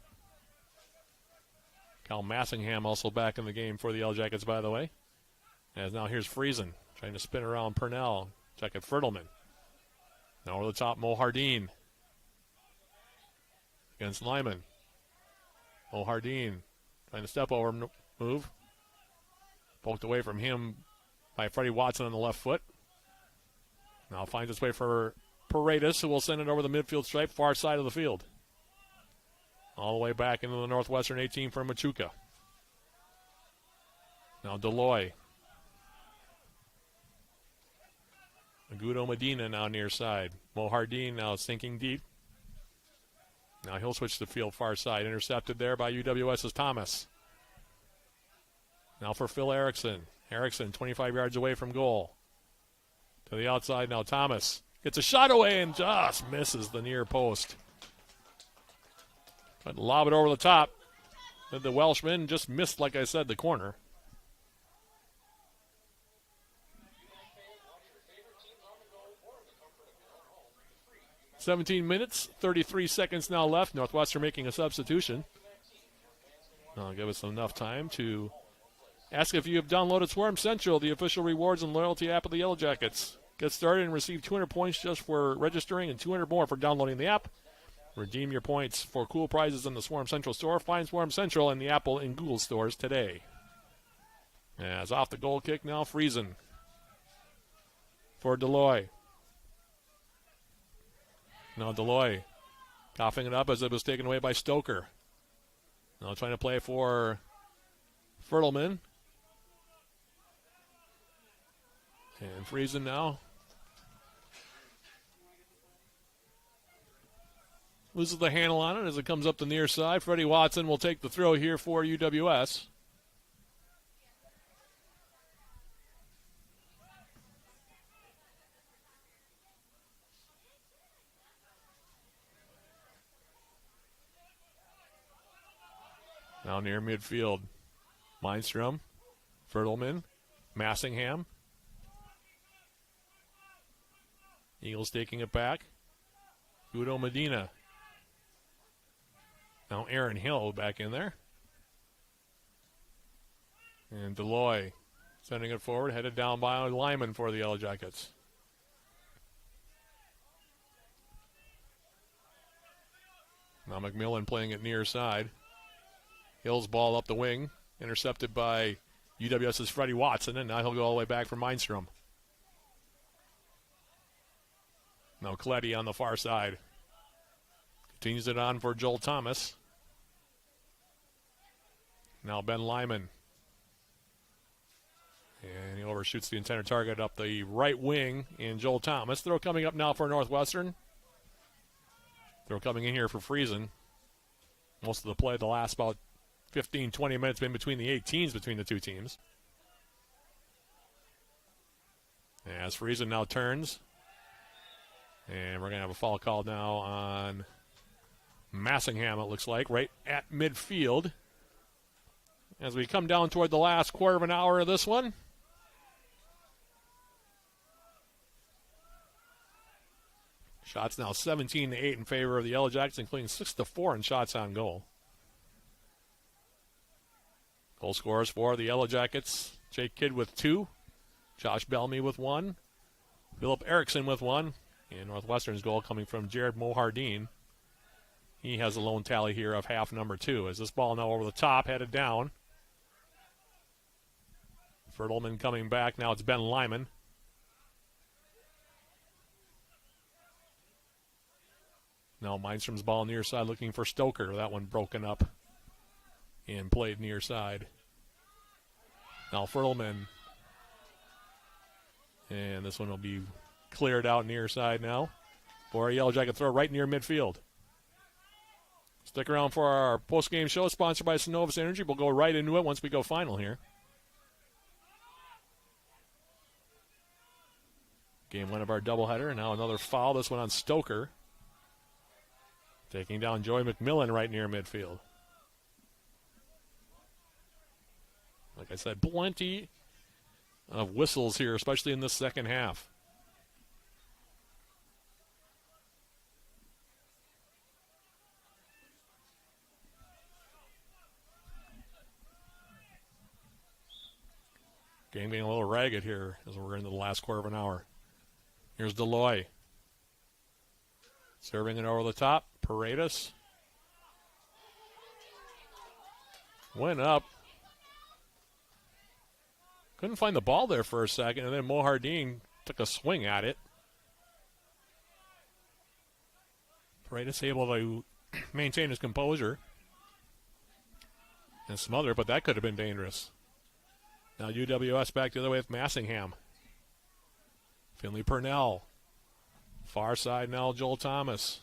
Cal Massingham also back in the game for the Yellow Jackets, by the way. As now here's Friesen trying to spin around Purnell. Check at Fertelman. Now over the top, Mo Hardeen against Lyman. Mo Hardeen trying to step over move. Poked away from him by Freddie Watson on the left foot. Now finds its way for Paredes, who will send it over the midfield stripe, far side of the field. All the way back into the Northwestern 18 for Machuca. Now Deloy. Agudo Medina now near side. Mo Hardeen now sinking deep. Now he'll switch the field far side. Intercepted there by UWS's Thomas. Now for Phil Erickson. Erickson 25 yards away from goal. To the outside now Thomas. Gets a shot away and just misses the near post. Tried to lob it over the top. The Welshman just missed, like I said, the corner. "17 minutes, 33 seconds now left. Northwestern making a substitution. I'll give us enough time to ask if you have downloaded Swarm Central, the official rewards and loyalty app of the Yellow Jackets. Get started and receive 200 points just for registering and 200 more for downloading the app. Redeem your points for cool prizes in the Swarm Central store. Find Swarm Central in the Apple and Google stores today." As off the goal kick now, Friesen for Deloy. Now Deloy coughing it up as it was taken away by Stoker. Now trying to play for Fertelman. And Friesen now loses the handle on it as it comes up the near side. Freddie Watson will take the throw here for UWS. Now near midfield, Mindstrom, Fertelman, Massingham. Eagles taking it back. Udo Medina. Now Aaron Hill back in there. And Deloy sending it forward, headed down by Lyman for the Yellow Jackets. Now McMillan playing it near side. Hill's ball up the wing, intercepted by UWS's Freddie Watson, and now he'll go all the way back for Mindstrom. Now Coletti on the far side. Continues it on for Joel Thomas. Now Ben Lyman. And he overshoots the intended target up the right wing in Joel Thomas. Throw coming up now for Northwestern. Throw coming in here for Friesen. Most of the play the last about 15, 20 minutes been between the 18s between the two teams. As Friesen now turns. And we're going to have a foul called now on Massingham, it looks like, right at midfield. As we come down toward the last quarter of an hour of this one. Shots now 17-8 in favor of the Yellow Jackets, including 6-4 in shots on goal. Goal scorers for the Yellow Jackets: Jake Kidd with 2, Josh Bellamy with 1, Philip Erickson with 1, and Northwestern's goal coming from Jared Mohardine. He has a lone tally here of half number 2. As this ball now over the top, headed down. Fertelman coming back. Now it's Ben Lyman. Now Mindstrom's ball near side looking for Stoker. That one broken up and played near side. Now Fertelman. And this one will be cleared out near side now for a Yellow Jacket throw right near midfield. Stick around for our post-game show sponsored by Synovus Energy. We'll go right into it once we go final here. Game one of our doubleheader, and now another foul. This one on Stoker. Taking down Joey McMillan right near midfield. I said, plenty of whistles here, especially in this second half. Game getting a little ragged here as we're into the last quarter of an hour. Here's Deloy. Serving it over the top. Paredes. Went up. Couldn't find the ball there for a second, and then Mohardin took a swing at it. Paredes able to maintain his composure and smother, but that could have been dangerous. Now UWS back the other way with Massingham. Finley Purnell. Far side now, Joel Thomas.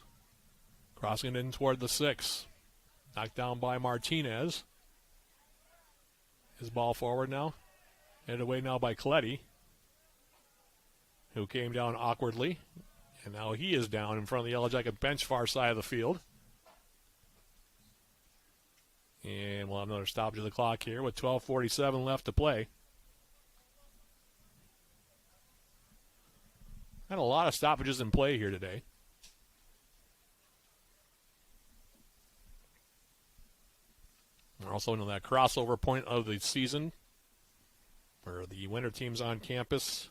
Crossing it in toward the 6. Knocked down by Martinez. His ball forward now. Headed away now by Coletti, who came down awkwardly. And now he is down in front of the Yellow Jacket bench, far side of the field. And we'll have another stoppage of the clock here with 12:47 left to play. Had a lot of stoppages in play here today. We're also into that crossover point of the season where the winter teams on campus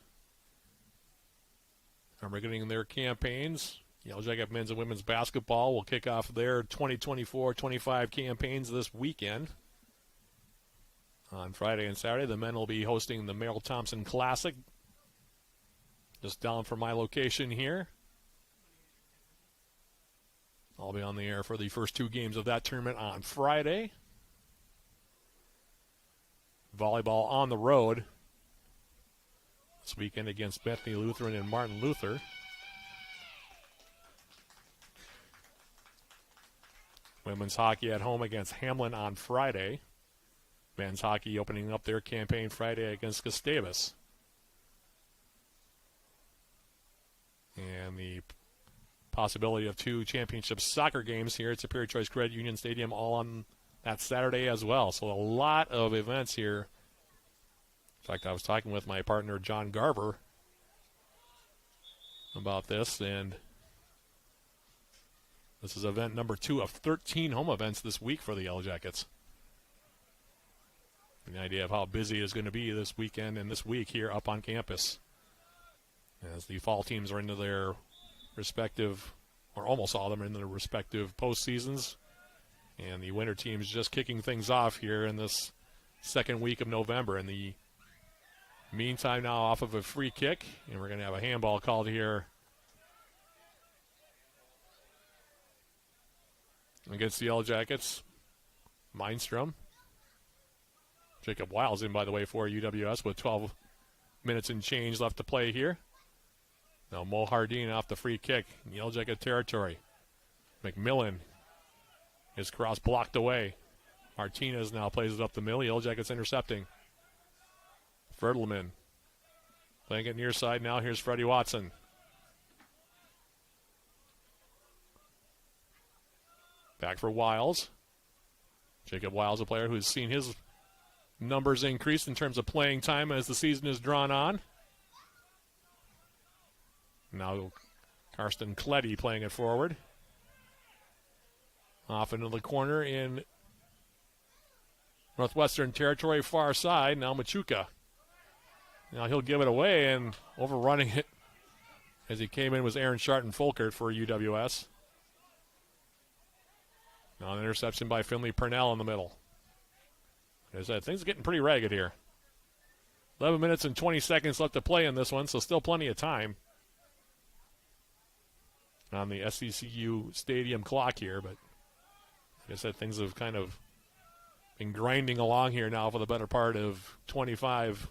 are beginning their campaigns. Yellow Jacket men's and women's basketball will kick off their 2024-25 campaigns this weekend. On Friday and Saturday, the men will be hosting the Merrill Thompson Classic, just down from my location here. I'll be on the air for the first 2 games of that tournament on Friday. Volleyball on the road this weekend against Bethany Lutheran and Martin Luther. Women's hockey at home against Hamlin on Friday. Men's hockey opening up their campaign Friday against Gustavus. And the possibility of 2 championship soccer games here at Superior Choice Credit Union Stadium all on that Saturday as well. So a lot of events here. In fact, I was talking with my partner John Garver about this, and this is event number 2 of 13 home events this week for the Yellow Jackets. An idea of how busy it is going to be this weekend and this week here up on campus, as the fall teams are into their respective, or almost all of them are in their respective postseasons, and the winter teams just kicking things off here in this second week of November. In the meantime, now off of a free kick, and we're going to have a handball called here against the Yellow Jackets. Mindstrom. Jacob Wiles in, by the way, for UWS with 12 minutes and change left to play here. Now Mohardin off the free kick in Yellow Jacket territory. McMillan, his cross blocked away. Martinez now plays it up the middle. Yellow Jackets intercepting. Ferdelman playing it near side now. Here's Freddie Watson. Back for Wiles. Jacob Wiles, a player who's seen his numbers increase in terms of playing time as the season is drawn on. Now Karsten Coletti playing it forward. Off into the corner in Northwestern territory, far side. Now Machuca. Now he'll give it away, and overrunning it as he came in was Aaron Sharton Folkert for UWS. Now an interception by Finley Purnell in the middle. As I said, things are getting pretty ragged here. 11 minutes and 20 seconds left to play in this one, so still plenty of time on the SCCU Stadium clock here. But like I said, things have kind of been grinding along here now for the better part of 25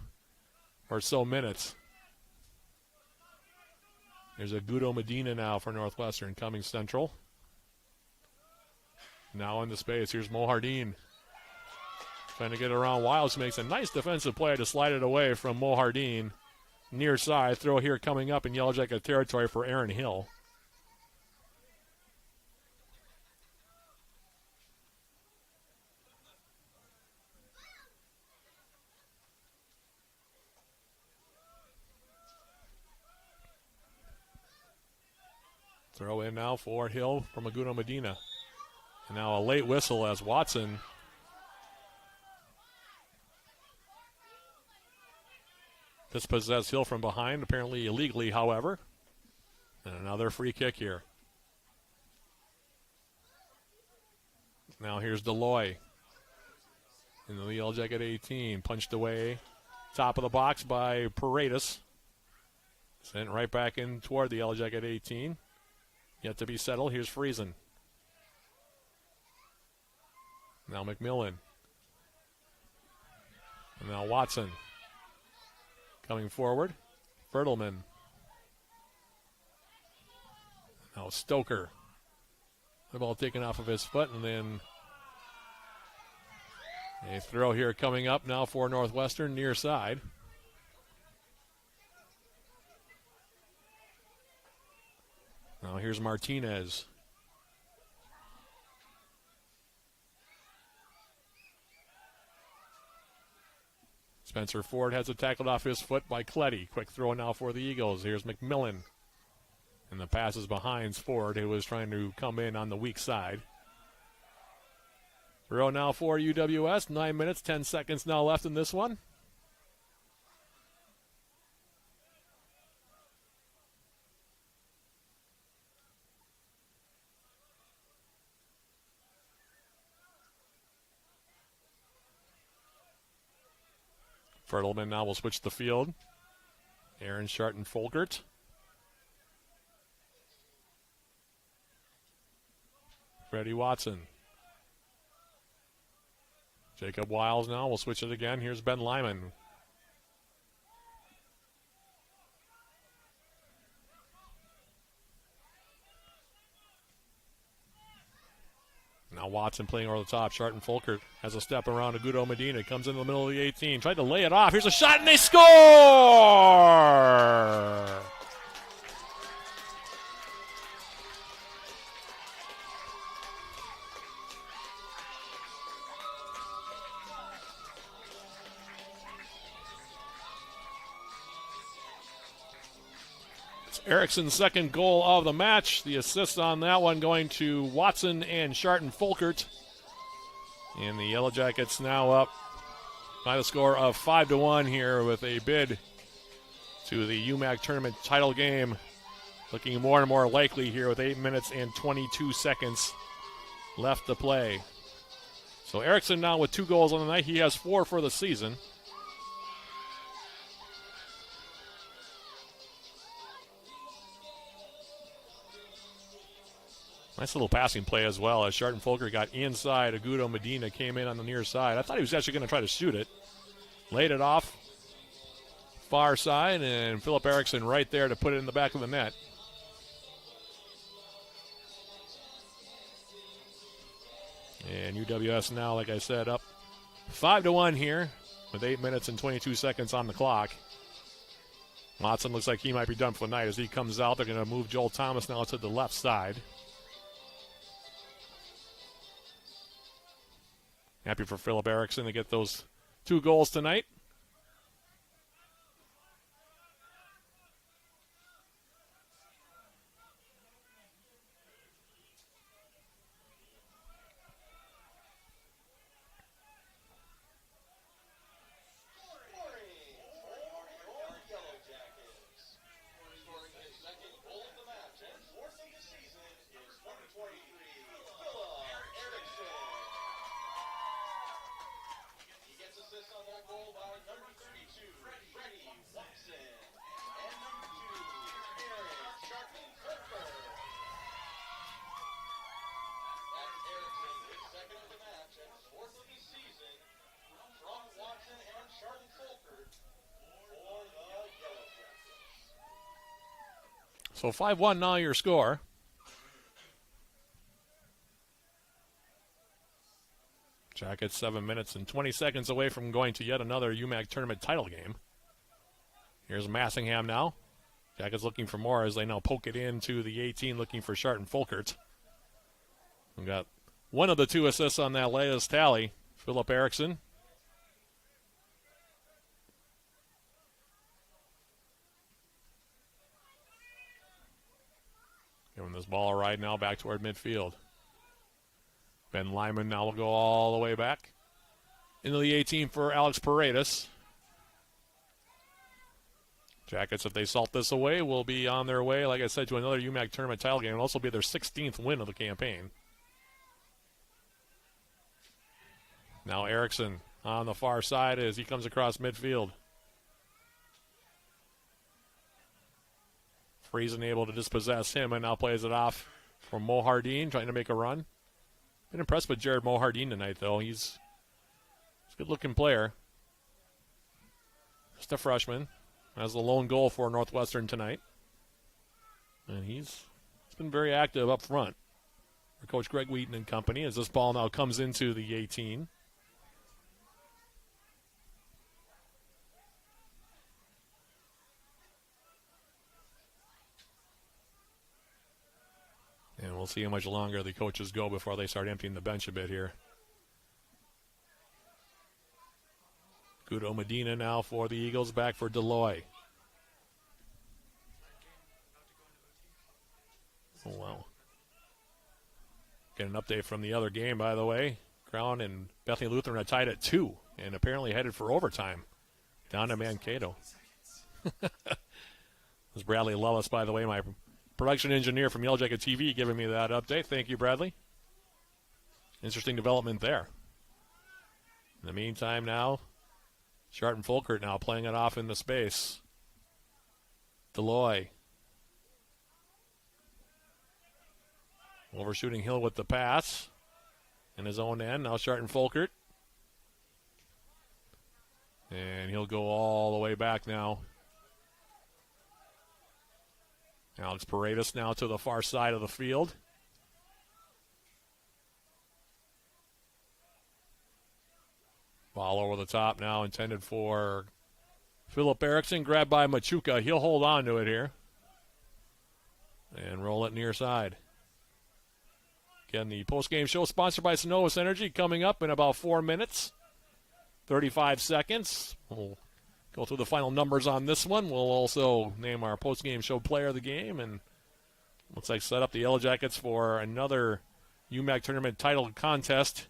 or so minutes. There's a Guido Medina now for Northwestern coming central. Now into space. Here's Mohardin. Trying to get around Wiles, makes a nice defensive play to slide it away from Mohardin. Near side. Throw here coming up in Yellow Jacket territory for Aaron Hill. Throw in now for Hill from Agudo Medina. And now a late whistle as Watson dispossessed Hill from behind, apparently illegally, however. And another free kick here. Now here's Deloy in the Yellow Jacket 18. Punched away. Top of the box by Paredes. Sent right back in toward the Yellow Jacket 18. Yet to be settled. Here's Friesen. Now McMillan. And now Watson. Coming forward. Bertelman. Now Stoker. The ball taken off of his foot, and then a throw here coming up now for Northwestern, near side. Now here's Martinez. Spencer Ford has it tackled off his foot by Cletty. Quick throw now for the Eagles. Here's McMillan. And the pass is behind Ford, who was trying to come in on the weak side. Throw now for UWS. 9 minutes, 10 seconds now left in this one. Fertelman now will switch the field. Aaron Sharton-Folkert. Freddie Watson. Jacob Wiles now will switch it again. Here's Ben Lyman. Now Watson playing over the top. Sharton-Folkert has a step around Agudo Medina. Comes into the middle of the 18. Tried to lay it off. Here's a shot and they score! Erickson's second goal of the match. The assist on that one going to Watson and Sharton-Folkert. And the Yellow Jackets now up by the score of 5-1 here with a bid to the UMAC tournament title game. Looking more and more likely here with 8 minutes and 22 seconds left to play. So Erickson now with 2 goals on the night. He has 4 for the season. Nice little passing play as well as Sharton-Folkert got inside. Agudo Medina came in on the near side. I thought he was actually going to try to shoot it. Laid it off. Far side, and Philip Erickson right there to put it in the back of the net. And UWS now, like I said, up 5-1 here with 8 minutes and 22 seconds on the clock. Watson looks like he might be done for the night as he comes out. They're going to move Joel Thomas now to the left side. Happy for Philip Erickson to get those 2 goals tonight. So 5-1 now your score. Jackets 7 minutes and 20 seconds away from going to yet another UMAC tournament title game. Here's Massingham now. Jackets looking for more as they now poke it into the 18, looking for Sharton-Folkert. We've got one of the 2 assists on that latest tally, Philip Erickson. Giving this ball a ride now back toward midfield. Ben Lyman now will go all the way back into the 18 for Alex Paredes. Jackets, if they salt this away, will be on their way, like I said, to another UMAC tournament title game. It'll also be their 16th win of the campaign. Now Erickson on the far side as he comes across midfield. Friesen able to dispossess him and now plays it off for Mohardine, trying to make a run. Been impressed with Jared Mohardine tonight, though. He's a good-looking player. Just a freshman. Has the lone goal for Northwestern tonight. And he's been very active up front for Coach Greg Wheaton and company as this ball now comes into the 18. And we'll see how much longer the coaches go before they start emptying the bench a bit here. Guido Medina now for the Eagles, back for Deloy. Oh, wow. Get an update from the other game, by the way. Crown and Bethany Lutheran are tied at 2 and apparently headed for overtime. Down to Mankato. This is Bradley Lellis, by the way, my production engineer from Yellow Jacket TV, giving me that update. Thank you, Bradley. Interesting development there. In the meantime now, Sharton Folkert now playing it off in the space. Deloy. Overshooting Hill with the pass. In his own end, now Sharton Folkert. And he'll go all the way back now. Alex Paredes now to the far side of the field. Ball over the top now, intended for Philip Erickson, grabbed by Machuca. He'll hold on to it here and roll it near side. Again, the postgame show sponsored by Synovus Energy coming up in about 4 minutes, 35 seconds. We'll go through the final numbers on this one. We'll also name our postgame show player of the game, and looks like set up the Yellow Jackets for another UMAC tournament title contest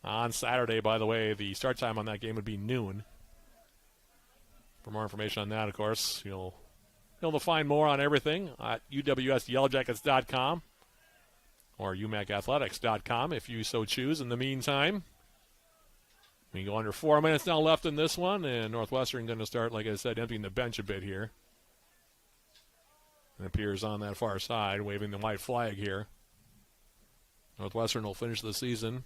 on Saturday. By the way, the start time on that game would be noon. For more information on that, of course, you'll be able to find more on everything at uwsyellowjackets.com or umacathletics.com if you so choose. In the meantime, we go under 4 minutes now left in this one, and Northwestern going to start, like I said, emptying the bench a bit here. It appears on that far side, waving the white flag here. Northwestern will finish the season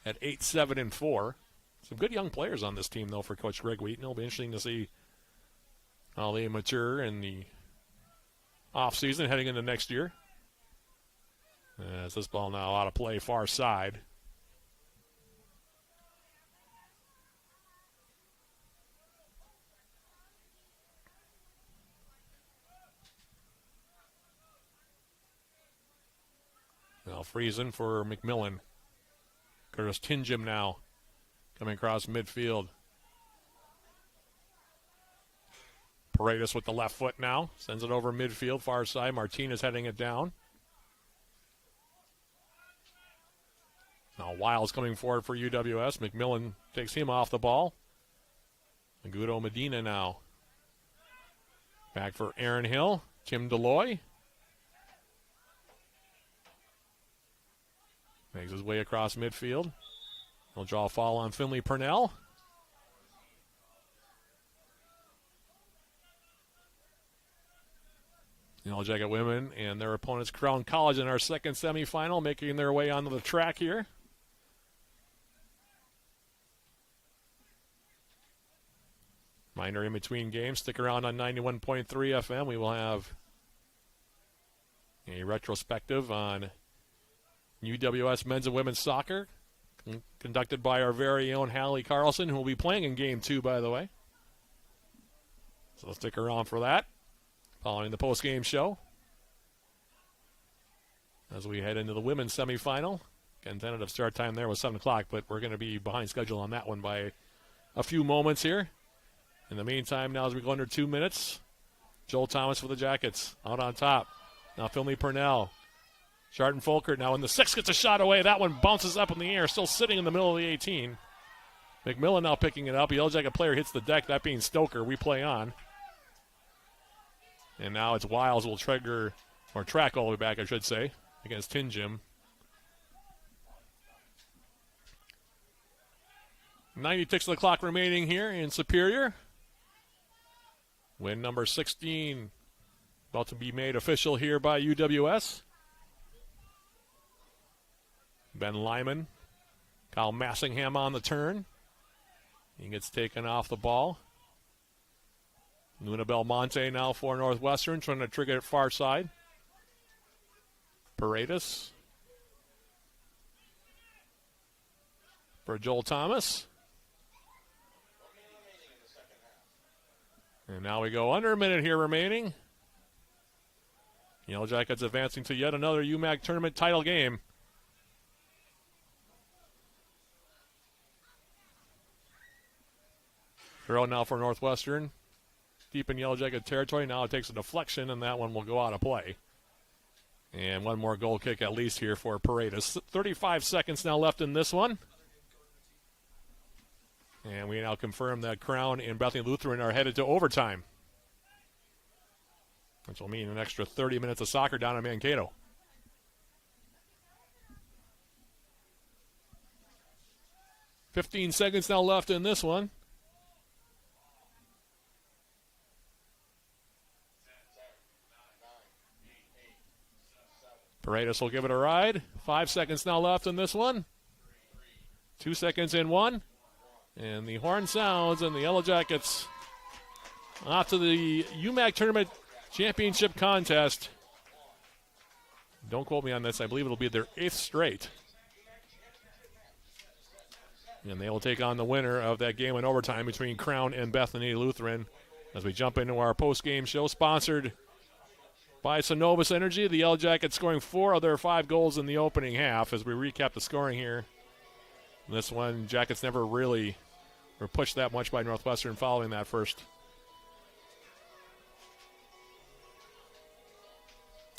at 8-7-4. Some good young players on this team, though, for Coach Greg Wheaton. It'll be interesting to see how they mature in the offseason heading into next year. As this ball now out of play far side. Now Friesen for McMillan. Curtis Tingham now coming across midfield. Paredes with the left foot now. Sends it over midfield, far side. Martinez heading it down. Now Wiles coming forward for UWS. McMillan takes him off the ball. Guido Medina now. Back for Aaron Hill. Tim Deloy. Makes his way across midfield. He'll draw a foul on Finley Purnell. Yellow Jacket women and their opponents, Crown College, in our second semifinal, making their way onto the track here. Reminder, in between games, stick around on 91.3 FM. We will have a retrospective on UWS men's and women's soccer, conducted by our very own Hallie Carlson, who will be playing in Game 2, by the way. So stick around for that, following the post-game show, as we head into the women's semifinal. Again, tentative start time there was 7 o'clock, but we're going to be behind schedule on that one by a few moments here. In the meantime, now as we go under 2 minutes, Joel Thomas for the Jackets out on top. Now Finley Purnell. Sharton Folkert now in the 6 gets a shot away. That one bounces up in the air, still sitting in the middle of the 18. McMillan now picking it up. The Yellow Jacket player hits the deck, that being Stoker. We play on. And now it's Wiles will trigger, or track all the way back, I should say, against Tin Jim. 90 ticks of the clock remaining here in Superior. Win number 16 about to be made official here by UWS. Ben Lyman, Kyle Massingham on the turn. He gets taken off the ball. Luna Belmonte now for Northwestern, trying to trigger it far side. Paredes for Joel Thomas. And now we go under a minute here remaining. Yellow Jackets advancing to yet another UMAC tournament title game. Throw now for Northwestern. Deep in Yellow Jacket territory. Now it takes a deflection, and that one will go out of play. And one more goal kick at least here for Paredes. 35 seconds now left in this one. And we now confirm that Crown and Bethany Lutheran are headed to overtime, which will mean an extra 30 minutes of soccer down in Mankato. $15 seconds now left in this one. Paredes will give it a ride. 5 seconds now left in this one. 2 seconds in one. And the horn sounds, and the Yellow Jackets off to the UMAC Tournament Championship Contest. Don't quote me on this. I believe it'll be their 8th straight. And they will take on the winner of that game in overtime between Crown and Bethany Lutheran. As we jump into our post-game show, sponsored by Synovus Energy. The Yellow Jackets scoring 4 of their 5 goals in the opening half. As we recap the scoring here. This one, Jackets never really were pushed that much by Northwestern following that first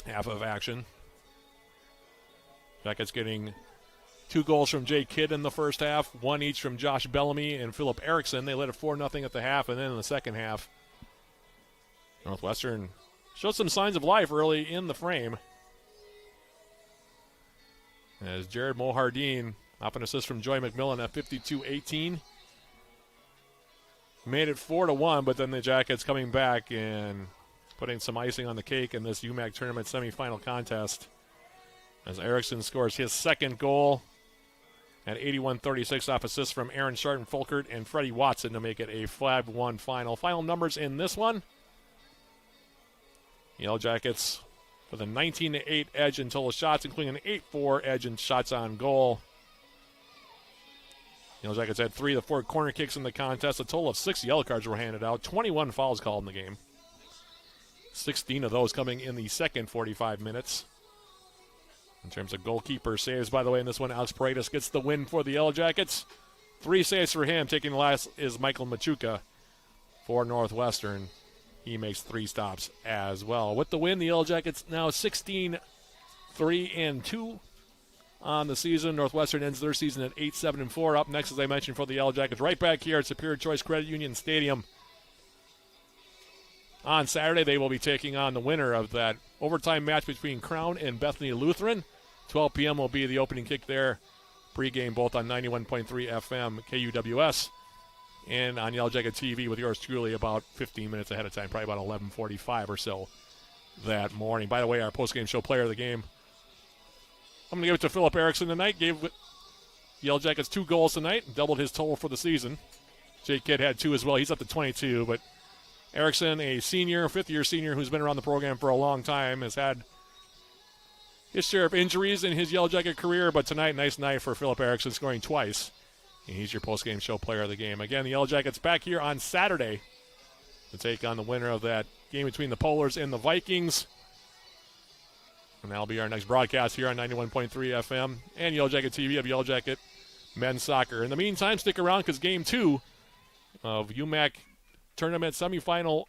half of action. Jackets getting 2 goals from Jay Kidd in the first half, 1 each from Josh Bellamy and Philip Erickson. They led it 4-0 at the half, and then in the second half, Northwestern showed some signs of life early in the frame. As Jared Mohardine, off an assist from Joy McMillan at 52-18. Made it 4-1, but then the Jackets coming back and putting some icing on the cake in this UMAC tournament semifinal contest. As Erickson scores his second goal at 81-36 off assist from Aaron Sharton Folkert and Freddie Watson to make it a 5-1 final. Final numbers in this one. Yellow Jackets with a 19-8 edge in total shots, including an 8-4 edge in shots on goal. Yellow Jackets had 3 of the 4 corner kicks in the contest. A total of 6 yellow cards were handed out. 21 fouls called in the game. 16 of those coming in the second 45 minutes. In terms of goalkeeper saves, by the way, in this one, Alex Paredes gets the win for the Yellow Jackets. 3 saves for him. Taking the last is Michael Machuca for Northwestern. He makes 3 stops as well. With the win, the Yellow Jackets now 16-3-2 on the season. Northwestern ends their season at 8-7-4. Up next, as I mentioned, for the Yellow Jackets, right back here at Superior Choice Credit Union Stadium. On Saturday, they will be taking on the winner of that overtime match between Crown and Bethany Lutheran. 12 p.m. will be the opening kick there. Pregame both on 91.3 FM KUWS and on Yellow Jacket TV with yours truly about 15 minutes ahead of time, probably about 11:45 or so that morning. By the way, our postgame show player of the game, I'm going to give it to Philip Erickson tonight. Gave Yellow Jackets 2 goals tonight, doubled his total for the season. Jake Kidd had 2 as well. He's up to 22, but Erickson, a senior, 5th-year senior who's been around the program for a long time, has had his share of injuries in his Yellow Jacket career, but tonight, nice night for Philip Erickson, scoring twice. And he's your postgame show player of the game. Again, the Yellow Jackets back here on Saturday to take on the winner of that game between the Polars and the Vikings. And that'll be our next broadcast here on 91.3 FM and Yellow Jacket TV of Yellow Jacket Men's Soccer. In the meantime, stick around because Game 2 of UMAC Tournament Semifinal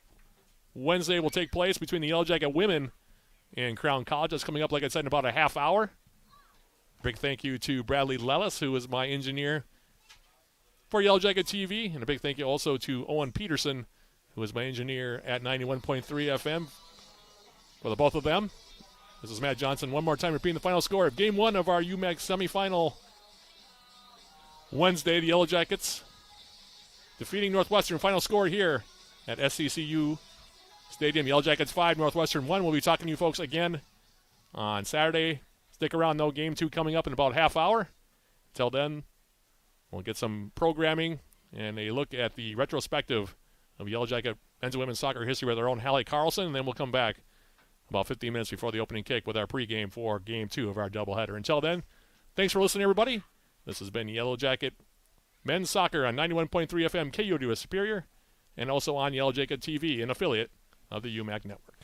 Wednesday will take place between the Yellow Jacket women and Crown College. That's coming up, like I said, in about a half hour. Big thank you to Bradley Lellis, who is my engineer for Yellow Jacket TV, and a big thank you also to Owen Peterson, who is my engineer at 91.3 FM. For the both of them, this is Matt Johnson. One more time repeating the final score of Game 1 of our UMAC semifinal Wednesday. The Yellow Jackets defeating Northwestern. Final score here at SCCU Stadium. Yellow Jackets 5, Northwestern 1. We'll be talking to you folks again on Saturday. Stick around, though. Game 2 coming up in about half hour. Until then, we'll get some programming and a look at the retrospective of Yellow Jacket men's and women's soccer history with our own Hallie Carlson, and then we'll come back about 15 minutes before the opening kick with our pregame for Game 2 of our doubleheader. Until then, thanks for listening, everybody. This has been Yellow Jacket Men's Soccer on 91.3 FM KUWS Superior, and also on Yellow Jacket TV, an affiliate of the UMAC Network.